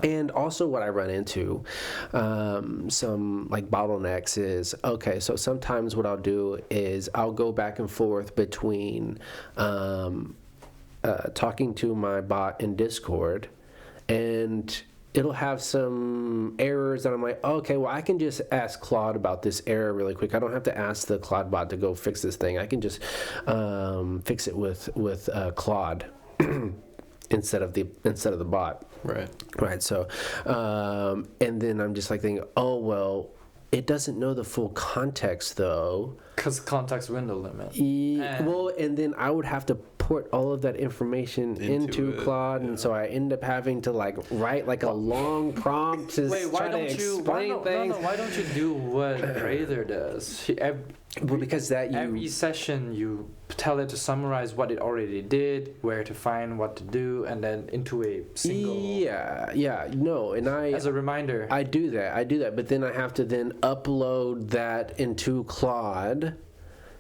And also what I run into, some like bottlenecks is, okay, so sometimes what I'll do is I'll go back and forth between talking to my bot in Discord, and it'll have some errors that I'm like, okay, well, I can just ask Claude about this error really quick. I don't have to ask the Claude bot to go fix this thing. I can just fix it with Claude instead of the bot. Right. So, and then I'm just like thinking, oh, well, it doesn't know the full context though. Because context window limit. And then I would have to put all of that information into Claude, and so I end up having to like write like a long prompt to try to explain things. Why don't you do what Prather does? Because every session you tell it to summarize what it already did, where to find what to do, and then into a single. As a reminder. I do that, but then I have to then upload that into Claude,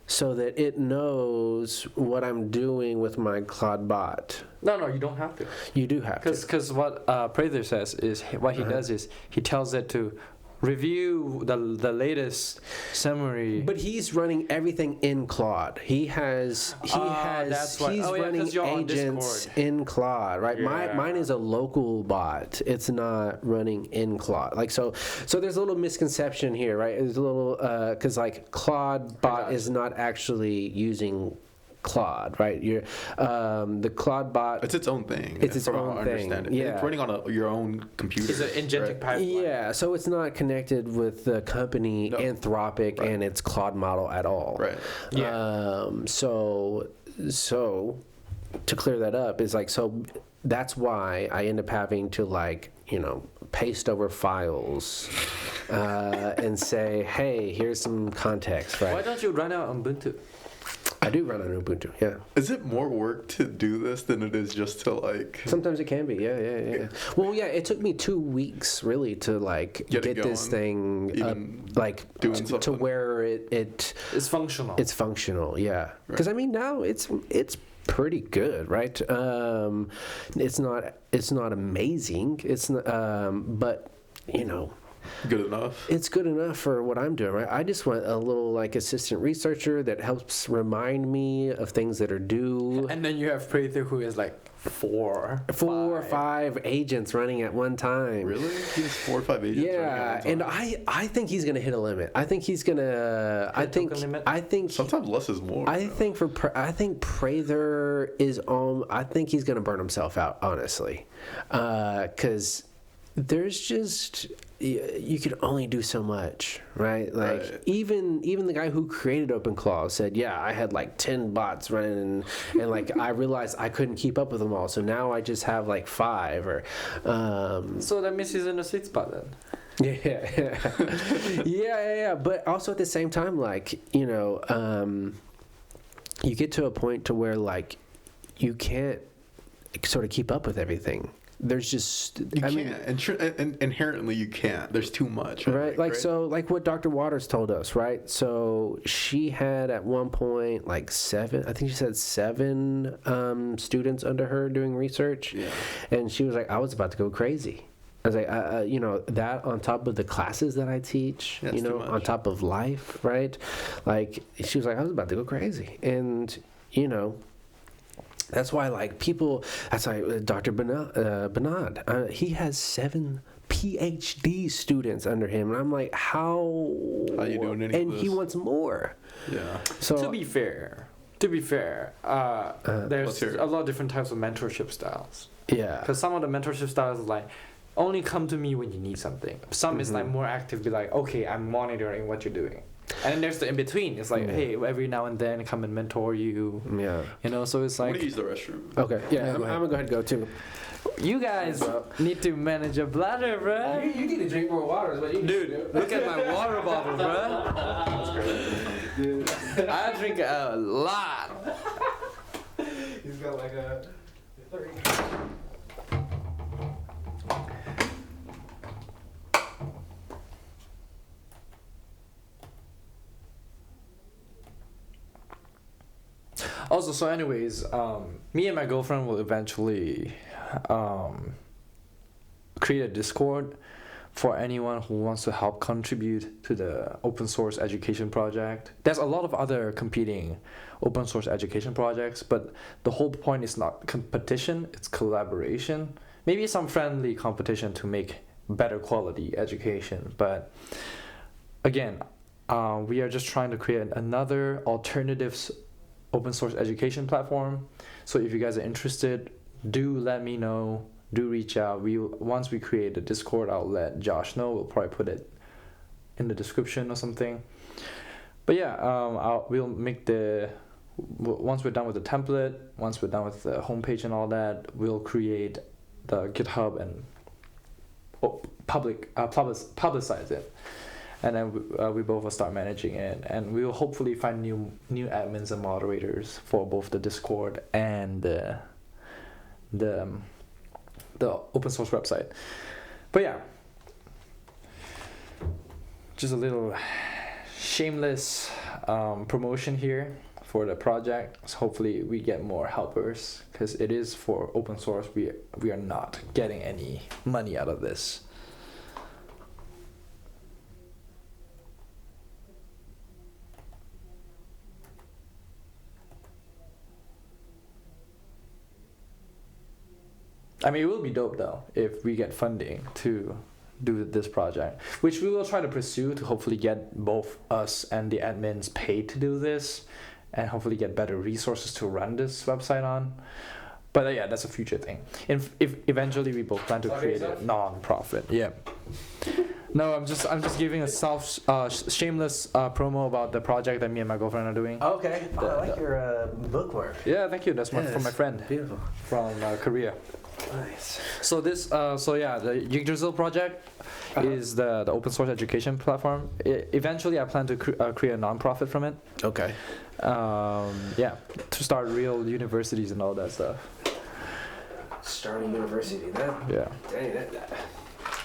so that it knows what I'm doing with my Claude bot. No, you don't have to. You do have to. Because what Prather says is, what he does is, he tells it to review the latest summary. But he's running everything in Claude. He's running agents in Claude, right? Yeah. Mine is a local bot. It's not running in Claude. Like so there's a little misconception here, right? There's a little because like Claude bot is not actually using Claude, right? The Claude bot. It's its own thing. It's its own thing. Yeah. It's running on your own computer. It's an agentic pipeline. Yeah, so it's not connected with the company Anthropic and its Claude model at all. Right. Yeah. So to clear that up is like, so that's why I end up having to like, paste over files and say, hey, here's some context, right? Why don't you run out Ubuntu? I do run on Ubuntu, yeah. Is it more work to do this than it is just to like... Sometimes it can be, yeah. Well, yeah, it took me 2 weeks really to like get this thing up, like to where it's functional. It's functional, yeah. Because I mean now it's pretty good, right? It's not amazing. It's not, but good enough. It's good enough for what I'm doing, right? I just want a little like assistant researcher that helps remind me of things that are due. And then you have Prather who is like four or five agents running at one time. Really? He has 4 or 5 agents. Yeah, and I think he's gonna hit a limit. I think he's gonna. I think sometimes less is more. I think Prather is on. I think he's gonna burn himself out, honestly, because there's just. You can only do so much, right? Like even the guy who created OpenClaw said, yeah, I had like 10 bots running and like I realized I couldn't keep up with them all, so now I just have like 5 or so that means he's in a sweet spot then. Yeah. But also at the same time, like, you get to a point to where like you can't sort of keep up with everything. There's just inherently you can't. There's too much. So like what Dr. Waters told us, right? So she had at one point like 7. I think she said 7 students under her doing research, and she was like, I was about to go crazy. I was like, that on top of the classes that I teach, on top of life, right? Like she was like, I was about to go crazy, and that's why, like, people. That's why Dr. Bernard, he has 7 PhD students under him, and I'm like, how you doing any of this? He wants more. Yeah. So to be fair, there's a lot of different types of mentorship styles. Yeah. Because some of the mentorship styles is like, only come to me when you need something. Some is like more active, be like, okay, I'm monitoring what you're doing. And then there's the in between. It's like, hey, every now and then come and mentor you. Yeah. You know, so it's I'm like gonna use the restroom. Okay. Yeah, Yeah, I'm go ahead. gonna go ahead and go too. you guys need to manage your bladder, bruh. You need to drink more water, is what you Dude, look at my water bottle, bruh. I drink a lot. He's got like a 30. Also, so anyways, me and my girlfriend will eventually create a Discord for anyone who wants to help contribute to the open source education project. There's a lot of other competing open source education projects, but the whole point is not competition, it's collaboration. Maybe some friendly competition to make better quality education, but again, we are just trying to create another alternative open source education platform. So if you guys are interested, do let me know. Do reach out. Once we create a Discord, I'll let Josh know. We'll probably put it in the description or something. But yeah, we'll make once we're done with the template, once we're done with the homepage and all that, we'll create the GitHub and publicize it. And then we both will start managing it, and we will hopefully find new admins and moderators for both the Discord and the open source website. But yeah, just a little shameless promotion here for the project. So hopefully we get more helpers, because it is for open source. We are not getting any money out of this. I mean, it will be dope though if we get funding to do this project, which we will try to pursue to hopefully get both us and the admins paid to do this, and hopefully get better resources to run this website on. But yeah, that's a future thing. If eventually we both plan to create a non-profit. Yeah. No, I'm just giving a shameless promo about the project that me and my girlfriend are doing. Okay. I like your bookmark. Yeah, thank you. That's from my friend. Beautiful. From Korea. Nice. So this, the Yggdrasil project is the open source education platform. Eventually, I plan to create a non-profit from it. Okay. To start real universities and all that stuff. Starting university.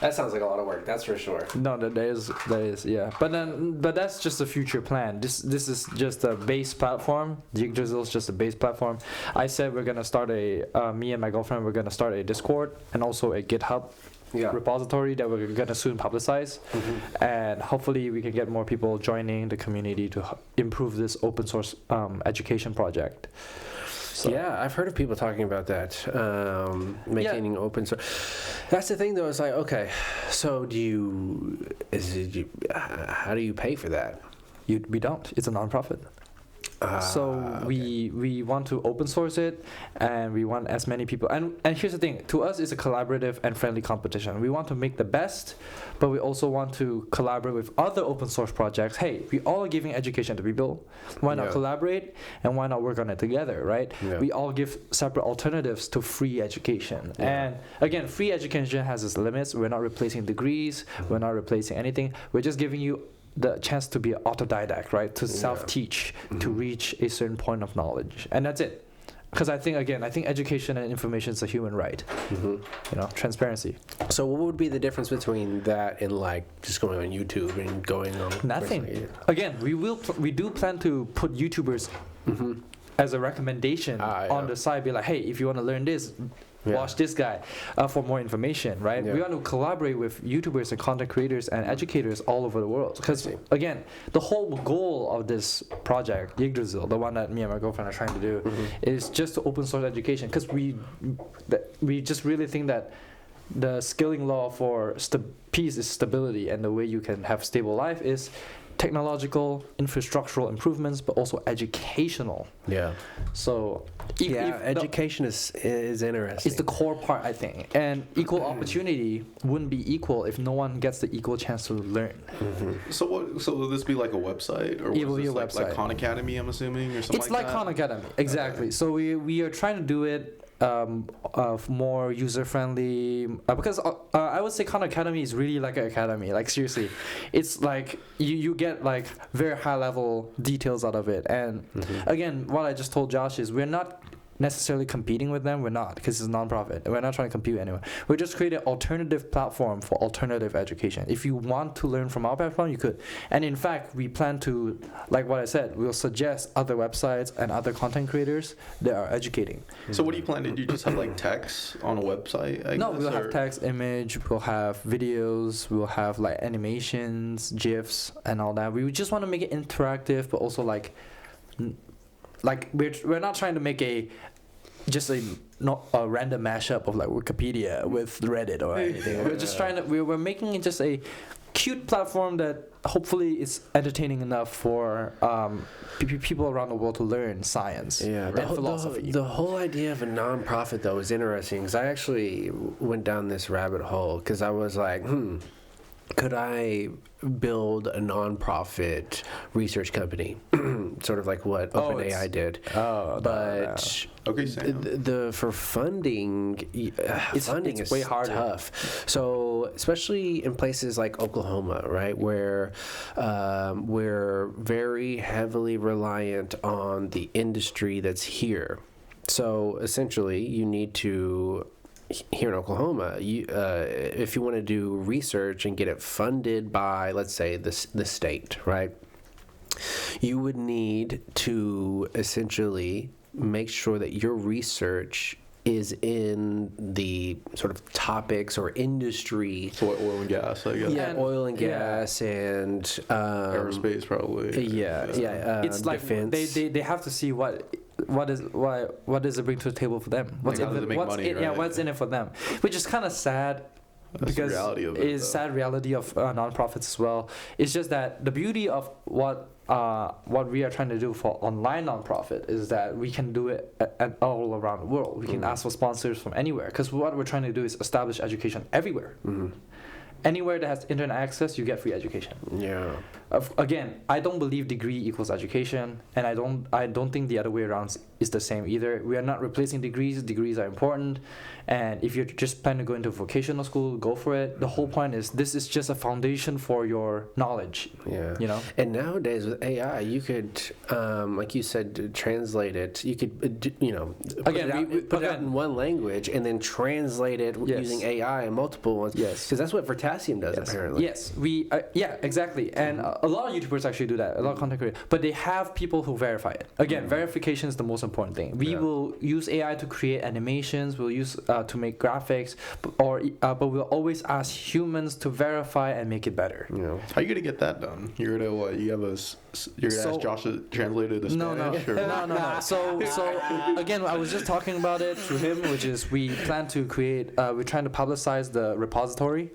That sounds like a lot of work. That's for sure. No, that is, yeah. But that's just a future plan. This is just a base platform. Yggdrasil is just a base platform. I said we're gonna start me and my girlfriend, we're gonna start a Discord and also a GitHub repository that we're gonna soon publicize, and hopefully we can get more people joining the community to improve this open source education project. So. Yeah, I've heard of people talking about that, making open source. That's the thing, though. It's like, okay, so how do you pay for that? We don't. It's a non-profit. We want to open source it, and we want as many people. And here's the thing: to us, it's a collaborative and friendly competition. We want to make the best, but we also want to collaborate with other open source projects. Hey, we all are giving education to people. Why not collaborate, and why not work on it together, right? Yeah. We all give separate alternatives to free education. Yeah. And again, free education has its limits. We're not replacing degrees. We're not replacing anything. We're just giving you the chance to be autodidact, right? To self-teach, to reach a certain point of knowledge, and that's it. Because I think education and information is a human right. Transparency. So what would be the difference between that and like just going on YouTube and going on? Nothing. Again, we do plan to put YouTubers as a recommendation on the side. Be like, hey, if you want to learn this, watch this guy for more information, right? We want to collaborate with YouTubers and content creators and educators all over the world. Because again, the whole goal of this project, Yggdrasil, the one that me and my girlfriend are trying to do, is just to open source education. Because we just really think that the skilling law for peace is stability, and the way you can have stable life is technological, infrastructural improvements, but also educational. Yeah. So education is interesting. it's the core part, I think. And equal opportunity wouldn't be equal if no one gets the equal chance to learn. So will this be like a website, or It will was be this a like website. Khan Academy? I'm assuming, or something It's like that? Khan Academy, exactly. So we are trying to do it of more user friendly, because I would say Khan Academy is really like an academy. Like seriously, it's like you get like very high level details out of it. And again, what I just told Josh is we're not necessarily competing with them. We're not, because it's a non-profit. We're not trying to compete anyway. We're just creating an alternative platform for alternative education. If you want to learn from our platform, you could. And in fact, we plan to, like what I said, we'll suggest other websites and other content creators that are educating. So what do you plan to do? You just have like text on a website? I No, guess, we'll or? have text, image, we'll have videos, we'll have like animations, GIFs, and all that. We just want to make it interactive, but also like we're not trying to make a random mashup of like Wikipedia with Reddit or anything. We're just trying to we're making it just a cute platform that hopefully is entertaining enough for people around the world to learn science and philosophy. The whole idea of a nonprofit though is interesting, because I actually went down this rabbit hole because I was like, could I build a nonprofit research company, sort of like what OpenAI did? But Okay, Sam. for funding, funding it's is way harder. tough. So especially in places like Oklahoma, right, where we're very heavily reliant on the industry that's here. So essentially, you need to. Here in Oklahoma, if you want to do research and get it funded by, let's say, the state, right, you would need to essentially make sure that your research is in the sort of topics or industry. So what, oil and gas, I guess. Yeah, oil and gas and aerospace, probably. Yeah. It's like defense. they have to see what does it bring to the table for them? Like how does it make money, Yeah, right? what's in it for them? Which is kind of sad. That's the Because reality of it, it's though. sad reality of nonprofits as well. It's just that the beauty of what we are trying to do for online nonprofit is that we can do it at all around the world. We can ask for sponsors from anywhere, because what we're trying to do is establish education everywhere. Anywhere that has internet access, you get free education. Yeah. Again, I don't believe degree equals education, and I don't think the other way around is the same either. We are not replacing degrees. Degrees are important, and if you're just planning to go into vocational school, go for it. The whole point is this is just a foundation for your knowledge. Yeah. You know. And nowadays with AI, you could, like you said, translate it. You could, put it out in one language and then translate it using AI in multiple ones. Yes. Because that's what Vertasium does, apparently. Yes, exactly. And a lot of YouTubers actually do that, a lot of content creators. But they have people who verify it. Again, verification is the most important thing. We will use AI to create animations, we'll use to make graphics, but we'll always ask humans to verify and make it better. You know. How are you gonna get that done? You're gonna what? You're gonna ask Josh to translate it to Spanish? No. So again, I was just talking about it to him, which is we plan to create. We're trying to publicize the repository,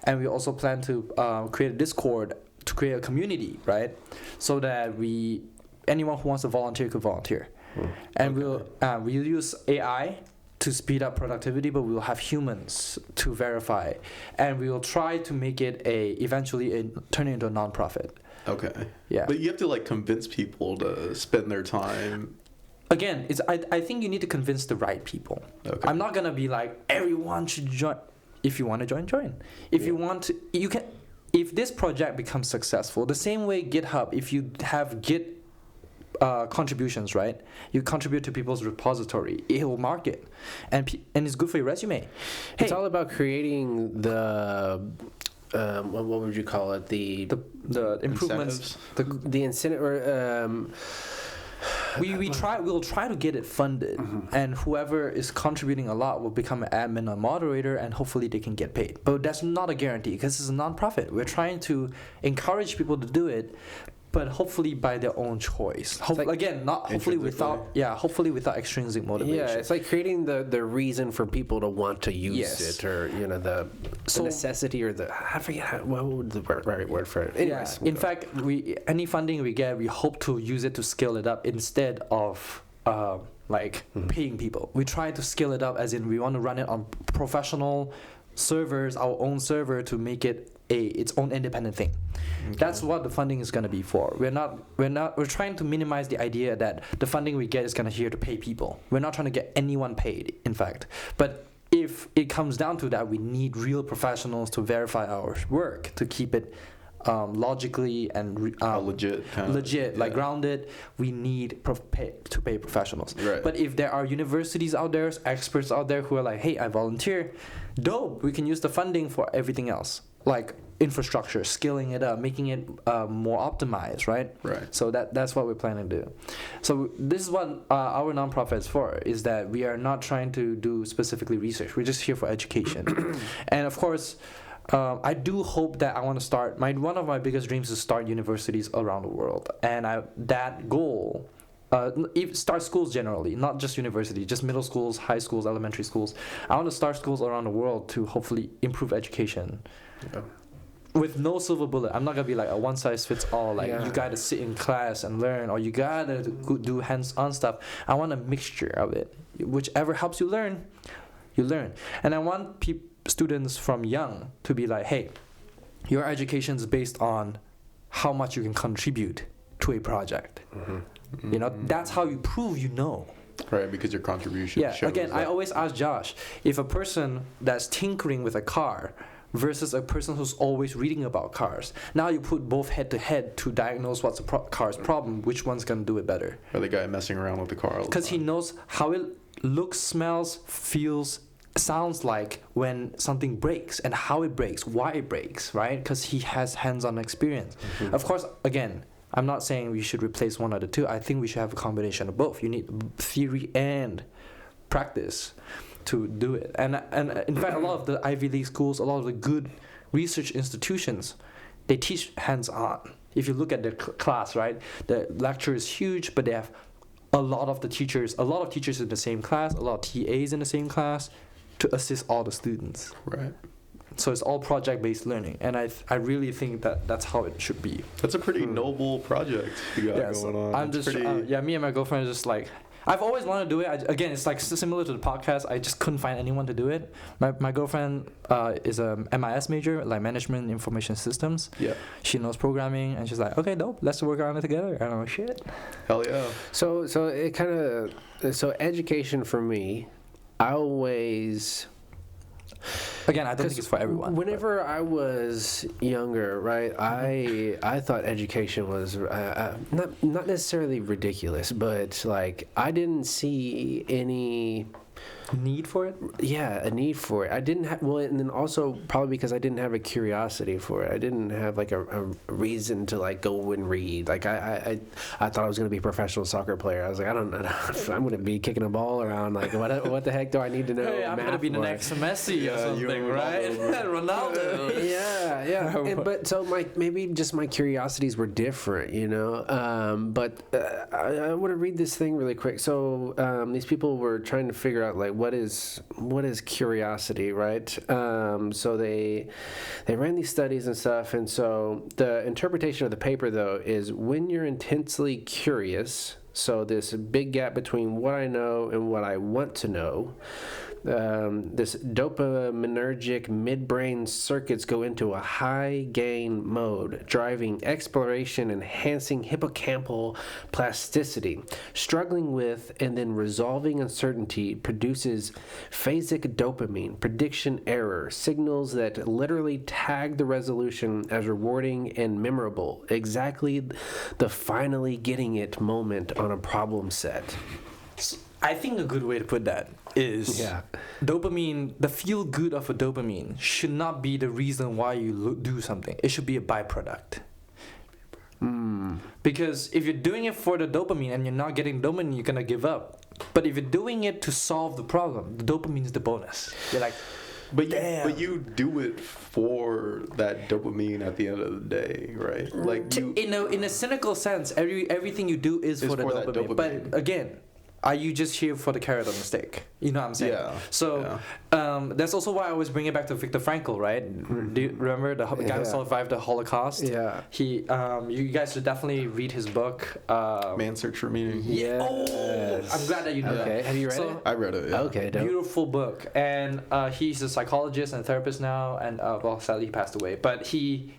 and we also plan to create a Discord to create a community, right? So that anyone who wants to volunteer could volunteer, and we'll use AI to speed up productivity, but we'll have humans to verify, and we will try to make it eventually turn it into a nonprofit. Okay. Yeah. But you have to like convince people to spend their time. Again, I think you need to convince the right people. Okay. I'm not gonna be like everyone should join. If you want to join. If you want to, you can. If this project becomes successful, the same way GitHub, if you have Git contributions, right? You contribute to people's repository, it will mark it, and it's good for your resume. It's all about creating the what would you call it? The improvements. The incentive or. We'll try to get it funded, and whoever is contributing a lot will become an admin or moderator, and hopefully they can get paid. But that's not a guarantee because it's a non-profit. We're trying to encourage people to do it, but hopefully by their own choice. Again, not hopefully without extrinsic motivation. Yeah, it's like creating the reason for people to want to use it, or the necessity, or I forget what would the right word for it. Anyways, in fact, any funding we get, we hope to use it to scale it up instead of paying people. We try to scale it up, as in we want to run it on professional servers, our own server, to make it its own independent thing. Okay. That's what the funding is going to be for. We're trying to minimize the idea that the funding we get is going to here to pay people. We're not trying to get anyone paid, in fact. But if it comes down to that, we need real professionals to verify our work, to keep it logically and legit, like grounded. We need to pay professionals. Right. But if there are universities out there, experts out there who are like, hey, I volunteer, dope, we can use the funding for everything else, like infrastructure, scaling it up, making it more optimized, right? Right. So that's what we're planning to do. So this is what our nonprofit is for, is that we are not trying to do specifically research. We're just here for education. And of course, I do hope that I want to start, one of my biggest dreams is to start universities around the world. And that goal, start schools generally, not just university, just middle schools, high schools, elementary schools. I want to start schools around the world to hopefully improve education. Yeah. With no silver bullet. I'm not going to be like a one size fits all, you got to sit in class and learn, or you got to do hands-on stuff. I want a mixture of it. Whichever helps you learn, you learn. And I want students from young to be like, hey, your education is based on how much you can contribute to a project. Mm-hmm. That's how you prove you know. Right, because your contribution shows. Again, I always ask Josh, if a person that's tinkering with a car versus a person who's always reading about cars, now you put both head to head to diagnose what's the car's problem, which one's going to do it better? Or the guy messing around with the car all the time. Because he knows how it looks, smells, feels, sounds like when something breaks, and how it breaks, why it breaks, right? Because he has hands-on experience. Mm-hmm. Of course, again, I'm not saying we should replace one of the two. I think we should have a combination of both. You need theory and practice to do it. And in fact, a lot of the Ivy League schools, a lot of the good research institutions, they teach hands-on. If you look at the class, right, the lecture is huge, but they have a lot of teachers in the same class, a lot of TAs in the same class, to assist all the students. Right. So it's all project-based learning, and I really think that's how it should be. That's a pretty noble project you got going on. I'm just me and my girlfriend are just like, I've always wanted to do it. Again, it's like similar to the podcast. I just couldn't find anyone to do it. My girlfriend is a MIS major, like Management Information Systems. Yeah. She knows programming, and she's like, okay, dope, let's work on it together. And I'm like, shit. Hell yeah. So it kind of, education for me, I always... Again, I don't think it's for everyone. Whenever I was younger, right, I thought education was not necessarily ridiculous, but like I didn't see any need for it. Yeah, a need for it. I didn't have and then also probably because I didn't have a curiosity for it. I didn't have like a reason to like go and read. Like I thought I was gonna be a professional soccer player. I was like, I don't know if I'm gonna be kicking a ball around. Like what the heck do I need to know? Hey, I'm gonna be the next Messi or something, right? Ronaldo. Yeah. But so maybe just my curiosities were different, But I want to read this thing really quick. So these people were trying to figure out like what is curiosity, right? So they ran these studies and stuff, and so the interpretation of the paper though is when you're intensely curious. So this big gap between what I know and what I want to know. This dopaminergic midbrain circuits go into a high gain mode, driving exploration, enhancing hippocampal plasticity. Struggling with and then resolving uncertainty produces phasic dopamine, prediction error, signals that literally tag the resolution as rewarding and memorable. Exactly the finally getting it moment on a problem set. I think a good way to put that is dopamine, the feel good of a dopamine should not be the reason why you do something. It should be a byproduct. Because if you're doing it for the dopamine and you're not getting dopamine, you're going to give up. But if you're doing it to solve the problem, the dopamine is the bonus. You're like, But you do it for that dopamine at the end of the day, right? Like In a cynical sense, everything you do is for the for that dopamine. dopamine. But again, are you just here for the carrot on the stick? You know what I'm saying? Yeah. So that's also why I always bring it back to Viktor Frankl, right? Do you remember the guy who survived the Holocaust? Yeah. He, you guys should definitely read his book. Man's Search for Meaning. Yeah. Oh, I'm glad that you know Okay. that. Have you read So- it? I read it. Yeah. Okay. Dope. Beautiful book, and he's a psychologist and therapist now, and well, sadly he passed away. But he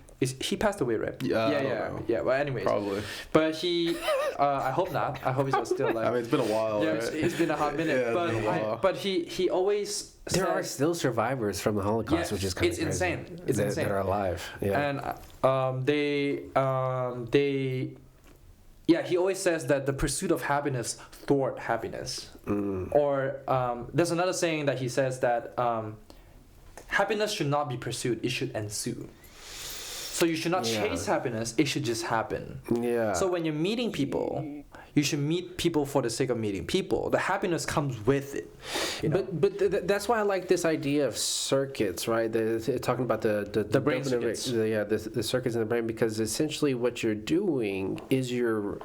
passed away, right? Yeah, I don't know. Well, anyways, Probably. but he, I hope not. I hope he's still alive. I mean, it's been a while. Yeah, right? it's been a hot minute, Yeah, it's been a while. but he always There are says- still survivors from the Holocaust, Yes, which is kind it's of crazy. insane. It's that, insane. that are alive. Yeah. And he always says that the pursuit of happiness thwart happiness. Or there's another saying that he says that happiness should not be pursued; it should ensue. So you should not chase happiness; it should just happen. Yeah. So when you're meeting people, you should meet people for the sake of meeting people. The happiness comes with it. You know? That's why I like this idea of circuits, right? Talking about the brain dopamine circuits. the circuits in the brain, because essentially what you're doing is you're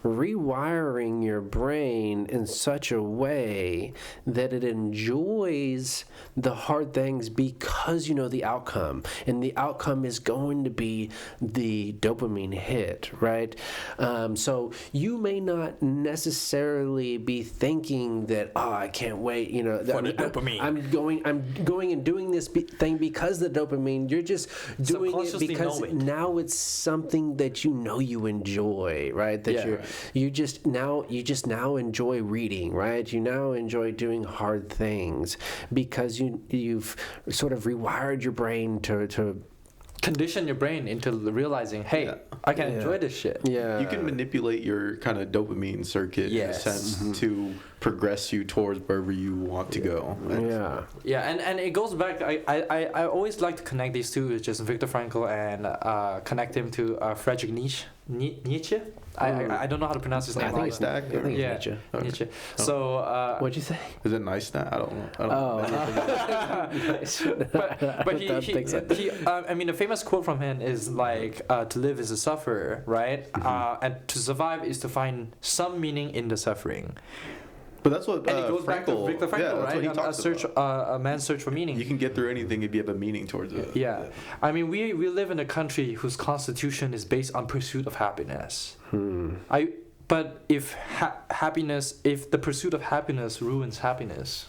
rewiring your brain in such a way that it enjoys the hard things because you know the outcome, and the outcome is going to be the dopamine hit, right? So you may not necessarily be thinking that, oh, I can't wait, you know, For the dopamine. I'm going and doing this thing because the dopamine. You're just doing it Subconsciously because know it. now it's something that you know you enjoy, right? That Yeah. you just now enjoy reading, right? You now enjoy doing hard things because you've sort of rewired your brain to Condition your brain into realizing, hey, I can enjoy this shit. yeah. You can manipulate your kind of dopamine circuit Yes. in a sense to progress you towards wherever you want to go. Yeah. Yeah, and it goes back. I always like to connect these two, just Viktor Frankl and connect him to Friedrich Nietzsche. I don't know how to pronounce his name. I think Nice stack. I think it's Yeah. Nietzsche. Okay. Nietzsche. Oh. So What'd you say? Is it nice that? I don't know. but he, Don't think so. I mean, the famous quote from him is like, "To live is to suffer, right? And to survive is to find some meaning in the suffering." But that's what And it goes back to Viktor Frankl, yeah, that's what he right? talks A about. man's search for meaning. You can get through anything if you have a meaning towards it. Yeah, I mean, we live in a country whose constitution is based on pursuit of happiness. But if if the pursuit of happiness ruins happiness,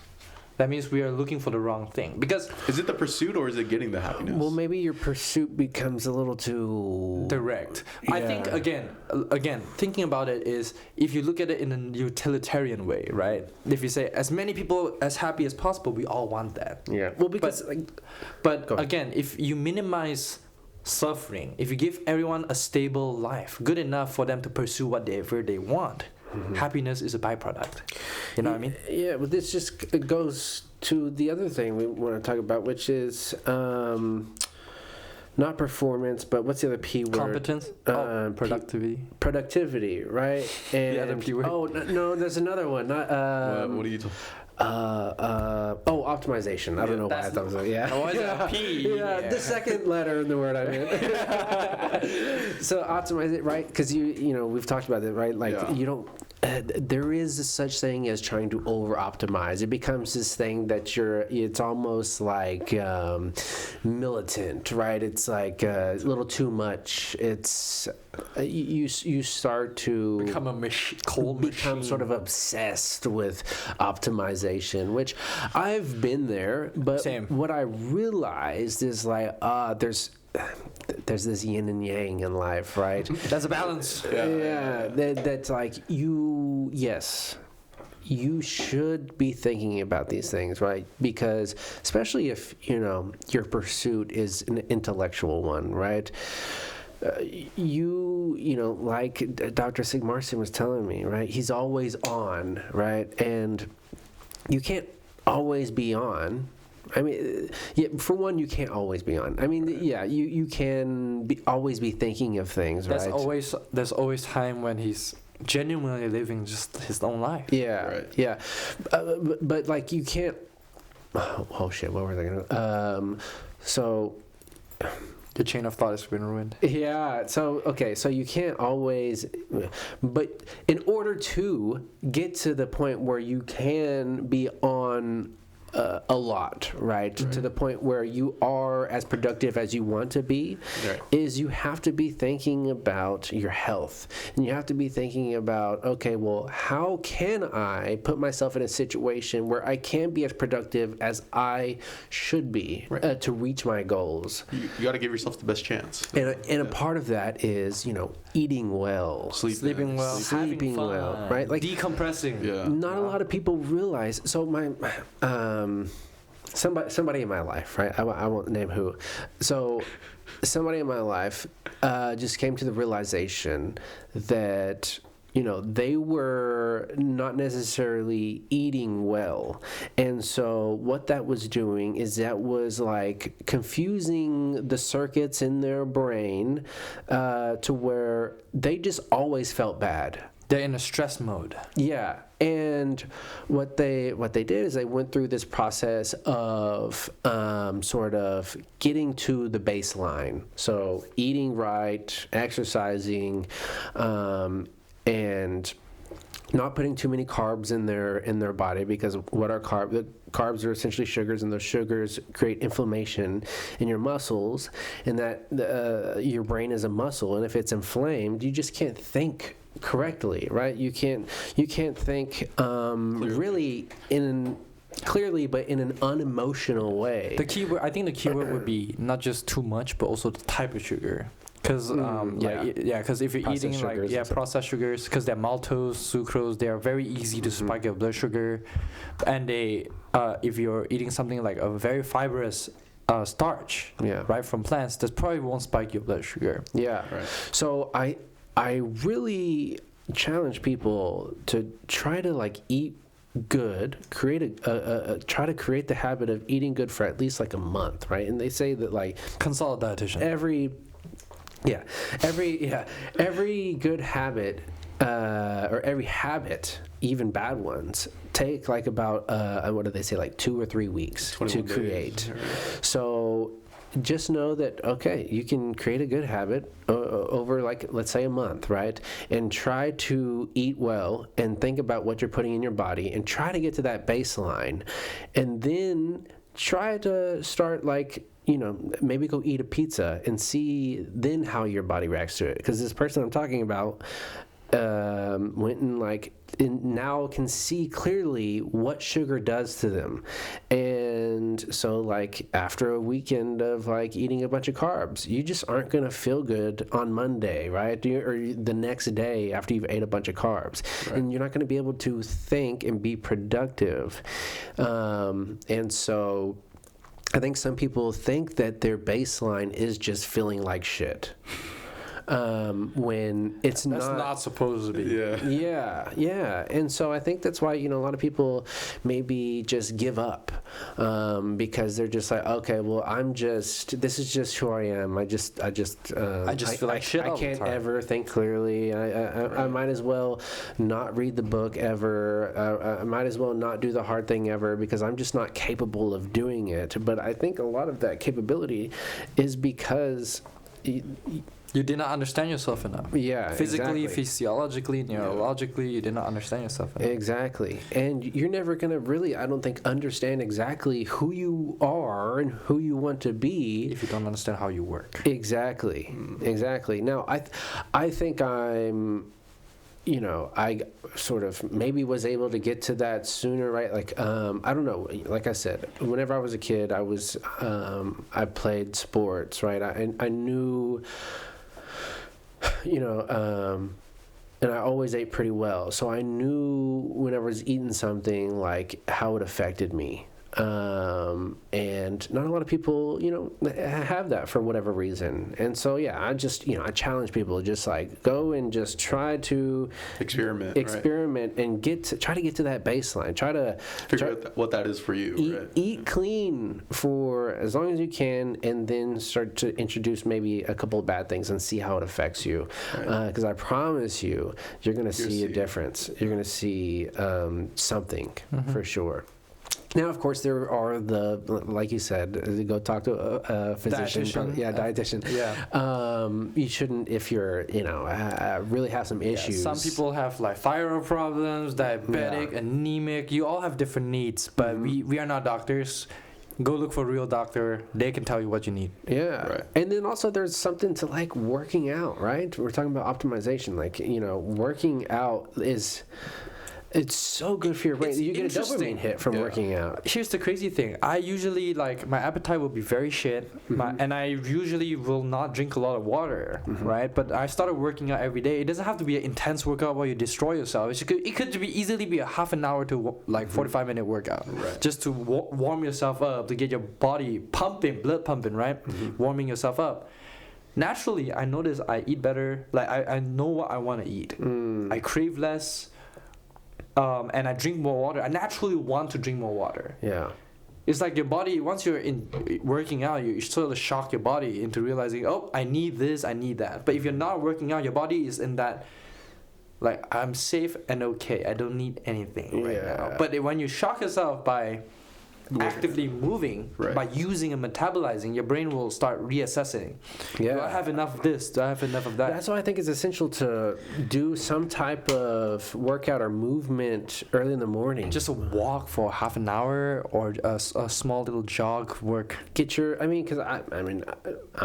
that means we are looking for the wrong thing. Because Is it the pursuit or is it getting the happiness? Well, maybe your pursuit becomes a little too direct. I think Yeah. again, thinking about it is if you look at it in a utilitarian way, right? If you say as many people as happy as possible, we all want that. Yeah. Well, because But Go ahead. again, if you minimize suffering, if you give everyone a stable life, good enough for them to pursue whatever they want, happiness is a byproduct. You know what I mean? Yeah, but this just goes to the other thing we want to talk about, which is not performance, but what's the other P word? Competence, productivity. Productivity, right? And The other P word. Oh no, there's another one. Not what are you talking? optimization. I don't know why I thought it was Oh, it's a P. Yeah, the second letter in the word I meant. So optimize it, right? Because you know we've talked about it, right? Like you don't. There is such thing as trying to over optimize. It becomes this thing that it's almost like militant, right? It's like a little too much. It's you start to Become a cold become machine. sort of obsessed with optimization, which I've been there. But Same. what I realized is like there's this yin and yang in life, right? That's a balance. Yeah, that's like you should be thinking about these things, right? Because especially if you know your pursuit is an intellectual one, right? You know, like Dr. Sigmarsson was telling me, right? He's always on, right? And you can't always be on. I mean, yeah, for one, you can't always be on. I mean, yeah, you can always be thinking of things, right? There's always time when he's genuinely living just his own life. Yeah, Right. yeah. But like you can't oh shit, what was I gonna? So. Your chain of thought has been ruined. Yeah. So okay. So you can't always, but in order to get to the point where you can be on a lot, right? To the point where you are as productive as you want to be, is you have to be thinking about your health, and you have to be thinking about, okay, well, how can I put myself in a situation where I can be as productive as I should be to reach my goals? You got to give yourself the best chance. And a part of that is, eating well, sleeping well, sleeping well, right? Like decompressing. Yeah. Not a lot of people realize. So my somebody in my life, right? I won't name who. So somebody in my life just came to the realization that they were not necessarily eating well. And so what that was doing is that was like confusing the circuits in their brain to where they just always felt bad. They're in a stress mode. Yeah. And what they did is they went through this process of sort of getting to the baseline. So eating right, exercising, and not putting too many carbs in their body, because what are carbs? The carbs are essentially sugars, and those sugars create inflammation in your muscles, and that your brain is a muscle, and if it's inflamed, you just can't think correctly, right? You can't think really clearly, but in an unemotional way. I think the keyword would be not just too much, but also the type of sugar. Because because if you're processed eating processed sugars, because they're maltose, sucrose, they are very easy to spike your blood sugar, and they if you're eating something like a very fibrous starch, right, from plants, that probably won't spike your blood sugar. Yeah. Right. So I really challenge people to try to eat good, create try to create the habit of eating good for at least a month, right? And they say that consult a dietitian. Every good habit, or every habit, even bad ones, take about what do they say, 2 or 3 weeks to create. So just know that, okay, you can create a good habit over let's say a month, right? And try to eat well and think about what you're putting in your body and try to get to that baseline, and then try to start maybe go eat a pizza and see then how your body reacts to it. Because this person I'm talking about went and now can see clearly what sugar does to them. And so after a weekend of eating a bunch of carbs, you just aren't going to feel good on Monday, right? Or the next day after you've ate a bunch of carbs. Right. And you're not going to be able to think and be productive. And so I think some people think that their baseline is just feeling like shit. When that's not supposed to be. Yeah. And so I think that's why, a lot of people maybe just give up, because they're just okay, well, this is just who I am. I just feel like shit all the time. I can't ever think clearly. I might as well not read the book ever. I might as well not do the hard thing ever, because I'm just not capable of doing it. But I think a lot of that capability is because you did not understand yourself enough. Yeah, physically, exactly. Physiologically, neurologically, you did not understand yourself enough. Exactly. And you're never going to really, I don't think, understand exactly who you are and who you want to be if you don't understand how you work. Exactly. Exactly. Now, I think I'm, I sort of maybe was able to get to that sooner, right? I don't know. Like I said, whenever I was a kid, I played sports, right? I knew, and I always ate pretty well. So I knew whenever I was eating something, how it affected me. And not a lot of people, have that for whatever reason. And so, I just, I challenge people to just go and just try to experiment and try to get to that baseline. Try to figure out what that is for you. Eat clean for as long as you can, and then start to introduce maybe a couple of bad things and see how it affects you. Because I promise you, you're going to see a difference. You're going to see something for sure. Now, of course, there are like you said, go talk to a physician. Dietitian. You shouldn't, if you're, really have some issues. Some people have like thyroid problems, diabetic, anemic. You all have different needs, but we are not doctors. Go look for a real doctor. They can tell you what you need. Yeah. Right. And then also there's something to like working out, right? We're talking about optimization. Like, working out it's so good for your brain. You get a dopamine hit from working out. Here's the crazy thing. I usually, my appetite will be very shit, and I usually will not drink a lot of water, right? But I started working out every day. It doesn't have to be an intense workout where you destroy yourself. It could easily be a half an hour to 45-minute workout, just to warm yourself up, to get your body pumping, blood pumping, right? Warming yourself up. Naturally, I notice I eat better. Like, I know what I want to eat. I crave less. And I drink more water. I naturally want to drink more water. Yeah. It's like your body, once you're working out, you sort of shock your body into realizing, oh, I need this, I need that. But if you're not working out, your body is in that, like, I'm safe and okay. I don't need anything right now. But when you shock yourself by actively moving, by using and metabolizing, your brain will start reassessing. Do I have enough of this? Do I have enough of that? That's why I think it's essential to do some type of workout or movement early in the morning. Just a walk for half an hour or a small little jog work. Get your, because I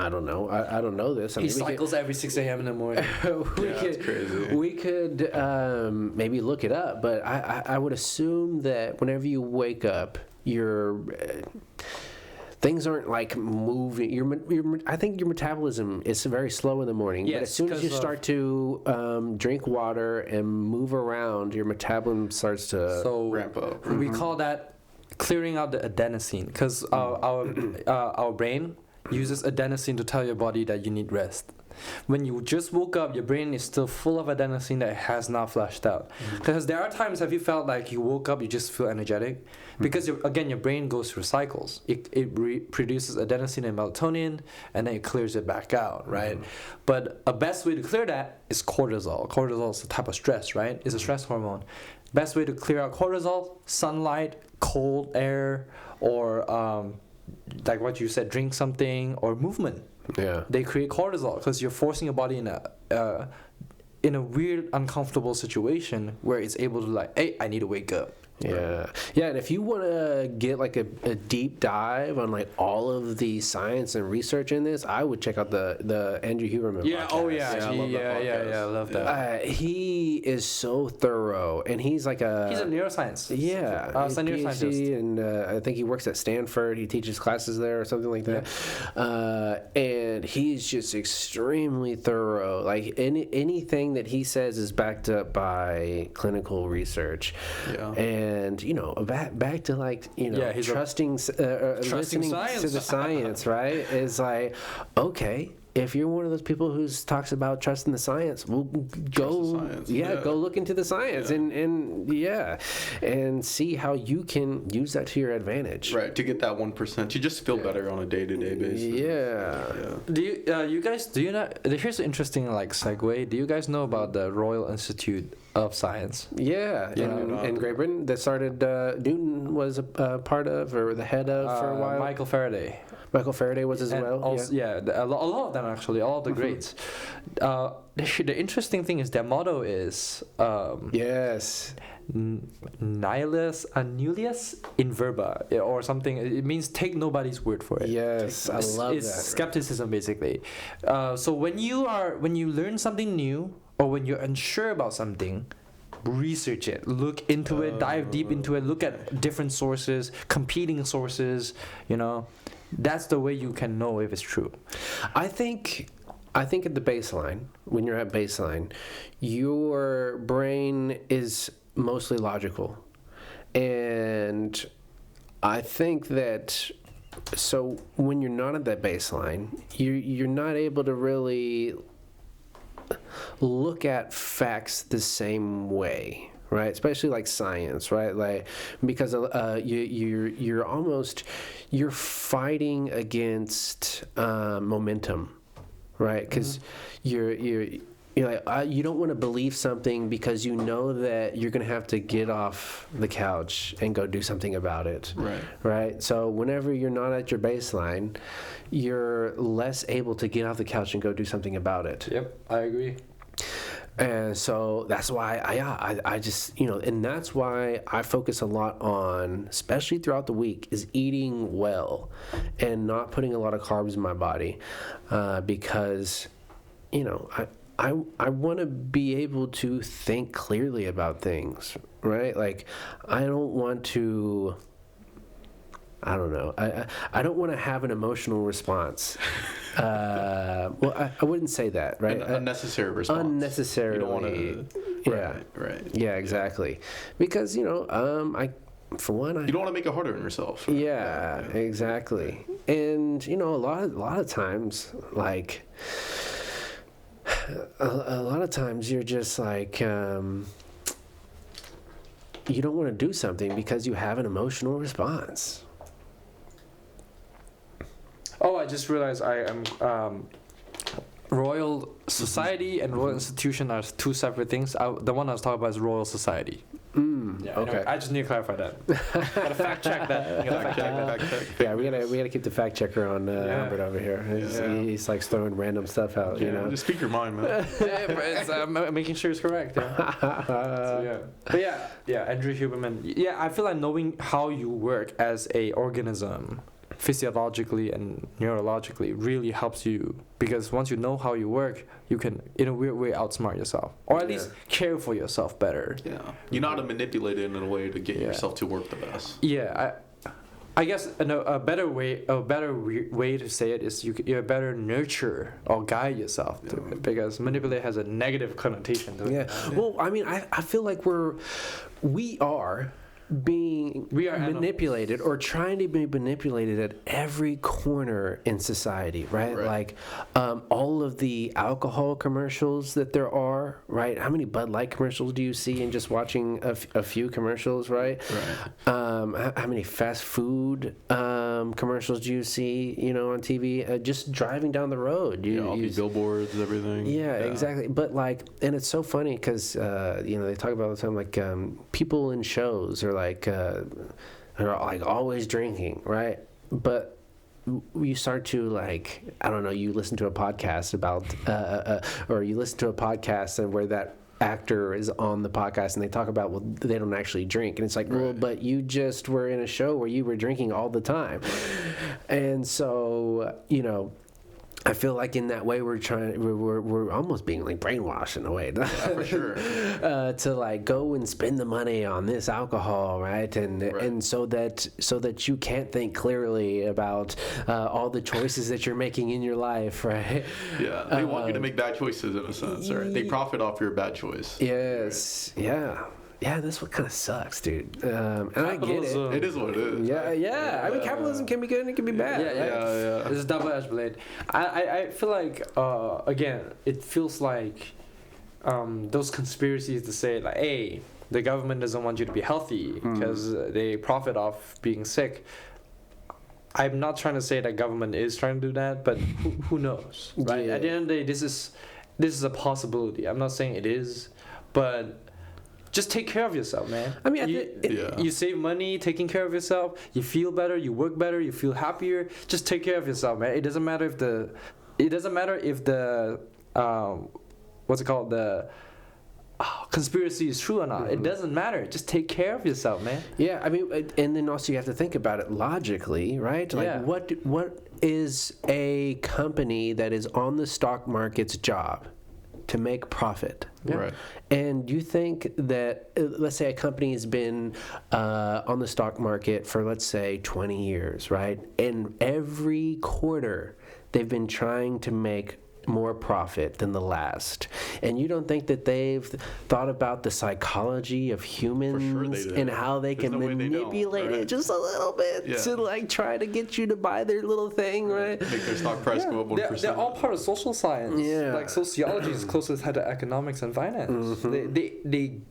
don't know. I don't know this. He cycles every 6 a.m. in the morning. That's crazy. We could maybe look it up, but I would assume that whenever you wake up, your things aren't like moving. I think your metabolism is very slow in the morning. Yes, but as soon as you start to drink water and move around, your metabolism starts to ramp up. We call that clearing out the adenosine, because our brain uses adenosine to tell your body that you need rest. When you just woke up, your brain is still full of adenosine that has not flushed out. Because there are times, have you felt like you woke up, you just feel energetic? Because your brain goes through cycles. It produces adenosine and melatonin, and then it clears it back out, right? But a best way to clear that is cortisol. Cortisol is a type of stress, right? It's a stress hormone. Best way to clear out cortisol: sunlight, cold air, or like what you said, drink something, or movement. Yeah, they create cortisol because you're forcing your body in a weird, uncomfortable situation where it's able to hey, I need to wake up. Yeah, and if you want to get like a deep dive on like all of the science and research in this, I would check out the Andrew Huberman podcast. I love that. He is so thorough, and he's a neuroscience. Yeah, he's a neuroscientist, and I think he works at Stanford. He teaches classes there or something like that. And he's just extremely thorough. Like anything that he says is backed up by clinical research. Yeah. And back to trusting listening science. to the science, right? Is like, okay, if you're one of those people who talks about trusting the science, well, go look into the science and see how you can use that to your advantage. Right, to get that 1%, you just feel better on a day-to-day basis. Yeah. Do you know? Here's an interesting segue. Do you guys know about the Royal Institute of Science? Yeah, in Great Britain, that started. Newton was a part of, or the head of for a while. Michael Faraday. Michael Faraday was as well. Also, a lot of them actually, all of the greats. The interesting thing is their motto is nihilus annulus in verba, or something. It means take nobody's word for it. Yes, I love that. It's skepticism basically. So when you learn something new, or when you're unsure about something, research it, look into it, dive deep into it, look at different sources, competing sources. That's the way you can know if it's true. I think at the baseline, when you're at baseline, your brain is mostly logical. And I think that, so when you're not at that baseline, you're not able to really look at facts the same way. Right, especially like science, right? Because you're fighting against momentum, right? Because you're you're like, you don't want to believe something because you know that you're going to have to get off the couch and go do something about it. Right? So whenever you're not at your baseline, you're less able to get off the couch and go do something about it. Yep, I agree. And so that's why I just, and that's why I focus a lot on, especially throughout the week, is eating well and not putting a lot of carbs in my body, because, I want to be able to think clearly about things, right? Like, I don't want to, I don't know. I don't want to have an emotional response. Well, I wouldn't say that, right? An unnecessary response. Unnecessarily. You don't want to. Yeah. Right. Yeah, exactly. Because, I for one, you don't want to make it harder on yourself. Right? Yeah, exactly. And, a lot of times, like, a lot of times you're just like, you don't want to do something because you have an emotional response. Oh, I just realized I am Royal Society and Royal Institution are two separate things. The one I was talking about is Royal Society. Yeah, okay. Anyway, I just need to clarify that. Gotta fact check that. Yeah, we gotta keep the fact checker on Albert over here. He's like throwing random stuff out. Just speak your mind, man. But making sure it's correct. But Andrew Huberman. Yeah, I feel like knowing how you work as a organism, physiologically and neurologically, really helps you, because once you know how you work, you can in a weird way outsmart yourself, or at least care for yourself better. You know how to manipulate it in a way to get yourself to work the best. I guess a better way to say it is you better nurture or guide yourself to it, because manipulate has a negative connotation to it. Well, I mean, I feel like we are being manipulated or trying to be manipulated at every corner in society, right? Like all of the alcohol commercials that there are, right? How many Bud Light commercials do you see in just watching a few commercials, right? How many fast food commercials do you see, on TV? Just driving down the road. All these billboards, everything. Yeah, exactly. But and it's so funny because, they talk about all the time, like people in shows are are like always drinking, right? But you start to you listen to a podcast about, or you listen to a podcast and where that actor is on the podcast and they talk about, well, they don't actually drink, and it's like, well, but you just were in a show where you were drinking all the time, and so I feel like in that way we're almost being like brainwashed in a way. For sure. To go and spend the money on this alcohol, right? And so that you can't think clearly about all the choices that you're making in your life, right? Yeah, they want you to make bad choices in a sense, right? They profit off your bad choice. Yes, right? Yeah. Yeah, that's what kind of sucks, dude. And I get it. It is what it is. Yeah. I mean, capitalism can be good and it can be bad. Yeah. It's a double-edged blade. I feel like, again, it feels like those conspiracies to say, like, hey, the government doesn't want you to be healthy because they profit off being sick. I'm not trying to say that government is trying to do that, but who knows, right? Yeah. At the end of the day, this is a possibility. I'm not saying it is, but just take care of yourself, man. I mean, you save money taking care of yourself. You feel better. You work better. You feel happier. Just take care of yourself, man. It doesn't matter if the what's it called, the conspiracy is true or not. It doesn't matter. Just take care of yourself, man. Yeah, I mean, and then also you have to think about it logically, right? Like, what is a company that is on the stock market's job? To make profit. Yeah. Right. And you think that, let's say a company has been on the stock market for, let's say, 20 years, right? And every quarter they've been trying to make more profit than the last. And you don't think that they've thought about the psychology of humans and how they can manipulate it just a little bit to try to get you to buy their little thing, right? Make their stock price go up 1%. They're all part of social science. Yeah. Like sociology is closest to economics and finance. The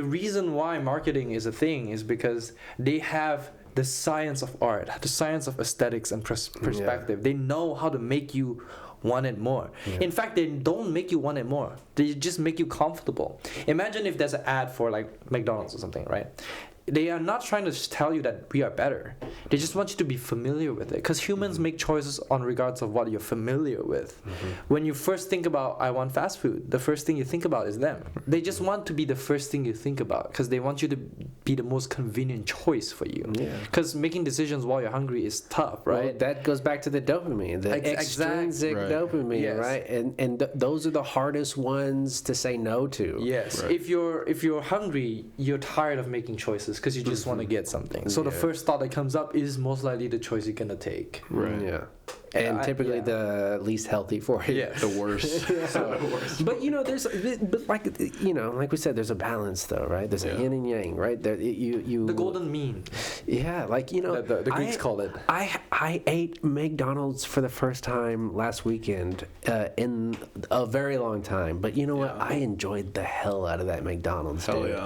reason why marketing is a thing is because they have the science of art, the science of aesthetics and perspective. They know how to make you want it more. In fact, they don't make you want it more. They just make you comfortable. Imagine if there's an ad for like McDonald's or something, right? They are not trying to tell you that we are better. They just want you to be familiar with it. Because humans make choices on regards of what you're familiar with. When you first think about, I want fast food, the first thing you think about is them. They just want to be the first thing you think about because they want you to be the most convenient choice for you. Because making decisions while you're hungry is tough, right? Well, that goes back to the dopamine, the extrinsic dopamine, right? And those are the hardest ones to say no to. Yes. Right. If you're hungry, you're tired of making choices because you just want to get something. So the first thought that comes up is most likely the choice you're gonna take. Right. Yeah. And typically the least healthy for you. The worst. The worst. But but like we said, there's a balance though, right? There's a yin and yang, right? There, the golden mean. Yeah, like the Greeks call it. I ate McDonald's for the first time last weekend in a very long time. But you know what? I enjoyed the hell out of that McDonald's. Hell dude.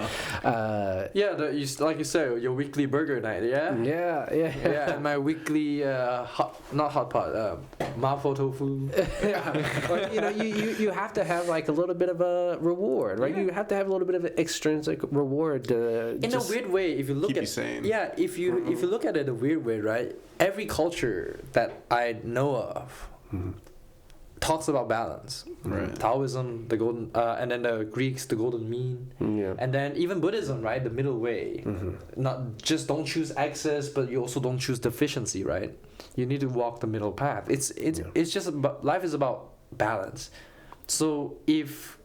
Like you said, your weekly burger night. Yeah. And my weekly not hot pot. Mapo tofu. Like, you have to have like a little bit of a reward, right? You have to have a little bit of an extrinsic reward to in a weird way. If you look keep at you sane. if you look at it a weird way, right? Every culture that I know of talks about balance. Right. Taoism, the golden, and then the Greeks, the golden mean, and then even Buddhism, right? The middle way. Not just don't choose excess, but you also don't choose deficiency, right? You need to walk the middle path. It's just about, life is about balance. So if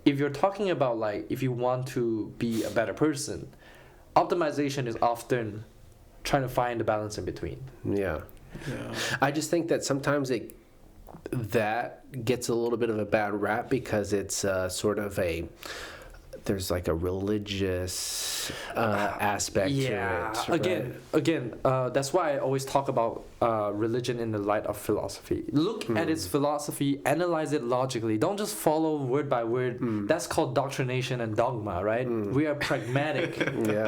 you're talking about like if you want to be a better person, optimization is often trying to find the balance in between. Yeah. I just think that sometimes that gets a little bit of a bad rap because it's sort of there's like a religious aspect to it. Again, that's why I always talk about religion in the light of philosophy. Look at its philosophy, analyze it logically. Don't just follow word by word. That's called doctrination and dogma, right? We are pragmatic.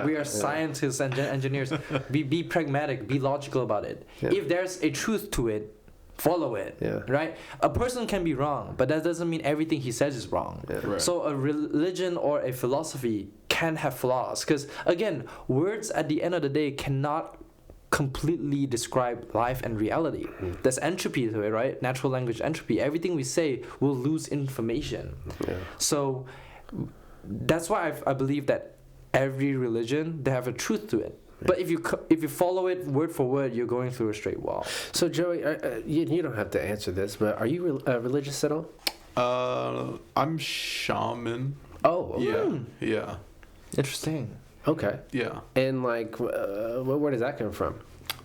We are scientists and engineers. Be pragmatic, be logical about it. If there's a truth to it, follow it, right? A person can be wrong, but that doesn't mean everything he says is wrong. Right. So a religion or a philosophy can have flaws because, again, words at the end of the day cannot completely describe life and reality. There's entropy to it, right? Natural language entropy. Everything we say will lose information. So that's why I believe that every religion, they have a truth to it. But if you follow it word for word, you're going through a straight wall. So Joey, you don't have to answer this, but are you religious at all? I'm shaman. Oh, okay. Yeah. Interesting. Okay. Yeah. And like, where does that come from?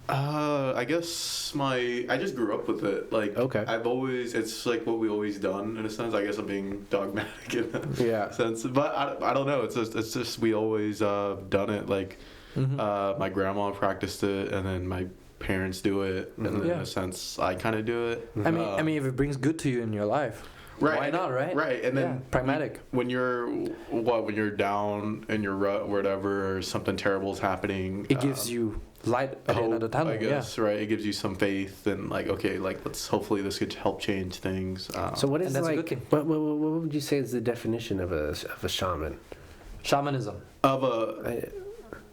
I guess I just grew up with it. Like, it's like what we always done in a sense. I guess I'm being dogmatic in that sense, but I don't know. It's just we always done it. Like, my grandma practiced it, and then my parents do it, and then in a sense, I kind of do it. I mean, if it brings good to you in your life, why not, right? Right, and then pragmatic. When you're down in your rut, or whatever, or something terrible is happening, it gives you light at the end of the tunnel. I guess, right? It gives you some faith, and like, okay, like hopefully this could help change things. So what is like? What would you say is the definition of a shaman? Shamanism.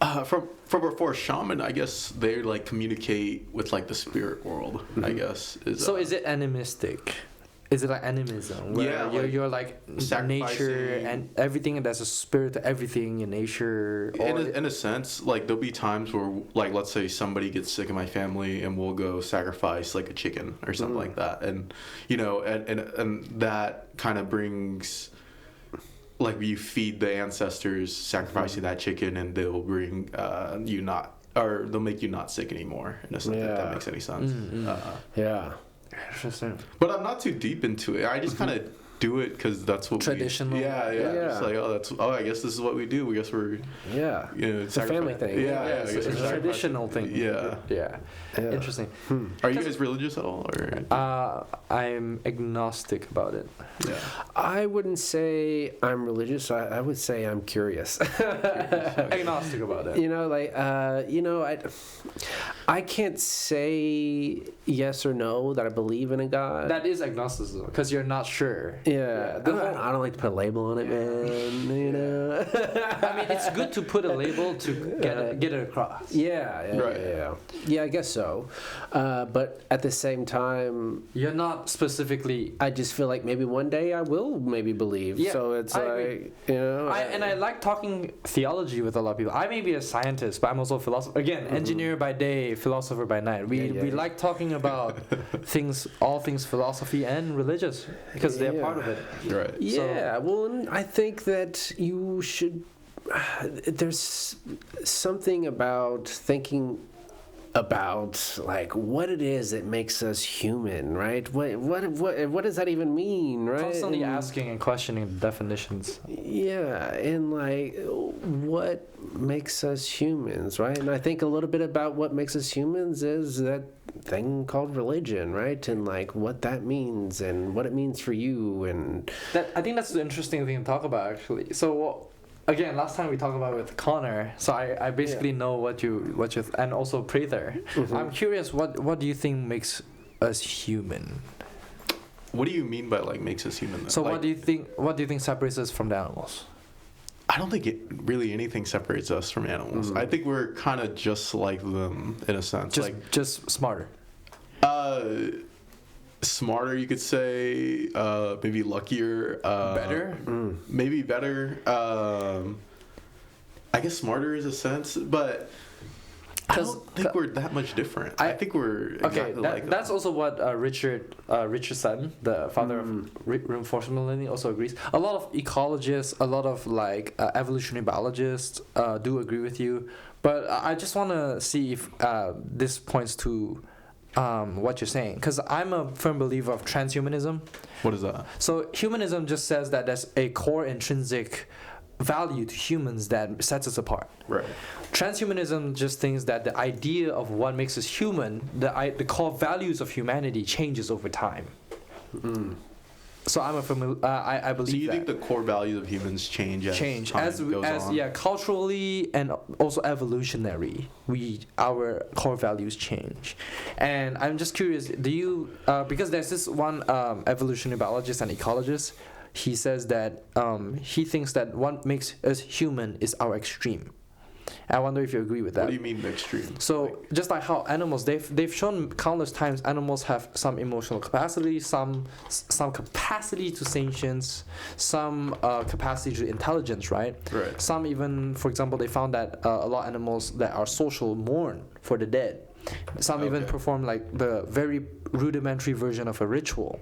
For a shaman, I guess they like communicate with like the spirit world. I guess is it animistic? Is it like animism? Where you're like nature and everything. There's a spirit to everything in nature. In a sense, like there'll be times where, like, let's say somebody gets sick in my family, and we'll go sacrifice like a chicken or something like that, and and that kind of brings. Like you feed the ancestors sacrificing that chicken, and they'll bring they'll make you not sick anymore. In a sense, if that makes any sense. Yeah. Interesting. But I'm not too deep into it. I just kind of do it because that's what Traditional. Yeah. Just like, I guess this is what we do. I guess we're it's a family thing. Yeah, it's a traditional thing. Yeah. Interesting. Are you guys religious at all, or? I'm agnostic about it. Yeah. I wouldn't say I'm religious. I would say I'm curious. Agnostic about it. You know, like I can't say yes or no that I believe in a God. That is agnosticism because you're not sure. Yeah, I don't like to put a label on it, man. You know. I mean, it's good to put a label to get it across. Yeah, I guess so. But at the same time, you're not specifically. I just feel like maybe one day I will maybe believe. Yeah, so it's agree. You know. I like talking theology with a lot of people. I may be a scientist, but I'm also a philosopher. Again, engineer by day, philosopher by night. We like talking about all things philosophy and religious because they're part of it. Right. Yeah. Well, I think that you should. There's something about thinking about like what it is that makes us human, right? What does that even mean, right? Constantly asking and questioning the definitions. Yeah, and like what makes us humans, right? And I think a little bit about what makes us humans is that thing called religion, right? And like what that means and what it means for you, and that I think that's the interesting thing to talk about actually. So. Again, last time we talked about it with Connor, so I basically know what you and also Prather. I'm curious, what do you think makes us human? What do you mean by like makes us human? So like, what do you think separates us from the animals? I don't think really anything separates us from animals. I think we're kind of just like them in a sense. Just smarter. Smarter, you could say. Maybe luckier. Better. Maybe better. I guess smarter is a sense, but I don't think we're that much different. I think we're exactly like them. That's also what Richardson, the father of reinforcement learning, also agrees. A lot of ecologists, a lot of like evolutionary biologists do agree with you, but I just want to see if this points to what you're saying, because I'm a firm believer of transhumanism. What is that? So humanism just says that there's a core intrinsic value to humans that sets us apart. Right. Transhumanism just thinks that the idea of what makes us human, the core values of humanity changes over time. So I believe that. So you think the core values of humans change as time goes on? Culturally and also evolutionary, our core values change. And I'm just curious, do you because there's this one evolutionary biologist and ecologist, he says that he thinks that what makes us human is our extreme. I wonder if you agree with that. What do you mean extreme? So just like how animals, they've shown countless times animals have some emotional capacity, some capacity to sentience, some capacity to intelligence, right? Right. Some even, for example, they found that a lot of animals that are social mourn for the dead. Some even perform like the very rudimentary version of a ritual.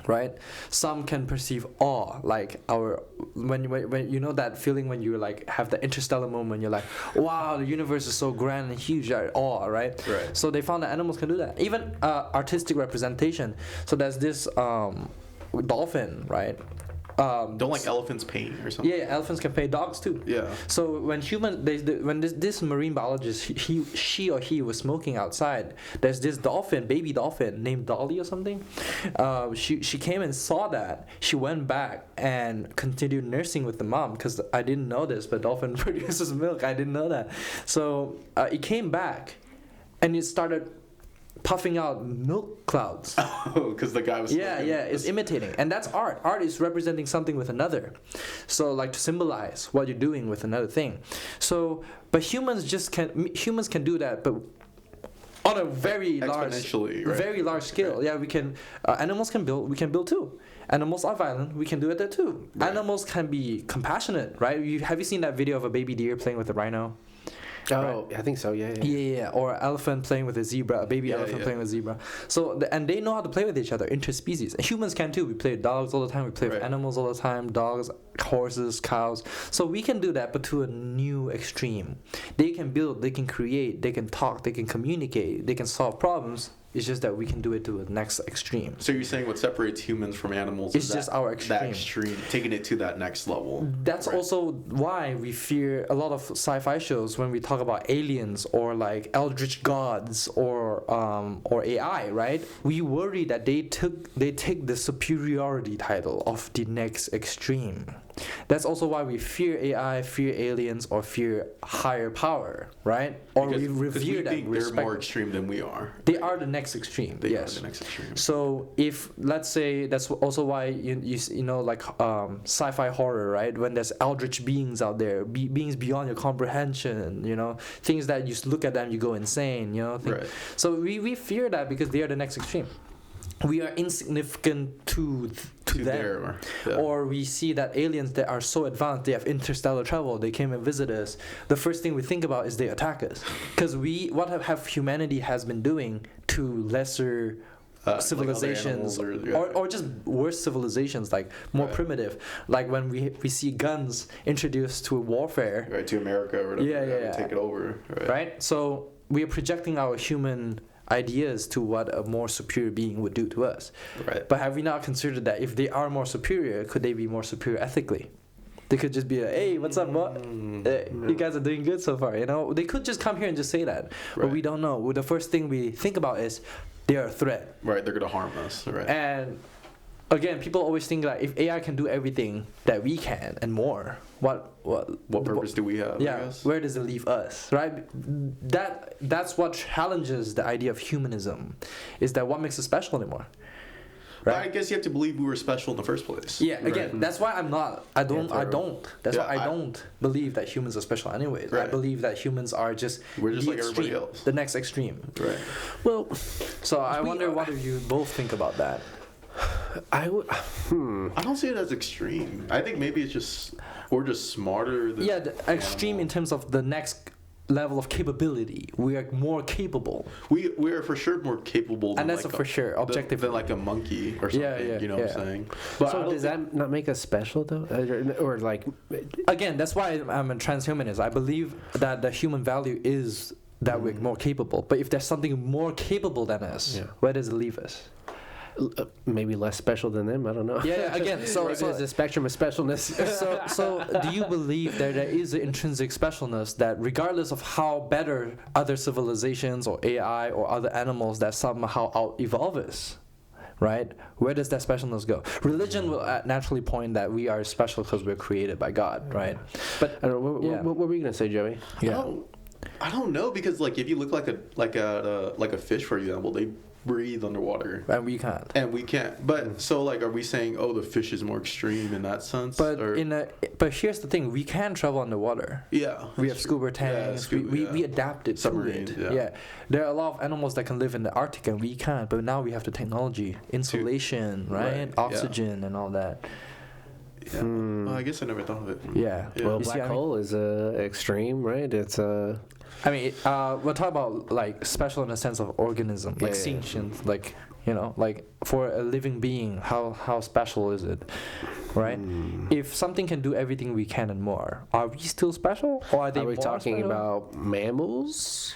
Right. Some can perceive awe, like when you know that feeling when you like have the interstellar moment, you're like, wow, the universe is so grand and huge, awe, right? So they found that animals can do that. Even artistic representation. So there's this dolphin, right? Don't like elephants paint or something? Yeah, elephants can paint, dogs too. Yeah. So when this marine biologist, she or he was smoking outside, there's this baby dolphin named Dolly or something. She came and saw that. She went back and continued nursing with the mom, because I didn't know this, but dolphin produces milk. I didn't know that. So it came back and it started puffing out milk clouds. Oh, because the guy was it's imitating, and that's art. Art is representing something with another, so like to symbolize what you're doing with another thing. So but humans can do that, but on a very large scale. Yeah, we can. Animals can build. We can build too. Animals are violent. We can do it there too. Right. Animals can be compassionate, right? Have you seen that video of a baby deer playing with a rhino? Oh, right. I think so. Yeah. Or an elephant playing with a zebra, a baby elephant playing with a zebra. So and they know how to play with each other, interspecies. And humans can too. We play with dogs all the time. We play with animals all the time. Dogs, horses, cows. So we can do that, but to a new extreme. They can build. They can create. They can talk. They can communicate. They can solve problems. It's just that we can do it to the next extreme. So you're saying what separates humans from animals It's is just that, our that extreme. extreme, taking it to that next level. That's Right. also why we fear a lot of sci-fi shows when we talk about aliens or like eldritch gods or AI, right? We worry that they take the superiority title of the next extreme. That's also why we fear AI, fear aliens, or fear higher power, right? Or Because- we 'cause revere we them, think they're respect more them. extreme than we are. They are the next extreme. They yes. are the next extreme. So if let's say that's also why you know like sci-fi horror, right? When there's eldritch beings out there, beings beyond your comprehension, you know, things that you look at them you go insane, you know. Right. So we fear that because they are the next extreme. We are insignificant to them. Their, yeah. Or we see that aliens that are so advanced, they have interstellar travel, they came and visit us. The first thing we think about is they attack us. Because what have humanity has been doing to lesser civilizations like other animals or just worse civilizations, like more Right. primitive. Like when we see guns introduced to warfare, Right, to America or whatever. Yeah. Take it over. right? So we are projecting our human ideas to what a more superior being would do to us. Right. But have we not considered that if they are more superior, could they be more superior ethically? They could just be like, hey, what's up, bro? You guys are doing good so far, you know? They could just come here and just say that. But Right. we don't know. Well, the first thing we think about is they're a threat. Right, they're gonna harm us. Right. And again, people always think that if AI can do everything that we can and more, What purpose do we have? I yeah, guess? where does it leave us, right? That's what challenges the idea of humanism, is that what makes us special anymore, But I right? guess you have to believe we were special in the first place. Yeah, again, Right. that's why I don't. That's Yeah, why I I- don't believe that humans are special anyways. I Right. believe that humans are just We're just the like everybody extreme, else. the next extreme. Right. Well, So I We wonder are- what you both think about that. I would. I don't see it as extreme. I think maybe it's just we're just smarter than Yeah, the extreme in terms of the next level of capability. We are more capable. we are for sure more capable than And that's like a for sure, objective. than like a monkey or something. Yeah, you know yeah. what I'm saying? But I So don't does think- that not make us special though, or like? Again, that's why I'm a transhumanist. I believe that the human value is that we're more capable. But if there's something more capable than us, Yeah. where does it leave us? Maybe less special than them. I don't know. Yeah, again, so There's a spectrum of specialness. so do you believe that there is an intrinsic specialness that regardless of how better other civilizations or AI or other animals that somehow out-evolve us, right? Where does that specialness go? Religion will naturally point that we are special because we're created by God, right? But I don't know. Yeah. What were you gonna say, Joey? I don't know because like if you look like a fish, for example, they breathe underwater. And we can't. And we can't. But so like, are we saying, oh, the fish is more extreme in that sense? But or, but here's the thing: we can travel underwater. yeah, We have scuba tanks. We adapted Submarines, to it. yeah. There are a lot of animals that can live in the Arctic and we can't. But now we have the technology, insulation, right? right, Oxygen and all that. Yeah. Oh, I guess I never thought of it. Yeah. Yeah. Well, You see black what I mean? hole is extreme, right? It's I mean, we're talking about like special in the sense of organism, like Yeah, yeah. sentient, like like for a living being, how special is it, right? If something can do everything we can and more, are we still special, or are they? Are we more talking special? about mammals?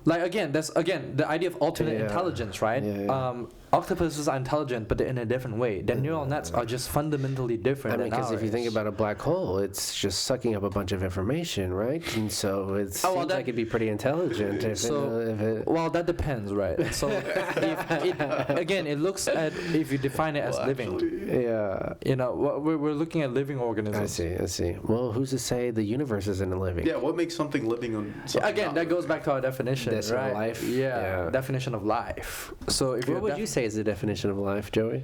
Like that's the idea of alternate Yeah. intelligence, right? Yeah. Octopuses are intelligent, but they're in a different way. Their neural nets are just fundamentally different I mean, than because if you think ours. about a black hole, it's just sucking up a bunch of information, right? And so it seems well, that- like it'd be pretty intelligent if it. Well, that depends, right? So, it looks at if you define it as living. Yeah. We're looking at living organisms. I see. Well, who's to say the universe isn't a living? Yeah, what makes something living on something Again, not that goes living? back to our definition, That's our right? life? Yeah, Yeah. definition of life. So if What would you say is the definition of life, Joey?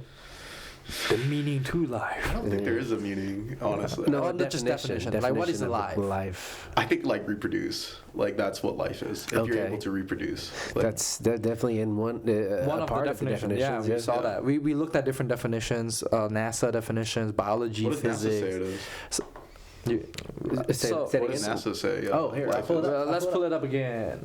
the meaning to life? I don't think there is a meaning, honestly. No. not just definition. Like, what is of life? Life. I think like reproduce. Like that's what life is. If you're Okay. able to reproduce. Like, That's definitely in one One a of part the of the definitions. Yeah, definitions. we yes. saw that. We looked at different definitions, NASA definitions, biology, what does NASA say physics. it is? Say So- it What does again. NASA say? Oh, here, life I'll pull it is? up. Let's pull it up again.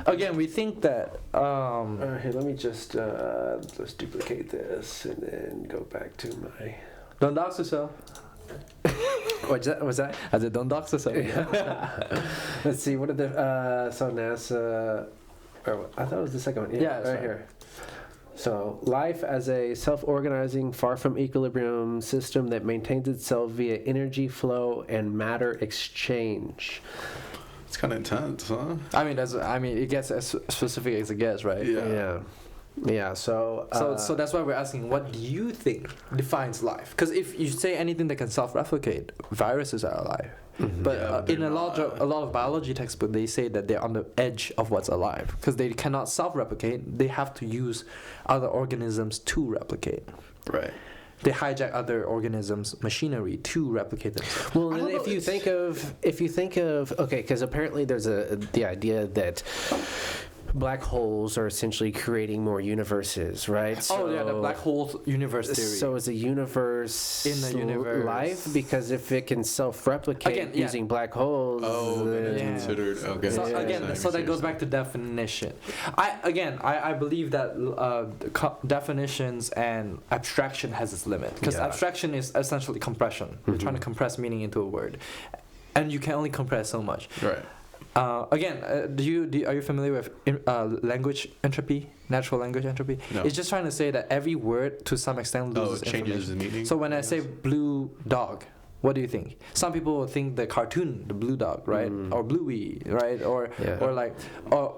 Again, we think that. Here, let me just let's duplicate this and then go back to my. Don't dox yourself. What's that? Was that? I said, don't dox yourself. Let's see. What are the so NASA? I thought it was the second one. Yeah, Yeah, that's right right. here. So, life as a self-organizing, far from equilibrium system that maintains itself via energy flow and matter exchange. It's kind of intense, huh? I mean, it gets as specific as it gets, right? Yeah. So, So that's why we're asking, what do you think defines life? Because if you say anything that can self-replicate, viruses are alive. But Yeah, in a lot of biology textbooks, they say that they're on the edge of what's alive because they cannot self-replicate. They have to use other organisms to replicate. Right. They hijack other organisms' machinery to replicate themselves. well, I don't and if know, you think of okay, because apparently there's the idea that black holes are essentially creating more universes, right? The black hole universe theory. So is a universe In the universe. life? Because if it can self-replicate Again, yeah. using black holes, Oh, then it's Yeah. considered okay. So Yeah. again, so that goes back to definition. I believe that definitions and abstraction has its limit because Yeah. abstraction is essentially compression. You're trying to compress meaning into a word, and you can only compress so much. Right. Are you familiar with language entropy, natural language entropy? No. It's just trying to say that every word to some extent loses it changes information. the meaning. So when I say blue dog, what do you think? Some people will think the cartoon, the blue dog, right? Or bluey, right? Or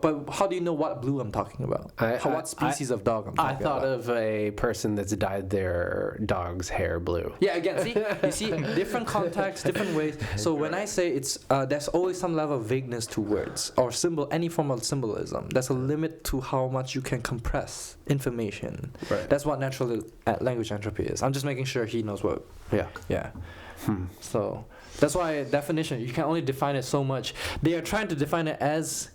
but how do you know what blue I'm talking about? What species of dog I'm I talking thought about? of a person that's dyed their dog's hair blue. Yeah, again, you see different contexts, different ways. So when I say it's, there's always some level of vagueness to words or any form of symbolism. There's a limit to how much you can compress information. Right. That's what natural language entropy is. I'm just making sure he knows what. Yeah. So that's why definition, you can only define it so much. They are trying to define it as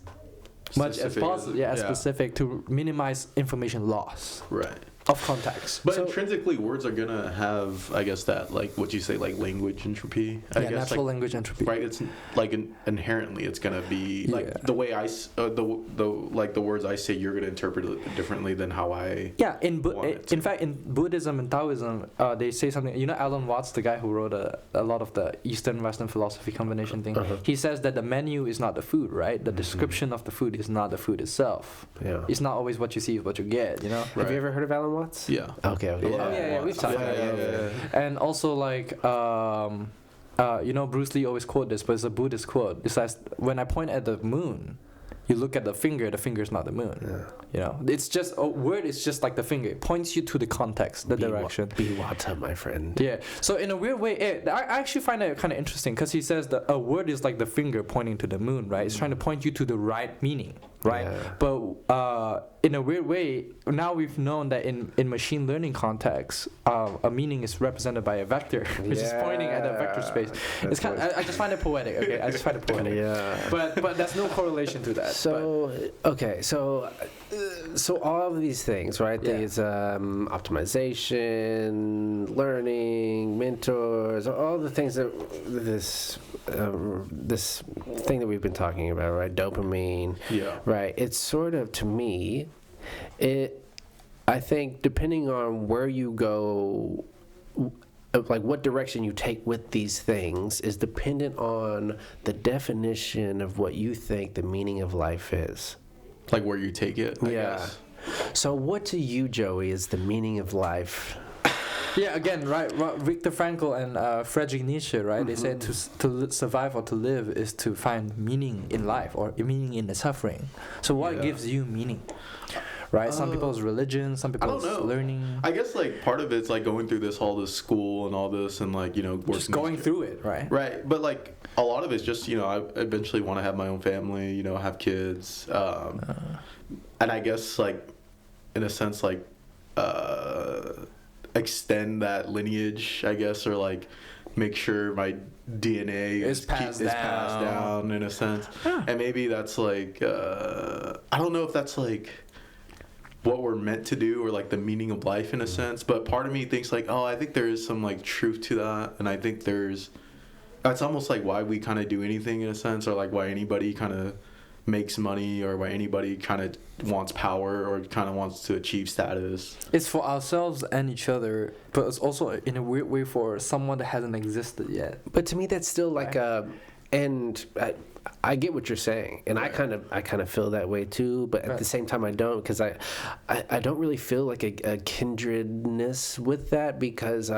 much as Specific, possible, as specific to minimize information loss Right. of context. But intrinsically, words are gonna have, I guess, that like what you say, like language entropy. I guess, natural like, language entropy. Right. It's like inherently, it's gonna be like the way the words I say, you're gonna interpret it differently than how I. Yeah. want it to. In fact, in Buddhism and Taoism, they say something. You know, Alan Watts, the guy who wrote a lot of the Eastern Western philosophy combination thing. He says that the menu is not the food, right? The description of the food is not the food itself. Yeah. It's not always what you see is what you get. You know. Have you ever heard of Alan Watts? Yeah. Okay. Yeah, we've talked about it. And also like Bruce Lee always quote this, but it's a Buddhist quote. It says, "When I point at the moon, you look at the finger is not the moon." You know, it's just a word is just like the finger. It points you to the context, the direction. Be Wata, my friend. Yeah. So in a weird way, I actually find it kind of interesting because he says that a word is like the finger pointing to the moon, right? It's trying to point you to the right meaning, right? Yeah. But in a weird way, now we've known that in machine learning context, a meaning is represented by a vector, which is pointing at a vector space. It's kind of, I just find it poetic. Okay, I just find it poetic. Yeah. But there's no correlation to that. So all of these things, right? Yeah. These optimization, learning, mentors, all the things that this thing that we've been talking about, right? Dopamine. Yeah. Right. It's sort of, to me, I think depending on where you go, like what direction you take with these things is dependent on the definition of what you think the meaning of life is. Like where you take it. I guess. So what to you, Joey, is the meaning of life? Yeah, again, right. Viktor Frankl and Friedrich Nietzsche, right? They said to survive or to live is to find meaning in life or meaning in the suffering. So what gives you meaning? Right? Some people's religion, some people's learning. I guess like part of it's like going through this school and all this and like, just going through it, right? Right. But like a lot of it's just, I eventually want to have my own family, have kids. And I guess like in a sense like extend that lineage, I guess, or like make sure my DNA is passed down in a sense. And maybe that's like I don't know if that's like what we're meant to do or like the meaning of life in a sense, but part of me thinks like, I think there is some like truth to that, and I think that's almost like why we kind of do anything in a sense, or like why anybody kind of makes money, or why anybody kind of wants power or kind of wants to achieve status. It's for ourselves and each other, but it's also in a weird way for someone that hasn't existed yet. But to me, that's still like I get what you're saying, and I kind of feel that way too. But at the same time, I don't, because I don't really feel like a kindredness with that, because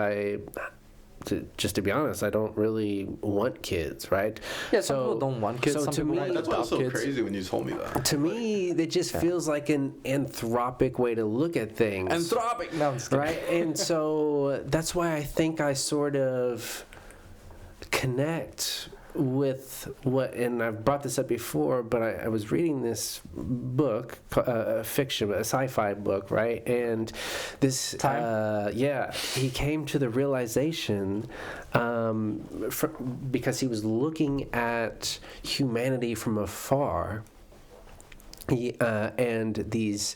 just to be honest, I don't really want kids, right? Yeah, some people don't want kids. So some to people me, want to That's why it's adopt so kids. crazy when you told me that. To me, it just feels like an anthropic way to look at things. Anthropic. No, I'm just kidding. Right? And so that's why I think I sort of connect with what, and I've brought this up before, but I was reading this book, a fiction, a sci-fi book, right? And this, he came to the realization, because he was looking at humanity from afar. And these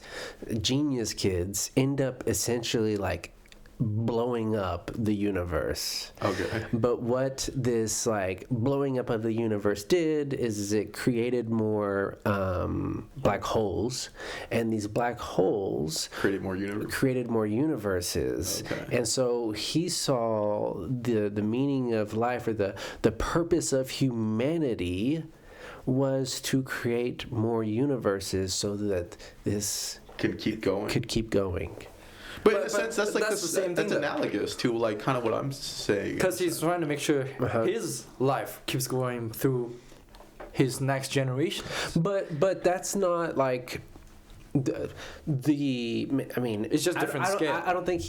genius kids end up essentially like blowing up the universe. Okay. But what this like blowing up of the universe did is it created more black holes, and these black holes Created more universes. Okay. And so he saw the meaning of life, or the purpose of humanity was to create more universes so that this Could keep going. But in a sense, that's like that's the same thing. That's analogous to like kind of what I'm saying. Because he's trying to make sure his life keeps going through his next generation. But that's not like I mean, it's just different scale. I don't think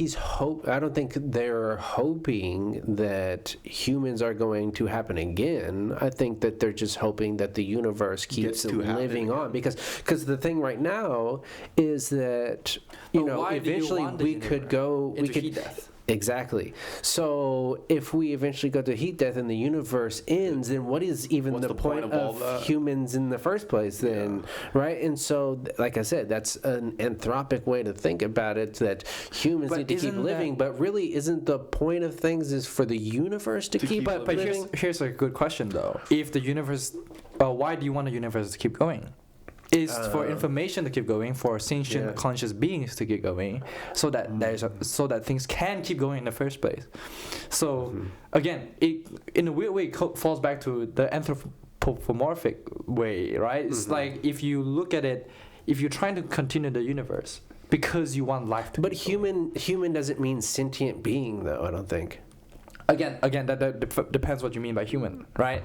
I don't think they're hoping that humans are going to happen again. I think that they're just hoping that the universe keeps living on, because the thing right now is that eventually we could go heat death. Exactly. So if we eventually go to heat death and the universe ends, then what is even the point of humans in the first place then, right? And so, like I said, that's an anthropic way to think about it, that humans need to keep living, but really isn't the point of things is for the universe to keep living? But here's a good question, though. If the universe, why do you want the universe to keep going? Is for information to keep going, for sentient conscious beings to keep going, so that so that things can keep going in the first place. So again, it in a weird way falls back to the anthropomorphic way, right? It's like if you look at it, if you're trying to continue the universe because you want life to. But human doesn't mean sentient being, though. I don't think. Again, that depends what you mean by human, right?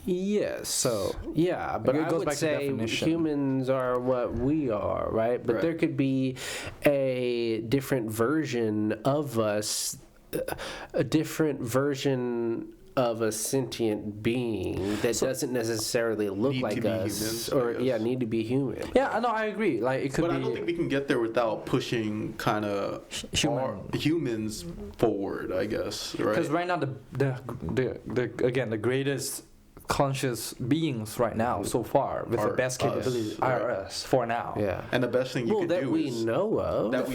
Yes. So yeah, but I would say humans are what we are, right? But there could be a different version of us, a different version of a sentient being that doesn't necessarily look like us, humans, need to be human. Yeah, no, I agree. Like it could but I don't think we can get there without pushing kind of humans forward, I guess, right? Because right now the greatest conscious beings right now so far with the best capabilities are us for now. Yeah. And the best thing you can do that we know of. That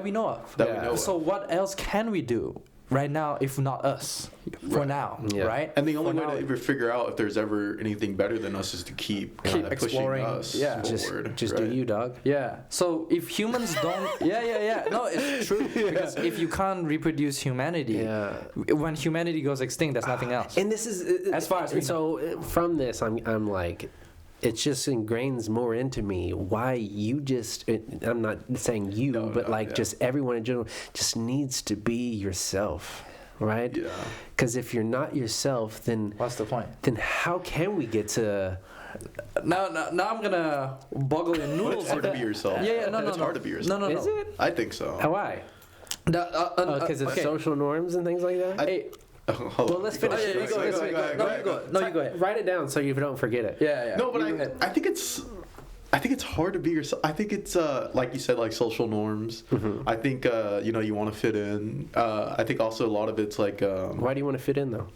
we know of. So what else can we do right now if not us for now, right? And the only way to ever figure out if there's ever anything better than us is to keep exploring pushing us forward. Just do you, dog. Yeah. So if humans don't no, it's true, because if you can't reproduce humanity, when humanity goes extinct, there's nothing else. And this is as far as we know. From this I'm like, it just ingrains more into me why you just, I'm not saying you, just everyone in general just needs to be yourself, right? Yeah. Because if you're not yourself, then what's the point? Then how can we get to... Now I'm gonna boggle your noodles. It's hard to be yourself. It's hard to be yourself. No. Is it? I think so. Why? Because of social norms and things like that? Well, let's finish. You go ahead. Write it down so you don't forget it. Yeah. No, but I think it's hard to be yourself. I think it's like you said, like social norms. Mm-hmm. I think you want to fit in. I think also a lot of it's like. Why do you want to fit in though?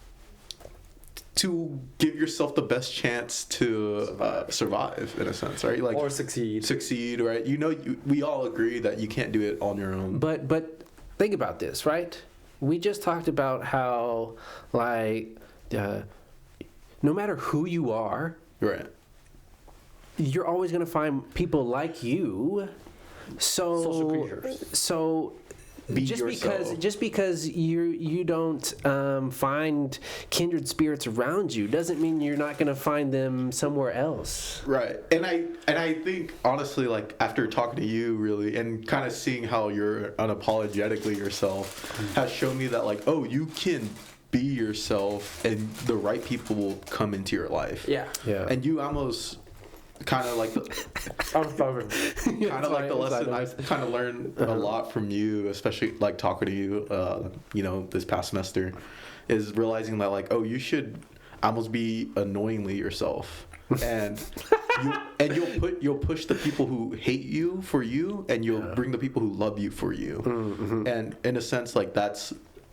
To give yourself the best chance to survive in a sense, right? Like or succeed, right? We all agree that you can't do it on your own. But think about this, right? We just talked about how, like, no matter who you are, right, you're always going to find people like you. Social creatures. So be just yourself. because you don't find kindred spirits around you doesn't mean you're not going to find them somewhere else. Right. And I think honestly, like after talking to you really and kind of seeing how you're unapologetically yourself has shown me that like, oh, you can be yourself and the right people will come into your life. Yeah. And you almost kind of like the lesson I've kind of learned a lot from you, especially like talking to you, this past semester, is realizing that like, oh, you should almost be annoyingly yourself, and you'll push the people who hate you for you, and you'll bring the people who love you for you, and in a sense like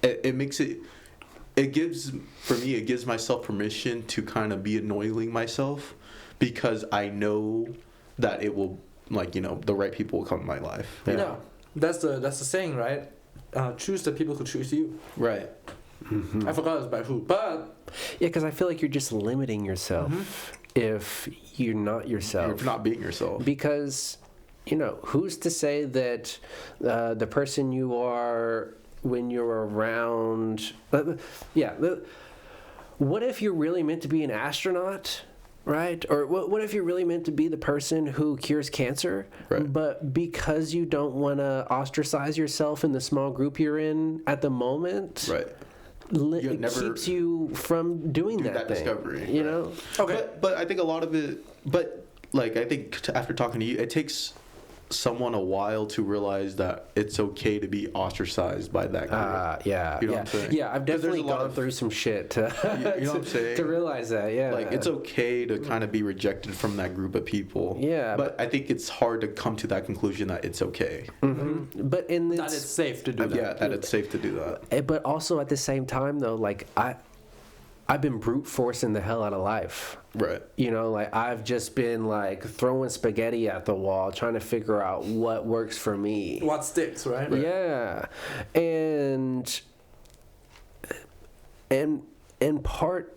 it makes it. It gives myself permission to kind of be annoying myself because I know that it will, like, the right people will come in my life. Yeah. That's the saying, right? Choose the people who choose you. Right. Mm-hmm. I forgot it's by who, but yeah, because I feel like you're just limiting yourself if you're not yourself. If you're not being yourself. Because, who's to say that the person you are when you're around, what if you're really meant to be an astronaut, right? Or what if you're really meant to be the person who cures cancer, right. But because you don't want to ostracize yourself in the small group you're in at the moment, right? It keeps you from doing that thing, discovery, you know? Okay. But I think a lot of it, I think after talking to you, it takes someone a while to realize that it's okay to be ostracized by that group. Yeah. You know what I'm saying? Yeah, I've definitely gone through some shit to, you know what I'm saying? to realize that, yeah. Like, it's okay to kind of be rejected from that group of people. Yeah. But I think it's hard to come to that conclusion that it's okay. Mm-hmm. But in this... that it's safe to do that. Yeah, that it's safe to do that. But also at the same time, though, like, I've been brute forcing the hell out of life. Right. Like I've just been like throwing spaghetti at the wall, trying to figure out what works for me. What sticks, right? Yeah. And in part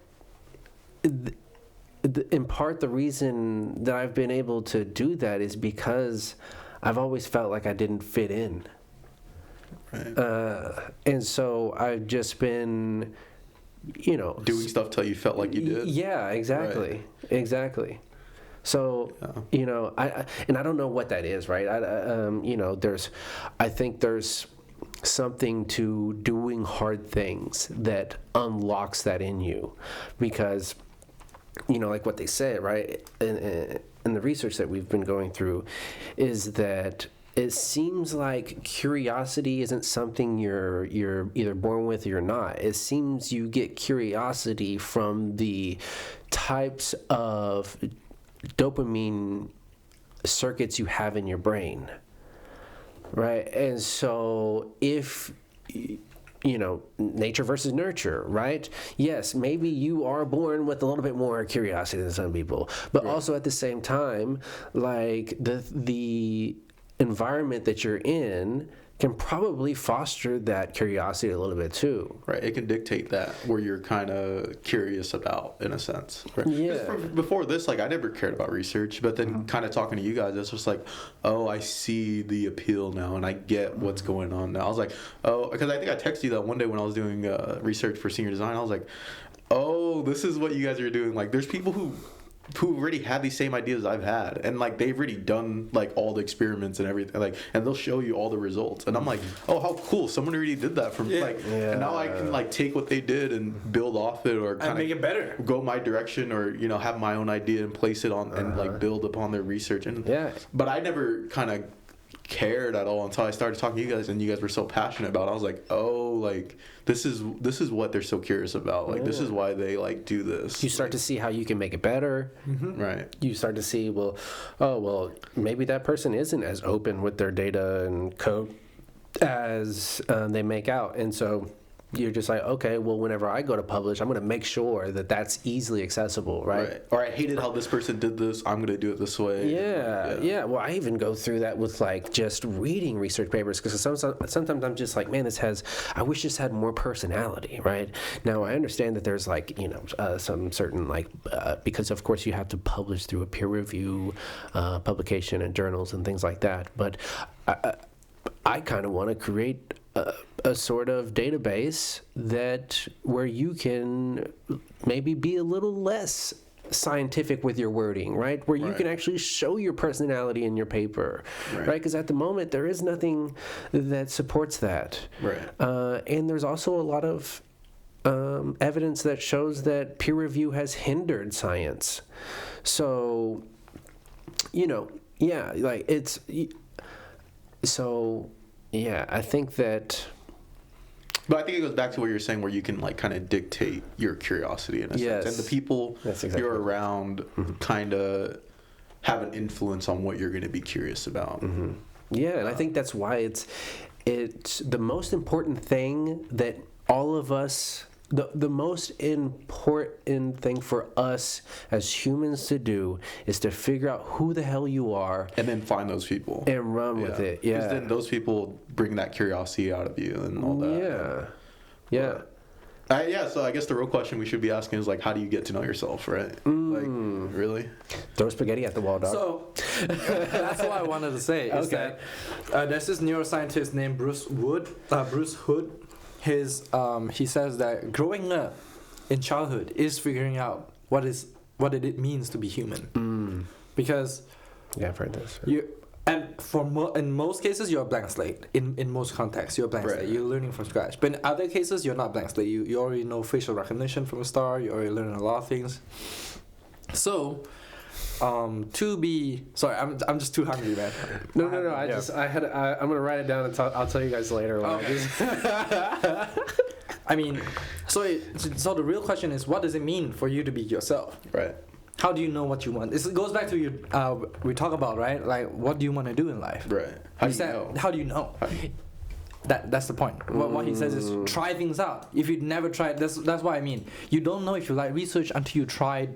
the reason that I've been able to do that is because I've always felt like I didn't fit in. Right. And so I've just been doing stuff till you felt like you did. Yeah, exactly. Right. Exactly. So, I don't know what that is, right? I think there's something to doing hard things that unlocks that in you, because, like what they say, right? In the research that we've been going through, is that it seems like curiosity isn't something you're either born with or you're not. It seems you get curiosity from the types of dopamine circuits you have in your brain, right? And so if nature versus nurture, right? Yes, maybe you are born with a little bit more curiosity than some people, but also at the same time, like the environment that you're in can probably foster that curiosity a little bit too. Right, it can dictate that where you're kind of curious about, in a sense. Right? Yeah. Before this, like, I never cared about research, but then kind of talking to you guys, it's just like, oh, I see the appeal now, and I get what's going on now. I was like, oh, because I think I texted you that one day when I was doing research for senior design. I was like, oh, this is what you guys are doing. Like, there's people who already had these same ideas I've had, and like they've already done like all the experiments and everything, like, and they'll show you all the results, and I'm like, oh, how cool, someone already did that for me. And now I can like take what they did and build off it, or kind of make it better, go my direction, or have my own idea and place it on and like build upon their research. And but I never kind of cared at all until I started talking to you guys, and you guys were so passionate about it. I was like, oh, like this is what they're so curious about. Like this is why they like do this. You start to see how you can make it better. Right. You start to see, maybe that person isn't as open with their data and code as they make out, and so you're just like, okay, well, whenever I go to publish, I'm going to make sure that that's easily accessible, right? Or I hated how this person did this, I'm going to do it this way. Yeah. Well, I even go through that with like just reading research papers, because sometimes I'm just like, man, I wish this had more personality, right? Now, I understand that there's like, some certain like, because of course you have to publish through a peer review publication and journals and things like that, but I kind of want to create a sort of database that where you can maybe be a little less scientific with your wording, right? Where you can actually show your personality in your paper, right? Because at the moment there is nothing that supports that, Right. and there's also a lot of evidence that shows that peer review has hindered science. So, like it's so. Yeah, I think that. But I think it goes back to what you're saying, where you can like kind of dictate your curiosity in a sense, and the people you're around kind of have an influence on what you're going to be curious about. Mm-hmm. Yeah, and I think that's why it's the most important thing that all of us. The most important thing for us as humans to do is to figure out who the hell you are. And then find those people. And run with it, yeah. Because then those people bring that curiosity out of you and all that. Yeah. So I guess the real question we should be asking is, like, how do you get to know yourself, right? Like, really? Throw spaghetti at the wall, dog. So, that's what I wanted to say. Is that there's this neuroscientist named Bruce Hood. He says that growing up in childhood is figuring out what it means to be human, because I've heard this. In most cases you're a blank slate. In most contexts you're a blank slate. You're learning from scratch. But in other cases you're not blank slate. You already know facial recognition from the start. You already learning a lot of things. So. I'm just too hungry, man. No. I'm gonna write it down and I'll tell you guys later. I mean, so the real question is, what does it mean for you to be yourself? Right. How do you know what you want? It goes back to we talk about, right? Like, what do you want to do in life? Right. How do you know? That's the point. What he says is try things out. If you never tried, that's what I mean. You don't know if you like research until you tried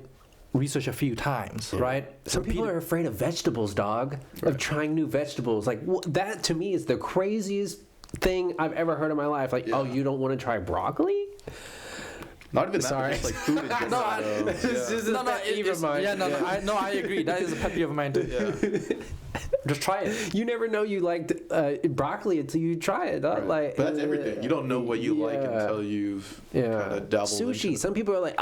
research a few times, right? Some people are afraid of vegetables, dog. Of trying new vegetables. Like that to me is the craziest thing I've ever heard in my life. Like, oh, you don't want to try broccoli? Not even Sorry. that, just like food in general. I agree. That is a pet peeve of mine too. Just try it. You never know you liked broccoli until you try it. Right. Like, but that's everything. You don't know what you like until you've kind of dabbled sushi. into it. Some people are like,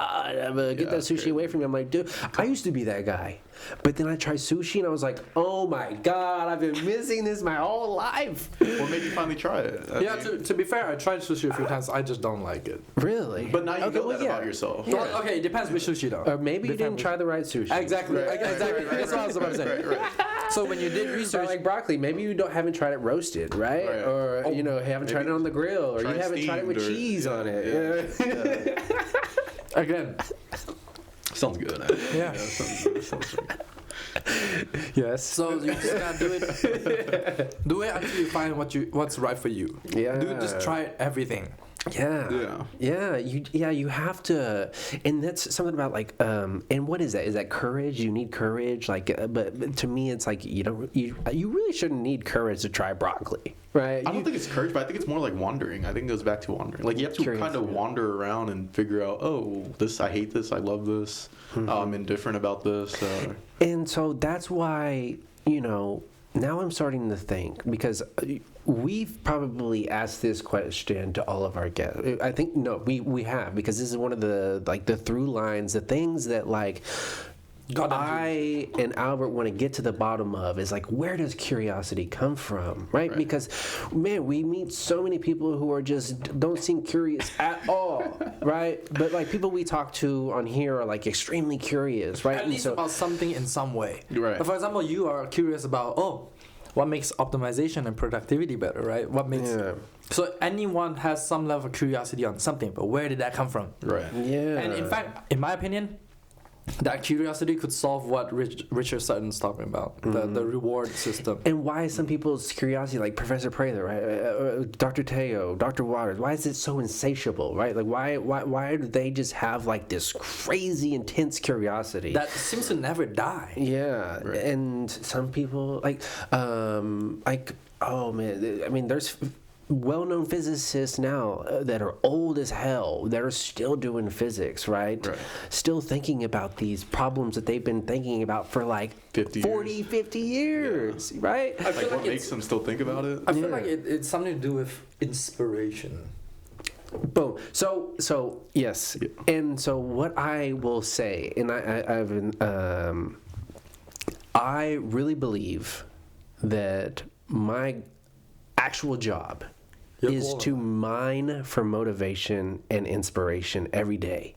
get that sushi away from me. I'm like, dude, I used to be that guy. But then I tried sushi and I was like, oh my God, I've been missing this my whole life. Or maybe finally try it. To be fair, I tried sushi a few times. I just don't like it. Really? But now you know that about yourself. Yeah. Well, okay, it depends which sushi though. Or maybe you didn't try the right sushi. Exactly. Exactly. That's what I was about to say. Right. So when you did research, like broccoli, maybe you haven't tried it roasted, right? Or haven't tried it on the grill, or you haven't tried it with cheese on it. Yeah. Again, sounds good. Yeah. Sounds good. Yes. So you just gotta do it. Do it until you find what's right for you. Yeah. Just try everything. Yeah. You have to, and that's something about like, and what is that? Is that courage? You need courage, like, but to me, it's like you really shouldn't need courage to try broccoli, right? I don't think it's courage, but I think it's more like wandering. I think it goes back to wandering. Like you have to kind of wander around and figure out, I hate this, I love this, I'm indifferent about this. And so that's why now I'm starting to think, because we've probably asked this question to all of our guests. I think we have, because this is one of the through lines, the things that I and Albert want to get to the bottom of is like, where does curiosity come from, right? Because man, we meet so many people who are just don't seem curious at all, right? But like people we talk to on here are like extremely curious, right? At least about something in some way, right? For example, you are curious about what makes optimization and productivity better, right? What makes so anyone has some level of curiosity on something, but where did that come from? Right. Yeah. And in fact, in my opinion, that curiosity could solve what Richard Sutton's talking about, the reward system. And why is some people's curiosity, like Professor Prather, right, Dr. Teo, Dr. Waters, why is it so insatiable, right? Like why do they just have like this crazy intense curiosity that seems to never die? Yeah, right. And some people oh man, I mean, there's well-known physicists now that are old as hell that are still doing physics, right? Still thinking about these problems that they've been thinking about for like 50 years, right? I feel like what makes them still think about it? I feel like it's something to do with inspiration. Boom. So yes, and so what I will say, and I really believe that my actual job is to mine for motivation and inspiration every day.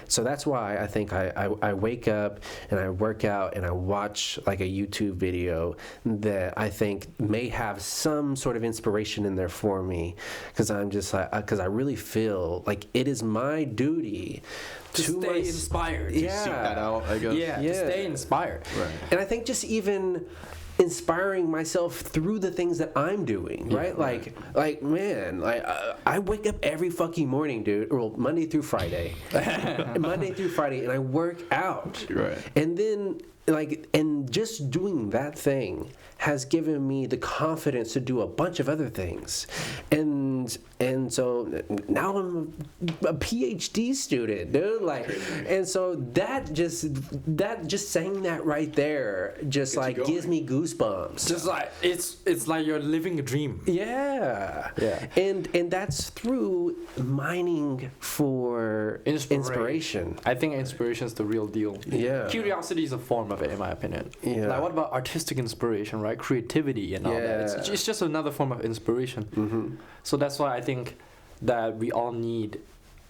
So that's why I think I wake up and I work out and I watch like a YouTube video that I think may have some sort of inspiration in there for me, because I'm just like, because I really feel like it is my duty to stay inspired. To seek that out, I guess. Yeah, to stay inspired. Right. And I think just even inspiring myself through the things that I'm doing, right? Like man, like I wake up every fucking morning, dude. Well, Monday through Friday, and I work out, right? And then and just doing that thing has given me the confidence to do a bunch of other things, and so now I'm a PhD student, dude. And so that just saying that right there just like gives me goosebumps. Just like it's like you're living a dream. Yeah. And that's through mining for inspiration. I think inspiration is the real deal. Yeah. Curiosity is a form of it, in my opinion. Yeah. Like, what about artistic inspiration, right? Creativity and all that. It's just another form of inspiration. Mm-hmm. So that's why I think that we all need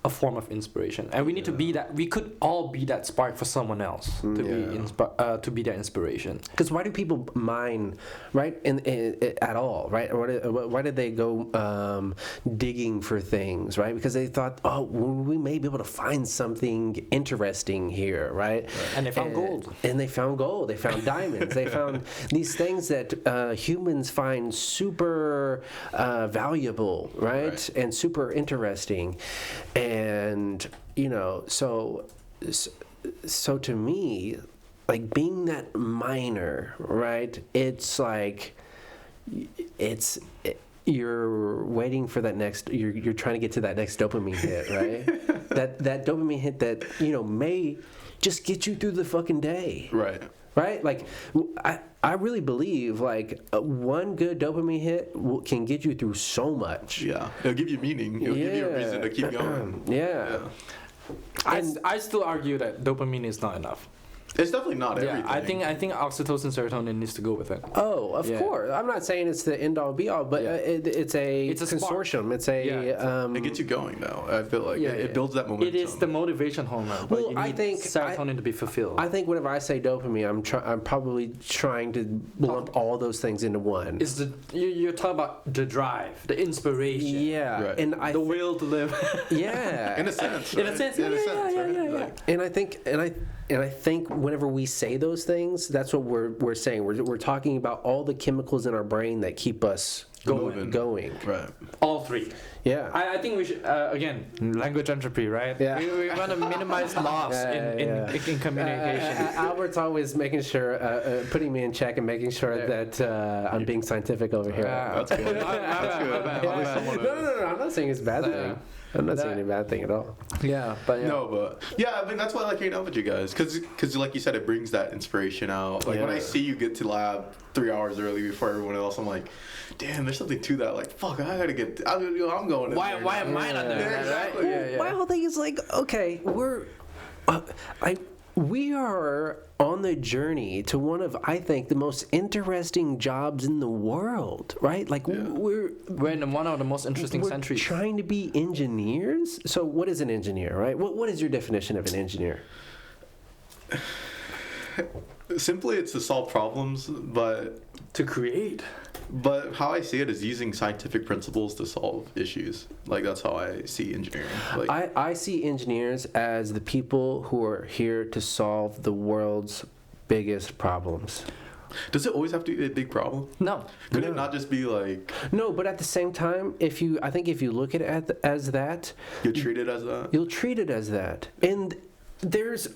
a form of inspiration, and we need to be that. We could all be that spark for someone else to be that inspiration. Because why do people mine, right? At all, right? Why did they go digging for things, right? Because they thought, oh, we may be able to find something interesting here, right? And they found gold. And they found gold. They found diamonds. They found these things that humans find super valuable, right? And super interesting. And so to me, like being that miner, right? It's like you're waiting for that next. You're trying to get to that next dopamine hit, right? that dopamine hit that may just get you through the fucking day, right? Right? Like, I really believe, like, one good dopamine hit can get you through so much. Yeah. It'll give you meaning. It'll give you a reason to keep going. Yeah. I still argue that dopamine is not enough. It's definitely not everything. I think oxytocin, serotonin needs to go with it. Oh, of course. I'm not saying it's the end all be all, but it's a consortium. It's a it gets you going though. I feel like it builds that momentum. It is the motivation hormone. But you need serotonin to be fulfilled. I think whenever I say dopamine, I'm probably trying to lump all those things into one. It's you're talking about the drive, the inspiration. Yeah, right. and the will to live. Yeah, in a sense. Right? In a sense, yeah. And I think whenever we say those things, that's what we're saying. We're talking about all the chemicals in our brain that keep us going. Right. All three. Yeah. I think we should again language entropy, right? Yeah. We want to minimize loss in communication. Albert's always making sure, putting me in check and making sure that I'm being scientific over here. That's good. No. I'm not saying it's a bad thing. I'm not saying a bad thing at all. Yeah, but I mean that's why I like hanging out with you guys, because like you said, it brings that inspiration out. Like when I see you get to lab 3 hours early before everyone else, I'm like, damn, there's something to that. Like, fuck, I gotta get. I'm going. Why am I not there? Exactly. Right? My whole thing is like, okay, we are on the journey to one of, I think, the most interesting jobs in the world, right? Like we're in one of the most interesting centuries. Trying to be engineers. So, what is an engineer, right? What is your definition of an engineer? Simply, it's to solve problems, but to create. But how I see it is using scientific principles to solve issues. Like, that's how I see engineering. Like, I see engineers as the people who are here to solve the world's biggest problems. Does it always have to be a big problem? No. Could it not just be like... No, but at the same time, I think if you look at it as that... You'll treat it as that? You'll treat it as that. And there's...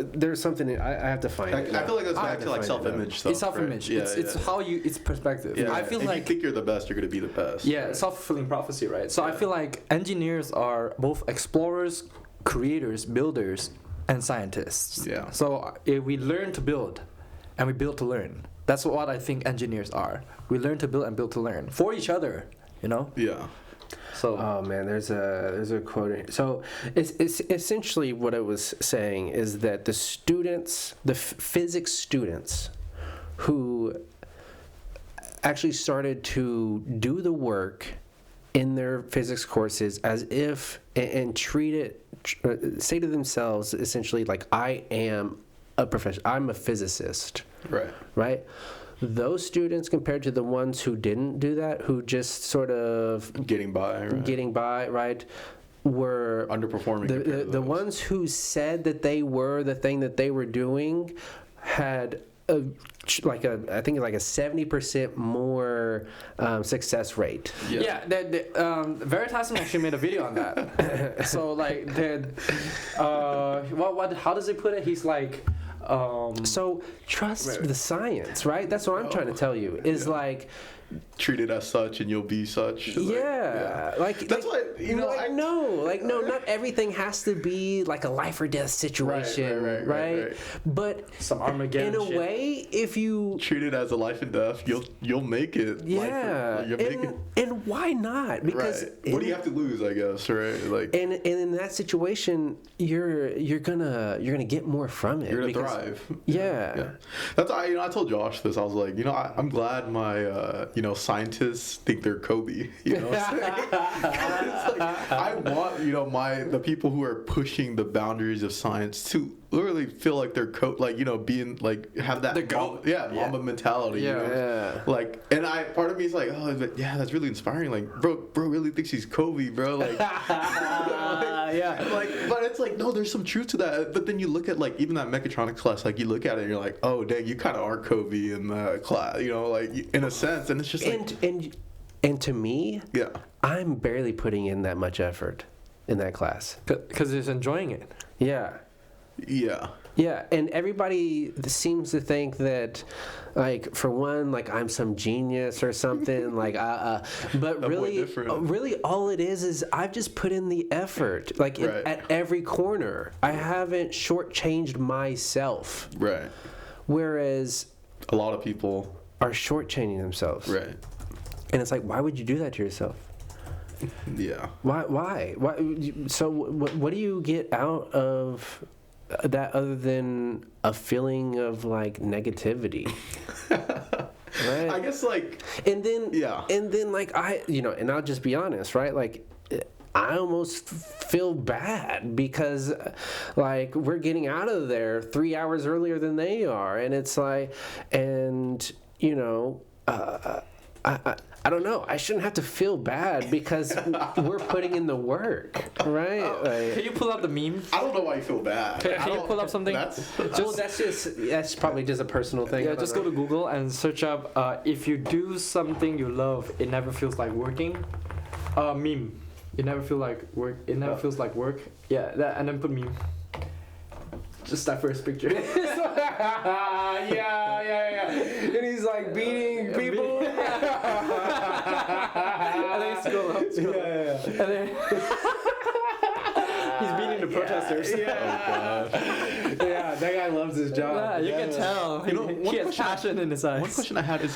there's something I have to find. I feel like that's back to like self-image stuff. It's self-image. Right? It's how you. It's perspective. Yeah. I feel if like you think you're the best, you're gonna be the best. yeah, right? self-fulfilling prophecy, right? So I feel like engineers are both explorers, creators, builders, and scientists. Yeah. So we learn to build, and we build to learn. That's what I think engineers are. We learn to build and build to learn for each other. You know. Yeah. So. Oh man, there's a quote. So it's essentially what I was saying is that the students, the physics students, who actually started to do the work in their physics courses as if and treat it, say to themselves essentially like I am a professional, I'm a physicist, Right. right? Those students compared to the ones who didn't do that, who just sort of Getting by. Right? right, were Underperforming. compared to the those. ones who said that they were the thing that they were doing had I think like a 70% more success rate. Yeah, Veritasium actually made a video on that. So like, how does he put it? He's like, So trust the science, right? That's what I'm trying to tell you. Is like, treat it as such, and you'll be such. like That's why no, not everything has to be like a life or death situation, right? But some Armageddon in a shit. way, if you treat it as a life and death, you'll make it. and why not? Because Right. What do you have to lose? I guess, right? Like, and in that situation, you're gonna get more from it. you're gonna thrive. Yeah. That's I told Josh this. I was like, I'm glad my scientists think they're Kobe. You know what I'm saying? It's like, I want the people who are pushing the boundaries of science to literally feel like they're being like have that Mamba mentality. Yeah. Like, and part of me is like, oh, but yeah, that's really inspiring. Like, bro really thinks he's Kobe, bro. Like, like, but it's like, no, there's some truth to that. But then you look at like even that mechatronics class, like you look at it and you're like, oh, dang, you kind of are Kobe in the class, like in a sense. And it's just like, and to me, yeah, I'm barely putting in that much effort in that class. Because he's enjoying it. Yeah. Yeah, and everybody seems to think that, like, for one, like I'm some genius or something, like, but really, all it is I've just put in the effort, like at every corner. I haven't shortchanged myself. Right. Whereas a lot of people are shortchanging themselves. Right. And it's like, why would you do that to yourself? Yeah. Why? So what do you get out of that other than a feeling of like negativity? Right. I guess like, and then like and I'll just be honest, right? Like I almost feel bad because like we're getting out of there 3 hours earlier than they are, and it's like, and I don't know. I shouldn't have to feel bad because we're putting in the work, right? Can you pull up the meme? I don't know why you feel bad. Can you pull up something? That's probably just a personal thing. Yeah, just go to Google and search up if you do something you love, it never feels like working. Meme. It never feels like work. It never feels like work. Yeah, that, and then put meme. Just that first picture. yeah. And he's like beating people. And then scroll up. Yeah. And then he's beating the protesters. Yeah. Yeah, that guy loves his job. Yeah, you can tell. He has passion in his eyes. One question I had is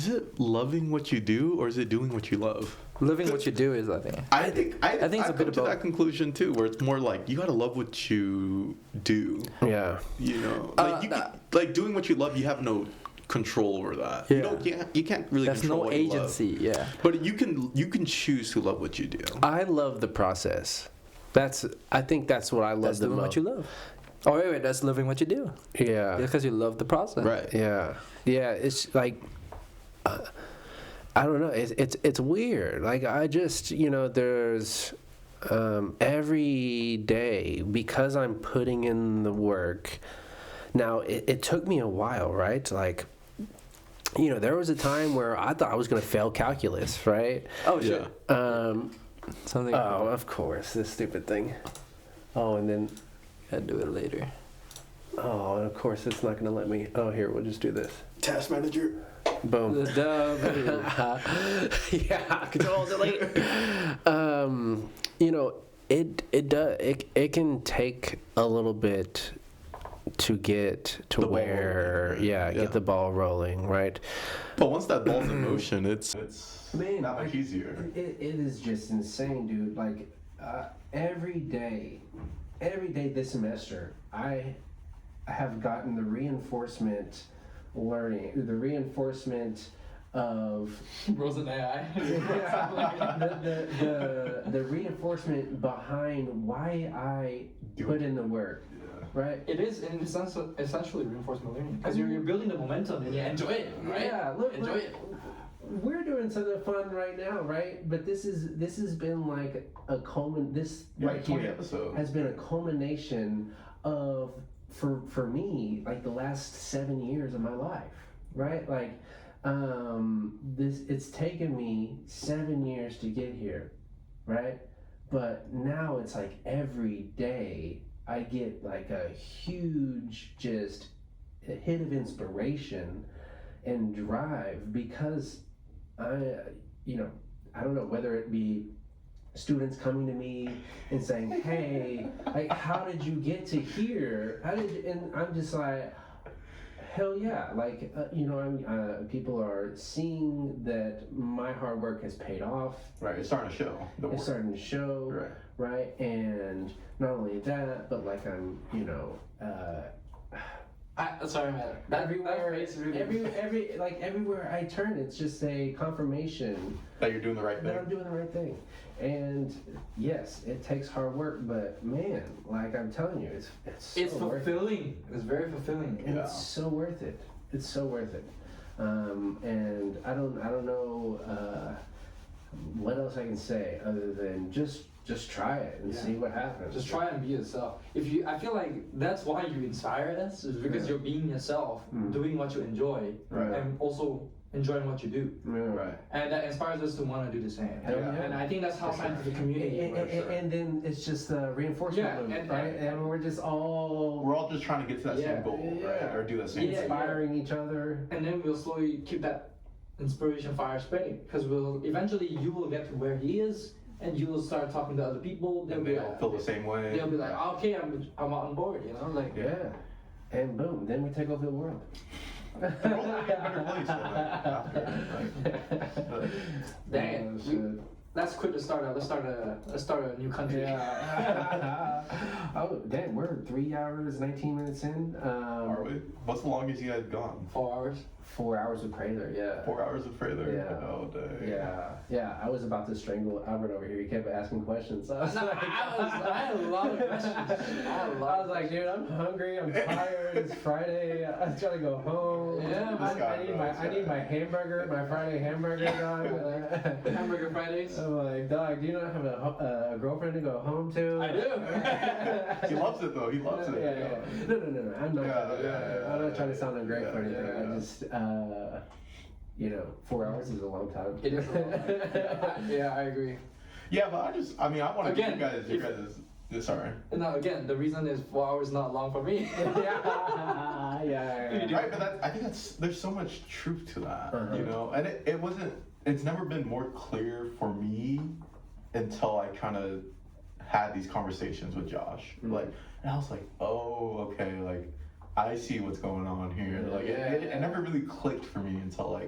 it loving what you do or is it doing what you love? Living what you do is, I think. I think it's a bit come to that conclusion too, where it's more like you gotta love what you do. Yeah. Like doing what you love, you have no control over that. Yeah. You can't really. There's control no what you agency. love. Yeah. But you can choose to love what you do. I love the process. I think that's what I love That's the doing most. what you love. Oh wait, that's living what you do. Yeah. Because you love the process. Right. Yeah. It's like. I don't know. It's weird. Like I just there's every day because I'm putting in the work. Now it took me a while, right? Like there was a time where I thought I was going to fail calculus, right? Oh shit. Something. Oh, of course, this stupid thing. Oh, and then I'll do it later. Oh, and of course it's not gonna let me. Oh, here, we'll just do this. Task manager. Boom. Yeah, control delete. You know, it can take a little bit to get to where get the ball rolling, right? But once that ball's in motion, it's Man, not much easier. It is just insane, dude. Like every day this semester, I have gotten the reinforcement of Bros and AI. the reinforcement behind why I put in the work, right? It is in essentially reinforcement learning because you're building the momentum and you enjoy it, right? Yeah, enjoy it. We're doing something fun right now, right? But this has been like a this right 20 here episodes. has been a culmination of for me like the last 7 years of my life, right? Like it's taken me 7 years to get here, right? But now it's like every day I get like a huge just a hit of inspiration and drive because I don't know whether it be students coming to me and saying, "Hey, like, how did you get to here? And I'm just like, hell yeah! Like, people are seeing that my hard work has paid off. Right, it's starting to show. It's starting to show, right? And not only that, but like I'm, Sorry, man. everywhere I turn, it's just a confirmation that you're doing the right thing. that I'm doing the right thing. And yes, it takes hard work, but man, like I'm telling you, it's It's so worth it. fulfilling. It's very fulfilling. And it's so worth it. It's so worth it. And I don't know what else I can say other than just try it and see what happens. Just try and be yourself. I feel like that's why you inspire us, is because you're being yourself, doing what you enjoy, and also enjoying what you do. Right. And that inspires us to want to do the same. Hell yeah. And I think that's how scientific community works. And then it's just the reinforcement loop, right? And we're all just trying to get to that same goal, right? Or do the same thing. inspiring each other. And then we'll slowly keep that inspiration fire spreading, because eventually you will get to where he is, and you will start talking to other people. And they'll feel the same way. They'll be like, okay, I'm on board, like. Yeah. And boom, then we take over the world. The world will be a better place after. Dang it. Let's quit the startup. Let's start a new country. Yeah. Oh, dang, we're 3 hours, 19 minutes in. Are we? What's the longest you guys gone? 4 hours. 4 hours with Prater, yeah. 4 hours of Prater? Yeah. Oh, dang. Yeah. I was about to strangle Albert over here. He kept asking questions. I had a lot of questions. I was like, dude, I'm hungry. I'm tired. It's Friday. I'm trying to go home. Yeah, I need my hamburger, my Friday hamburger, dog. Hamburger Fridays. I'm like, dog, do you not have a girlfriend to go home to? I do. He loves it though. He loves it. Yeah. No. I'm not. I'm not trying to sound ungrateful or anything. I just, 4 hours is a long time. It is a long time. Yeah, I agree. Yeah, but I want to give you guys. Sorry. No, again, the reason is 4 hours not long for me. Yeah. Right, but I think there's so much truth to that, and it's never been more clear for me until I kind of had these conversations with Josh. And I was like, oh, okay, like I see what's going on here. It never really clicked for me until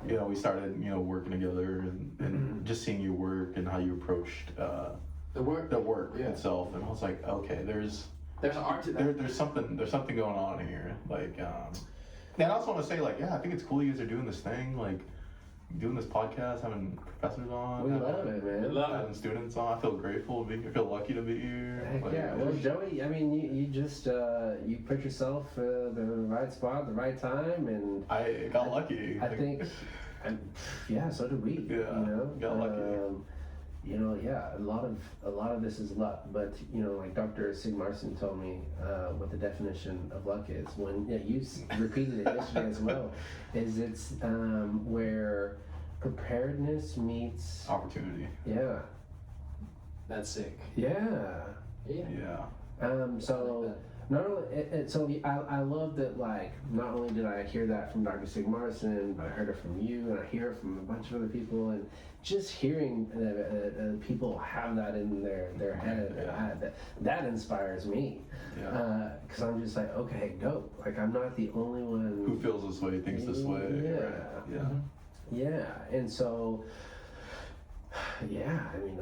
we started, working together and just seeing you work and how you approached the work itself. And I was like, okay, there's an art to that. There's something going on here. And I also want to say, I think it's cool you guys are doing this thing, doing this podcast, having professors on. We love it, man. Having students on. I feel grateful to be here. I feel lucky to be here. Heck yeah. Well, Joey, I mean, you just you put yourself the right spot, the right time, and I got lucky. I think, so did we. Yeah, got lucky. A lot of this is luck, but like Dr. Sigmarsson told me what the definition of luck is. When you repeated it yesterday as well, is it's where preparedness meets opportunity. Yeah. That's sick. Yeah. Yeah. So not only so I love that, like, not only did I hear that from Dr. Sigmarsson, but I heard it from you, and I hear it from a bunch of other people, and just hearing people have that in their head, that inspires me. Because I'm just like, okay, dope. Like, I'm not the only one who feels this way, thinks this way. Yeah. Right? Yeah. Mm-hmm. Yeah, and so. Yeah, I mean,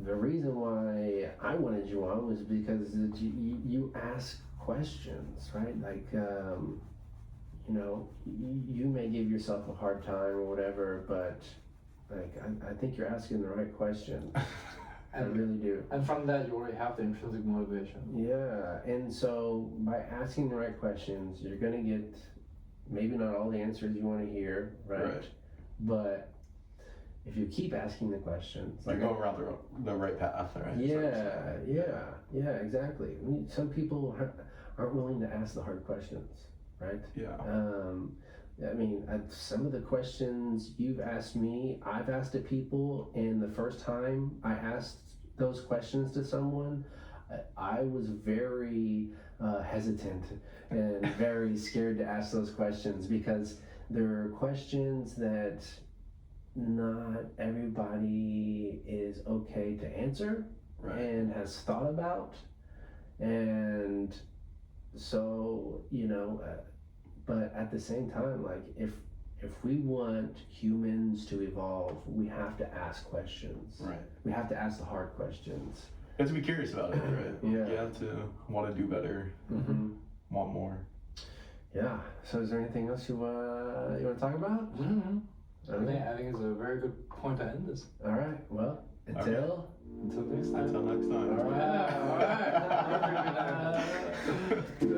the reason why I wanted you on was because you ask questions, right? Like, you know, you may give yourself a hard time or whatever, but like, I think you're asking the right questions. I really do. And from that, you already have the intrinsic motivation. Yeah, and so by asking the right questions, you're gonna get maybe not all the answers you want to hear, right? But if you keep asking the questions, you're going around the right path, right? Yeah, exactly. I mean, some people aren't willing to ask the hard questions, right? Yeah. I mean, some of the questions you've asked me, I've asked it people, and the first time I asked those questions to someone, I was very hesitant and very scared to ask those questions, because there are questions that not everybody is okay to answer, right, and has thought about. And so, you know, but at the same time, like, if we want humans to evolve, we have to ask questions. Right. We have to ask the hard questions. You have to be curious about it, right? Yeah. You have to want to do better, want more. Yeah. So is there anything else you want to talk about? Mm-hmm. I think it's a very good point to end this. All right. Well, until next time. Until next time. All right. So.